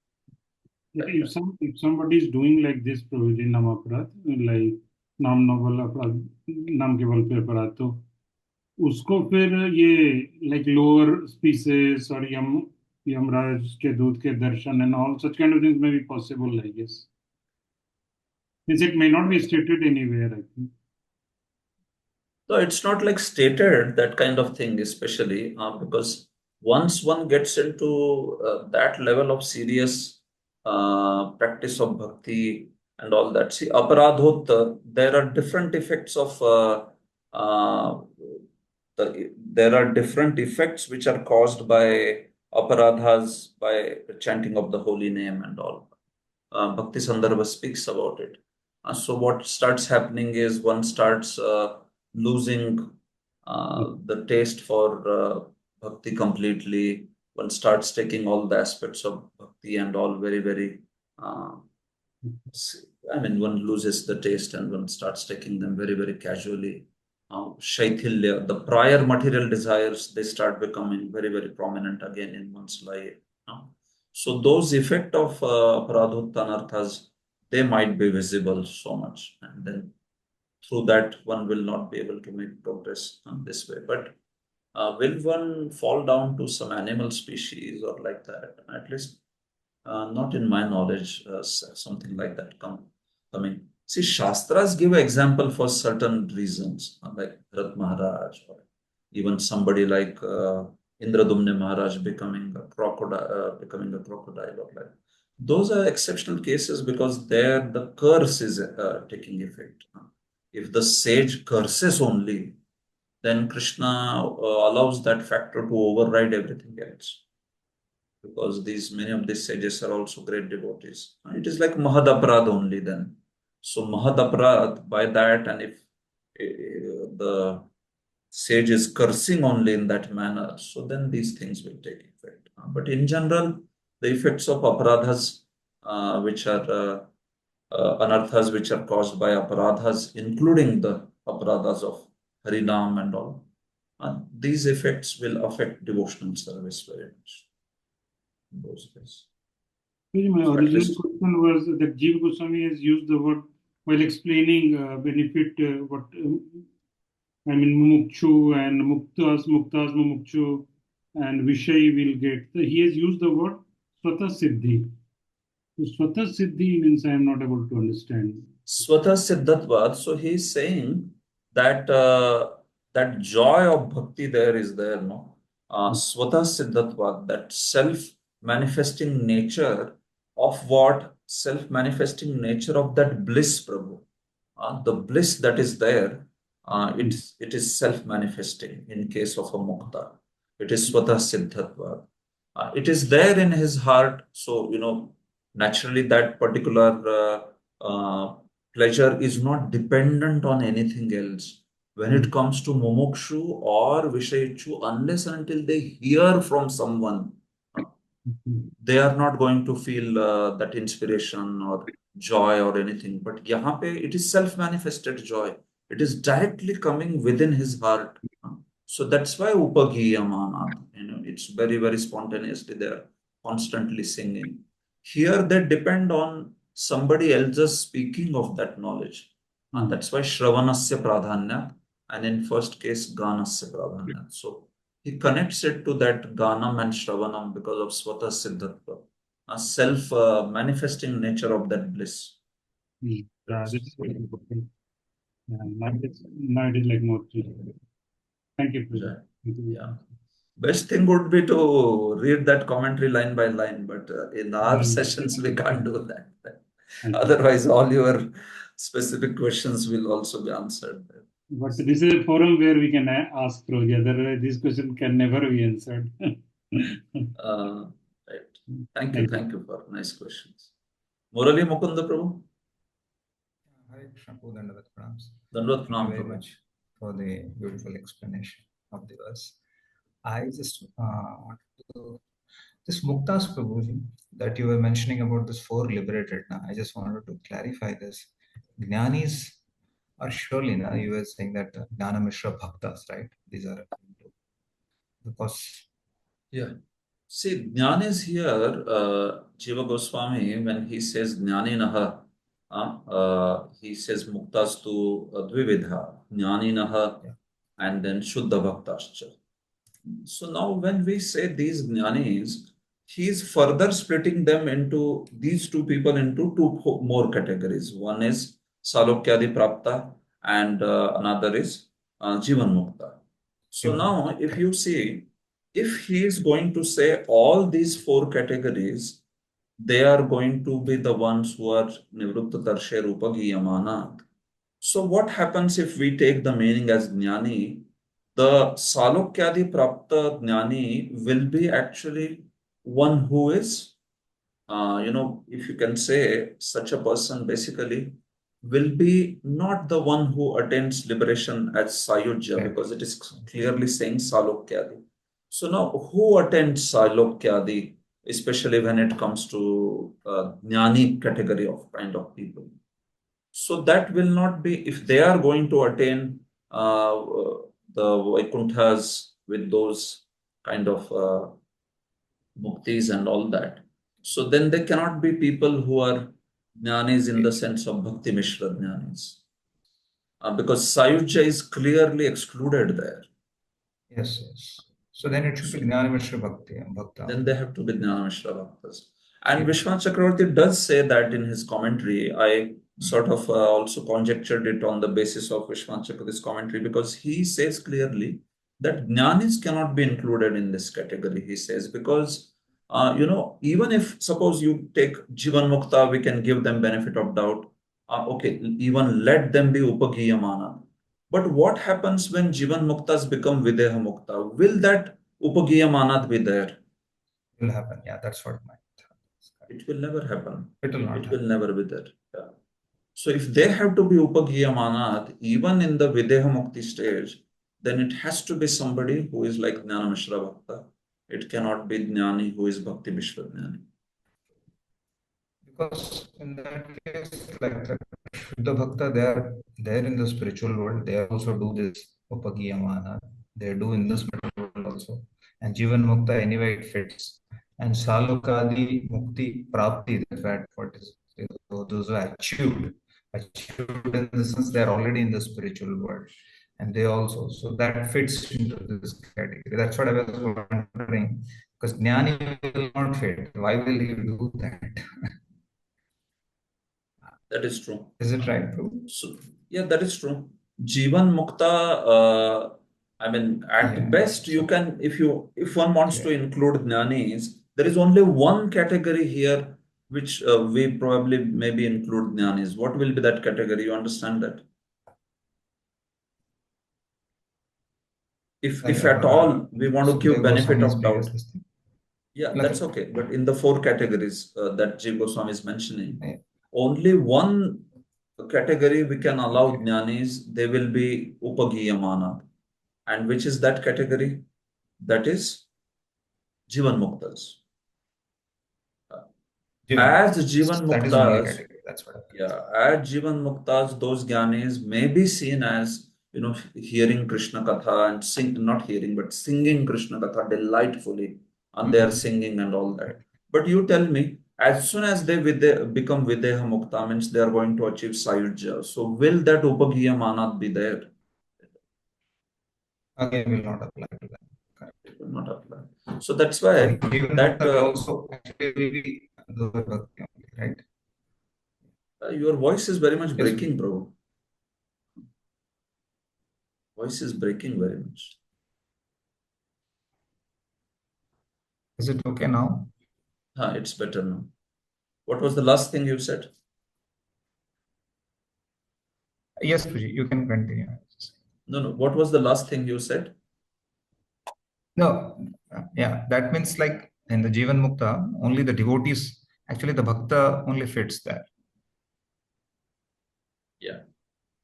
[SPEAKER 9] But if somebody is doing like this, Prabhuji, nam aparad, like नाम नवल अपराध नाम के बल पे अपराध, तो उसको फिर ये like lower species or Yamraj के दूत के दर्शन and all such kind of things may be possible, I guess. Means it may not be stated anywhere, I think.
[SPEAKER 1] So it's not like stated that kind of thing, especially because once one gets into that level of serious practice of bhakti and all that, see, aparadhot, there are different effects of there are different effects which are caused by aparadhas, by chanting of the holy name and all. Bhakti Sandarbha speaks about it. So what starts happening is one starts losing the taste for bhakti completely. One starts taking all the aspects of bhakti and all very, very. One loses the taste and one starts taking them very, very casually. Shaithilya, the prior material desires, they start becoming very, very prominent again in one's life. So those effect of aparadhut anarthas, they might be visible so much, and then through that one will not be able to make progress this way. But will one fall down to some animal species or like that? At least not in my knowledge, something like that coming. See, Shastras give an example for certain reasons, like Bharat Maharaj, or even somebody like Indradumne Maharaj becoming a crocodile, or like. Those are exceptional cases because there the curse is taking effect. If the sage curses only, then Krishna allows that factor to override everything else. Because many of these sages are also great devotees. It is like Mahadaprad only then. So Mahadaprad, by that, and if the sage is cursing only in that manner, so then these things will take effect. But in general, the effects of aparadhas, which are anarthas which are caused by aparadhas, including the aparadhas of Harinam and all, these effects will affect devotional service very much in those days.
[SPEAKER 9] My
[SPEAKER 1] So at
[SPEAKER 9] original
[SPEAKER 1] least,
[SPEAKER 9] question was that Jiva Goswami has used the word while explaining benefit, what mumukshu and muktas, mumukshu and Vishay will get. So he has used the word Swata Siddhi. So Swata Siddhi means I am not able to understand.
[SPEAKER 1] Swata Siddhatvad, so he is saying that that joy of bhakti there is there, no? Swata Siddhatvad, that self-manifesting nature of what? Self-manifesting nature of that bliss, Prabhu. The bliss that is there, it is self-manifesting in case of a mukta. It is swatah siddhatva. It is there in his heart. So, naturally that particular pleasure is not dependent on anything else. When it comes to mumukshu or vishayichu, unless and until they hear from someone, they are not going to feel that inspiration or joy or anything. But yahan pe it is self-manifested joy. It is directly coming within his heart. So that's why Upagiyamanat, it's very, very spontaneously. They're constantly singing. Here they depend on somebody else's speaking of that knowledge. And that's why Shravanasya Pradhanya, and in first case, Ganasya Pradhanya. So he connects it to that Ganam and Shravanam because of Swata Siddhatva, a self manifesting nature of that bliss.
[SPEAKER 9] This is very important. Now it is like more clear. Thank you, Prabhu.
[SPEAKER 1] Yeah. Best thing would be to read that commentary line by line, but in our sessions we can't do that. Otherwise, all your specific questions will also be answered.
[SPEAKER 9] But this is a forum where we can ask Prabhuji. Otherwise, this question can never be answered.
[SPEAKER 1] Right. Thank you for nice questions. Murali Mukunda Prabhu.
[SPEAKER 10] Hare Krishna, Dandavat Pranams.
[SPEAKER 1] Dandavat
[SPEAKER 10] Thank you very
[SPEAKER 1] Pranam.
[SPEAKER 10] much for the beautiful explanation of the verse. I just wanted to, this Muktas Prabhuji that you were mentioning about this four liberated, now I just wanted to clarify this. Jnanis are surely, now you were saying that Jnana Mishra Bhaktas, right? These are because.
[SPEAKER 1] Yeah. See, Jnana is here, Jiva Goswami, when he says Jnaninaha, he says Muktastu Dvividha, Jnaninaha, and then Shuddha Bhaktascha. So now when we say these Jnanis, he is further splitting them into these two people into two more categories. One is Salokyadi Prapta and another is Jivan Mukta. So now if you see, if he is going to say all these four categories, they are going to be the ones who are Nivrutta Tarshe Rupa Giyamanat. So what happens if we take the meaning as Jnani? The Salokyadi Prapta Jnani will be actually one who is, if you can say, such a person basically will be not the one who attains liberation as Sayujya, because it is clearly saying Salokyadi. So now, who attends Salokyadi, especially when it comes to Jnani category of kind of people? So that will not be, if they are going to attain the Vaikunthas with those kind of muktis and all that. So then they cannot be people who are jnanis in the sense of Bhakti Mishra jnanis. Because Sayujya is clearly excluded there.
[SPEAKER 10] Yes. So then it should be Jnana Mishra Bhakti.
[SPEAKER 1] Then they have to be Jnana Mishra Bhaktas. And Vishwanath Chakravarti does say that in his commentary. I sort of also conjectured it on the basis of Vishwanath Chakravarti's commentary, because he says clearly that Jnanis cannot be included in this category, he says, because, even if suppose you take Jivan Mukta, we can give them benefit of doubt. Okay, even let them be Upagiyamana. But what happens when Jivan Muktas become Videha Mukta? Will that Upagiyamanat be there?
[SPEAKER 10] It will happen. Yeah, that's what my.
[SPEAKER 1] It will never happen.
[SPEAKER 10] It will not.
[SPEAKER 1] It will never be there. Yeah. So if they have to be Upagiyamanat, even in the Videha Mukti stage, then it has to be somebody who is like Jnana Mishra Bhakta. It cannot be Jnani who is Bhakti Mishra Jnani.
[SPEAKER 10] Because in that case, like the Shuddha Bhakta, they are there in the spiritual world. They also do this Upagiyamana. They do in this material world also. And Jivan Mukta, anyway, it fits. And Salokadi Mukti Prapti, that what is those who are achieved in the sense they are already in the spiritual world. And they also, so that fits into this category. That's what I was wondering. Because Jnani will not fit. Why will he do that?
[SPEAKER 1] That is true.
[SPEAKER 10] Is it right, bro?
[SPEAKER 1] So, yeah, that is true. Jivan Mukta, at best, you can, if one wants to include Jnanis, there is only one category here which we probably maybe include Jnanis. What will be that category? You understand that? if at all we want to give
[SPEAKER 10] Sukadeva
[SPEAKER 1] benefit
[SPEAKER 10] Goswami's
[SPEAKER 1] of
[SPEAKER 10] previous
[SPEAKER 1] doubt,
[SPEAKER 10] this thing.
[SPEAKER 1] yeah,
[SPEAKER 10] Like,
[SPEAKER 1] that's okay. But in the 4 categories that Jiva Goswami is mentioning,
[SPEAKER 10] Yeah.
[SPEAKER 1] only one category we can allow
[SPEAKER 10] Okay.
[SPEAKER 1] jnanis, they will be upagiyamana. And which is that category? That is Jivan Muktas. As Jivan
[SPEAKER 10] That is only
[SPEAKER 1] Muktas,
[SPEAKER 10] category. That's what I meant.
[SPEAKER 1] yeah, as Jivan Muktas, those jnanis may be seen as, hearing Krishna Katha and not hearing, but singing Krishna Katha delightfully, and they are singing and all that. But you tell me, as soon as they become Videha Mukta, means they are going to achieve Sayujya. So will that Upagiya Manat be there?
[SPEAKER 10] Again, will not apply to them. Correct.
[SPEAKER 1] It will not apply. So that's
[SPEAKER 10] So
[SPEAKER 1] why
[SPEAKER 10] Jivan
[SPEAKER 1] that
[SPEAKER 10] Mukta will also actually will be lower bhakti only, right?
[SPEAKER 1] your voice is very much
[SPEAKER 10] Yes,
[SPEAKER 1] breaking, bro. Voice is breaking very much.
[SPEAKER 10] Is it okay now?
[SPEAKER 1] It's better now. What was the last thing you said?
[SPEAKER 10] Yes, Puji, you can continue.
[SPEAKER 1] No. What was the last thing you said?
[SPEAKER 10] No, yeah, that means like in the Jivan Mukta, only the devotees, actually the bhakta only fits there.
[SPEAKER 1] Yeah.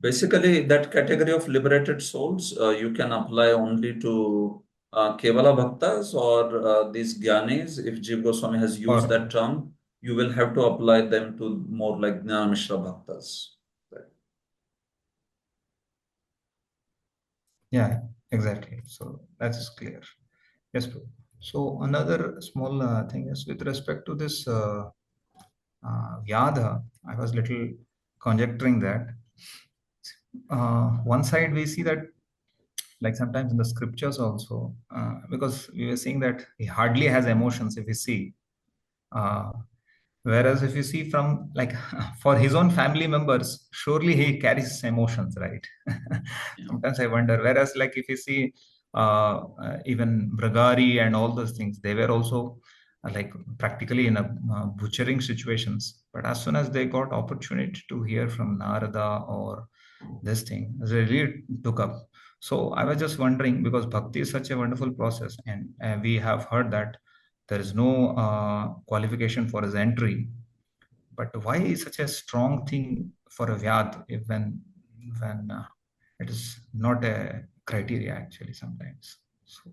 [SPEAKER 1] Basically, that category of liberated souls, you can apply only to Kevala Bhaktas or these Gyanis. If Jiva Goswami has used
[SPEAKER 10] Or-
[SPEAKER 1] that term, you will have to apply them to more like Jnana Mishra Bhaktas. Right.
[SPEAKER 10] Yeah, exactly. So that is clear. Yes, Prabhu. So another small thing is with respect to this Vyadha, I was little conjecturing that. One side we see that like sometimes in the scriptures also, because we were seeing that he hardly has emotions if we see. Whereas if you see from like for his own family members, surely he carries emotions, right? Sometimes I wonder. Whereas like if you see even Bragari and all those things, they were also like practically in a butchering situations. But as soon as they got opportunity to hear from Narada or this thing, they really took up. So I was just wondering because bhakti is such a wonderful process, and we have heard that there is no qualification for his entry. But why is such a strong thing for a vyad if when it is not a criteria actually sometimes? So,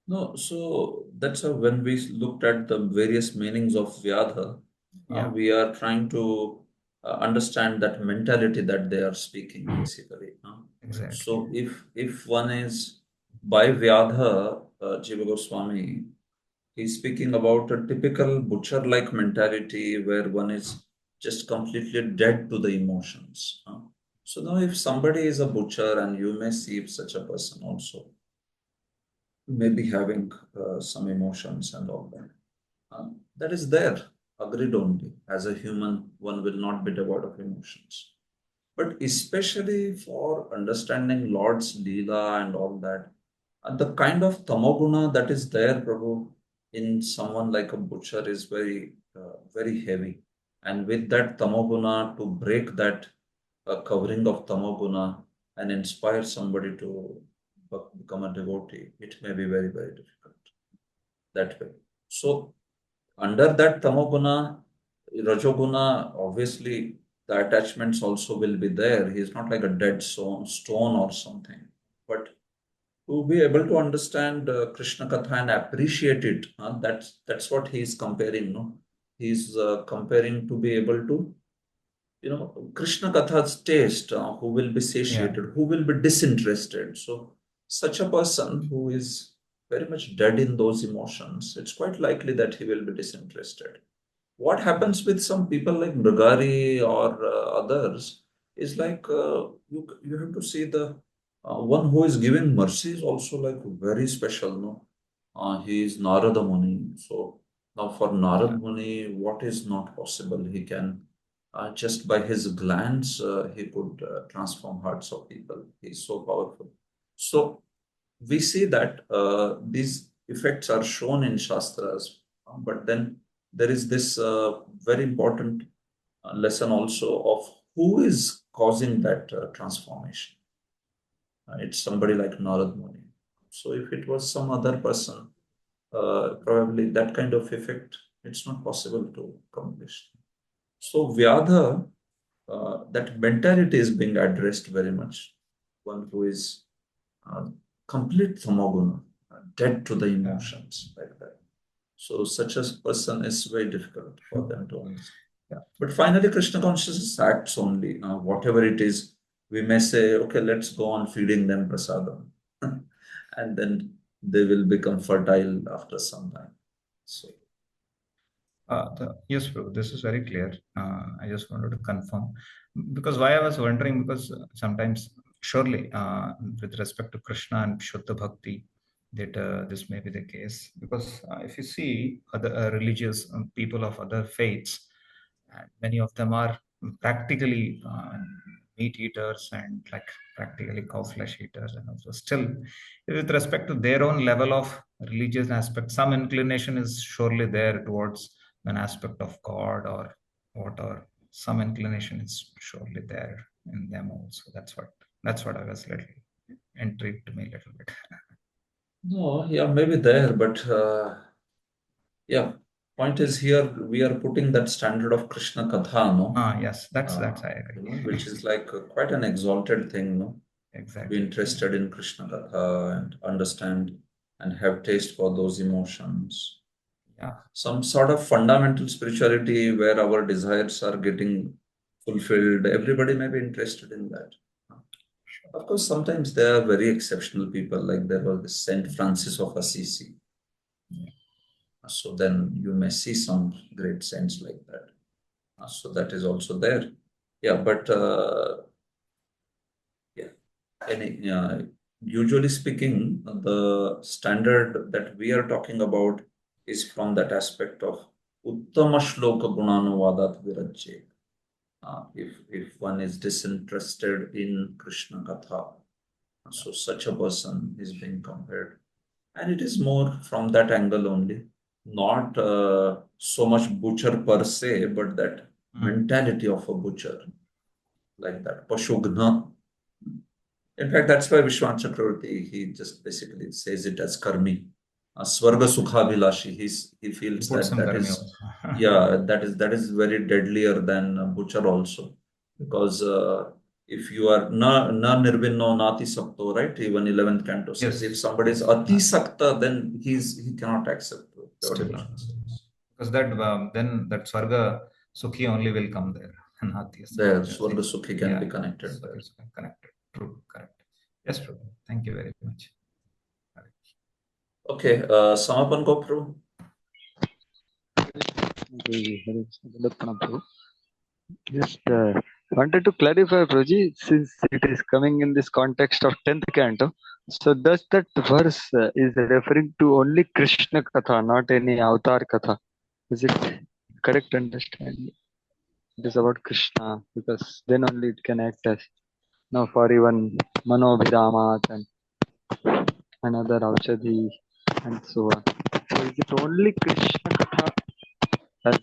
[SPEAKER 1] No, so that's how when we looked at the various meanings of Vyadha,
[SPEAKER 10] yeah,
[SPEAKER 1] we are trying to understand that mentality that they are speaking basically.
[SPEAKER 10] exactly.
[SPEAKER 1] So if one is by Vyadha, Jiva Goswami, he's speaking about a typical butcher-like mentality where one is just completely dead to the emotions. So now if somebody is a butcher and you may see such a person also, maybe having some emotions and all that. That is there, agreed only. As a human, one will not be devoid of emotions. But especially for understanding Lord's Leela and all that, the kind of tamoguna that is there, Prabhu, in someone like a butcher is very heavy. And with that tamoguna, to break that covering of tamoguna and inspire somebody to become a devotee, it may be very difficult that way. So under that tamoguna, rajoguna, obviously the attachments also will be there. He is not like a dead stone or something. But to be able to understand Krishna Katha and appreciate it, that's what he is comparing. No, he is comparing to be able to, Krishna Katha's taste. Who will be satiated? Who will be disinterested? So such a person who is very much dead in those emotions, it's quite likely that he will be disinterested. What happens with some people like Mrigari or others is like you have to see the one who is giving mercy is also like very special. No, he is Narada Muni. So now for Narada Muni, what is not possible? He can just by his glance he could transform hearts of people. He is so powerful. So we see that these effects are shown in Shastras, but then there is this very important lesson also of who is causing that transformation. It's somebody like Narad Muni. So if it was some other person, probably that kind of effect, it's not possible to accomplish. So Vyadha, that mentality is being addressed very much. One who is complete tamoguna, dead to the emotions, like that. So such a person is very difficult for them to understand. Yeah. But finally, Krishna consciousness acts only. Whatever it is, we may say, okay, let's go on feeding them prasadam. And then they will become fertile after some time. So
[SPEAKER 10] Yes, bro, this is very clear. I just wanted to confirm because why I was wondering, because sometimes surely with respect to Krishna and Shuddha Bhakti, that this may be the case, because if you see other religious people of other faiths, many of them are practically meat eaters and like practically cow flesh eaters, and also still with respect to their own level of religious aspect, some inclination is surely there towards an aspect of God or what, or some inclination is surely there in them also. That's what I was little intrigued to me a little bit.
[SPEAKER 1] no, yeah, maybe there, but yeah, point is here we are putting that standard of Krishna Katha, no?
[SPEAKER 10] Yes, that's I agree.
[SPEAKER 1] Which is like quite an exalted thing, no?
[SPEAKER 10] Exactly.
[SPEAKER 1] Be interested in Krishna Katha and understand and have taste for those emotions.
[SPEAKER 10] Yeah.
[SPEAKER 1] Some sort of fundamental spirituality where our desires are getting fulfilled. Everybody may be interested in that. Of course, sometimes there are very exceptional people, like there was this Saint Francis of Assisi. So then you may see some great saints like that. So that is also there. Yeah, but yeah, usually speaking, the standard that we are talking about is from that aspect of Uttama Shloka Gunanuvadat Virajye. If one is disinterested in Krishna Katha, so such a person is being compared. And it is more from that angle only, not so much butcher per se, but that mentality of a butcher, like that, Pashugna. In fact, that's why Vishwan Chakravarti, he just basically says it as karmi. Swarga Sukhabhilashi. He feels that is, yeah, that is very deadlier than butcher also. Because if you are na nirvinno nati sakto, right? Even 11th canto says, if somebody is ati sakta, then he cannot accept pure devotion.
[SPEAKER 10] Because that then that Swarga Sukhi only will come there.
[SPEAKER 1] There, Swarga Sukhi can be connected.
[SPEAKER 10] Connected. True, correct. Yes, Prabhu. Thank you very much.
[SPEAKER 1] Okay, Samapan Gopru.
[SPEAKER 11] Just wanted to clarify, Prabhuji, since it is coming in this context of 10th canto, so does that verse is referring to only Krishna Katha, not any Avatar Katha? Is it correct understanding? It is about Krishna, because then only it can act as for even Manobhidamat and another Aushadhi and so on. So is it only Krishna Katha as,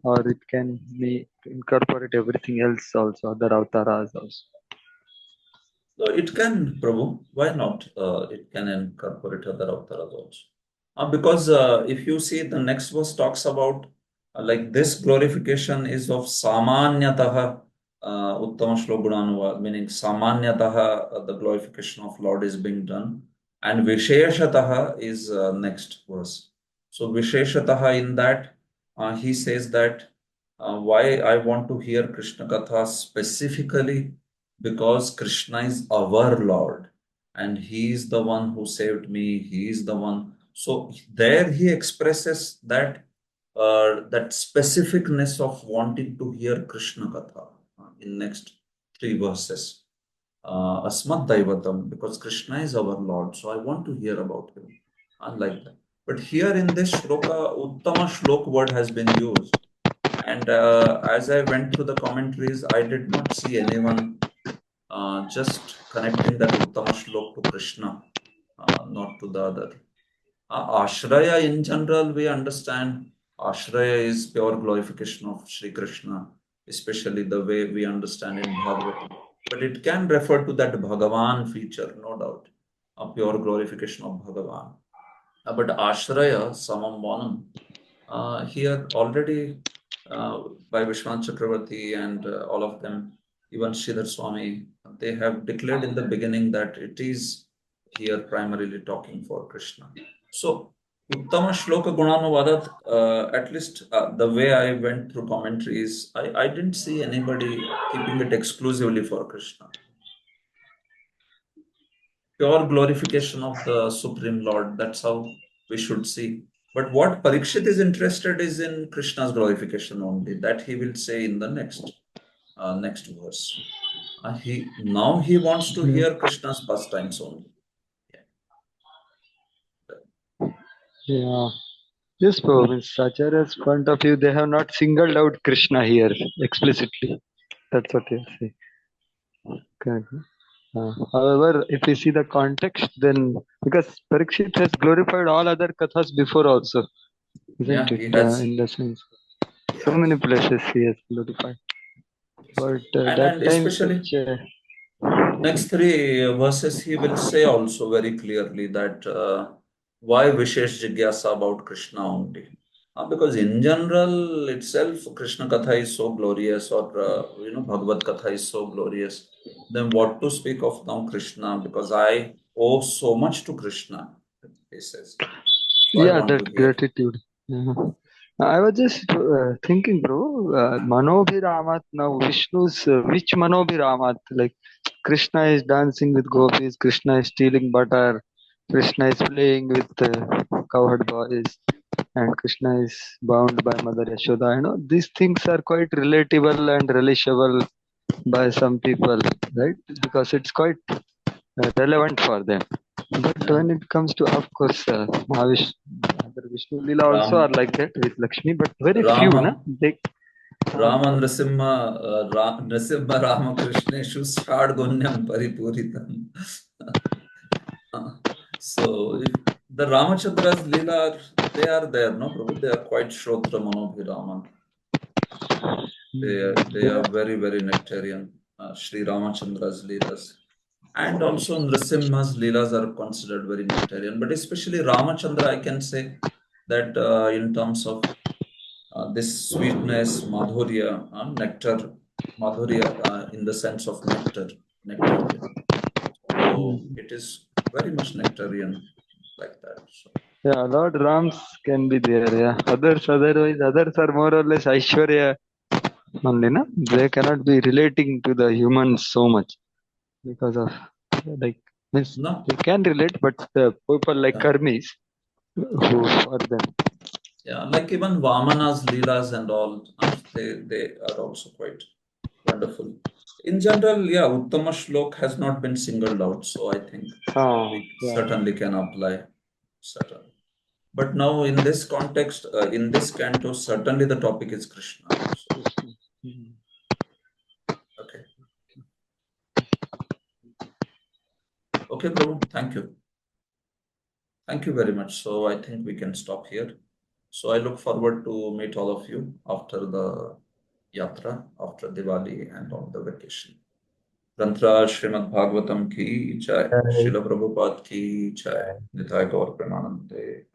[SPEAKER 11] or it can be incorporate everything else also, other avatars also?
[SPEAKER 1] So it can, Prabhu. Why not? It can incorporate other avatars also. Because if you see, the next verse talks about like this glorification is of samanyataha uttama shlogunanuvad, meaning samanyataha the glorification of Lord is being done, and visheshataha is next verse. So visheshataha, in that he says that why I want to hear Krishna Katha specifically, because Krishna is our Lord and He is the one who saved me. He is the one. So there He expresses that that specificness of wanting to hear Krishna Katha in next 3 verses. Asmat Daivatam, because Krishna is our Lord. So I want to hear about Him. Unlike that. But here in this shloka, Uttama Shlok word has been used. And as I went through the commentaries, I did not see anyone just connecting that Uttama Shlok to Krishna, not to the other. Ashraya in general, we understand Ashraya is pure glorification of Sri Krishna, especially the way we understand in Bhagavatam. But it can refer to that Bhagavan feature, no doubt. a pure glorification of Bhagavan. But Ashraya, Samam Bonam, here already by Vishwanath Chakravarti and all of them, even Sridhar Swami, they have declared in the beginning that it is here primarily talking for Krishna. So, Uttama Shloka Gunanuvadat, at least the way I went through commentaries, I didn't see anybody keeping it exclusively for Krishna. Pure glorification of the Supreme Lord, that's how we should see. But what Parikshit is interested is in Krishna's glorification only, that he will say in the next verse. He wants to hear Krishna's pastimes only.
[SPEAKER 11] Yeah. Yes, Prabhu, in Acharya's point of view, they have not singled out Krishna here explicitly. That's what you're saying. Correct. However, if we see the context, then because Parikshit has glorified all other kathas before also, isn't
[SPEAKER 1] Yeah,
[SPEAKER 11] it?
[SPEAKER 1] he has.
[SPEAKER 11] In the sense, so many places he has glorified. But that
[SPEAKER 1] And
[SPEAKER 11] time,
[SPEAKER 1] especially
[SPEAKER 11] such.
[SPEAKER 1] next three verses, he will say also very clearly that why Vishesh Jigyasa about Krishna only. Because in general itself, Krishna Katha is so glorious, or Bhagavad Katha is so glorious. Then what to speak of now Krishna? Because I owe so much to Krishna, he says. So I
[SPEAKER 11] Yeah,
[SPEAKER 1] want
[SPEAKER 11] that
[SPEAKER 1] to hear.
[SPEAKER 11] gratitude. Yeah. I was just thinking, bro, Manobhiramat now, Vishnu's, which Manobhiramat? Like, Krishna is dancing with gopis, Krishna is stealing butter, Krishna is playing with cowherd boys, and Krishna is bound by Mother Yashoda. These things are quite relatable and relishable by some people, right? Because it's quite relevant for them. But when it comes to, of course, Mahavish, other Vishnu Lila also are like that with Lakshmi, but very few, na?
[SPEAKER 1] Rama, Rama Nrsimha Ramakrishneshu Shadgunyam Paripuritam. So if the Ramachandra's Leela, they are there, no Prabhu? They are quite Shrotra Manobhirama. They are very, very nectarian. Sri Ramachandra's Leelas. And also Nrsimha's Leelas are considered very nectarian. But especially Ramachandra, I can say that in terms of this sweetness, madhurya, nectar, madhurya in the sense of nectarian. So it is very much nectarian like that. So.
[SPEAKER 11] Yeah, Lord Rams can be there. Yeah, others are more or less Aishwarya only, na? They cannot be relating to the humans so much because of means
[SPEAKER 1] No.
[SPEAKER 11] they can relate, but the people like Karmis who for them.
[SPEAKER 1] Yeah, like even Vamana's Leelas and all, they are also quite wonderful. In general, yeah, Uttama Shlok has not been singled out, so I think we certainly can apply. Certainly. But now in this context, in this canto, certainly the topic is Krishna. So. Okay. Okay, Prabhu, thank you. Thank you very much. So I think we can stop here. So I look forward to meet all of you after the yatra, after Diwali and on the vacation. Granthra Srimad Bhagavatam ki jai, Srila Prabhupada ki jai, Nitai Gaur Premanande.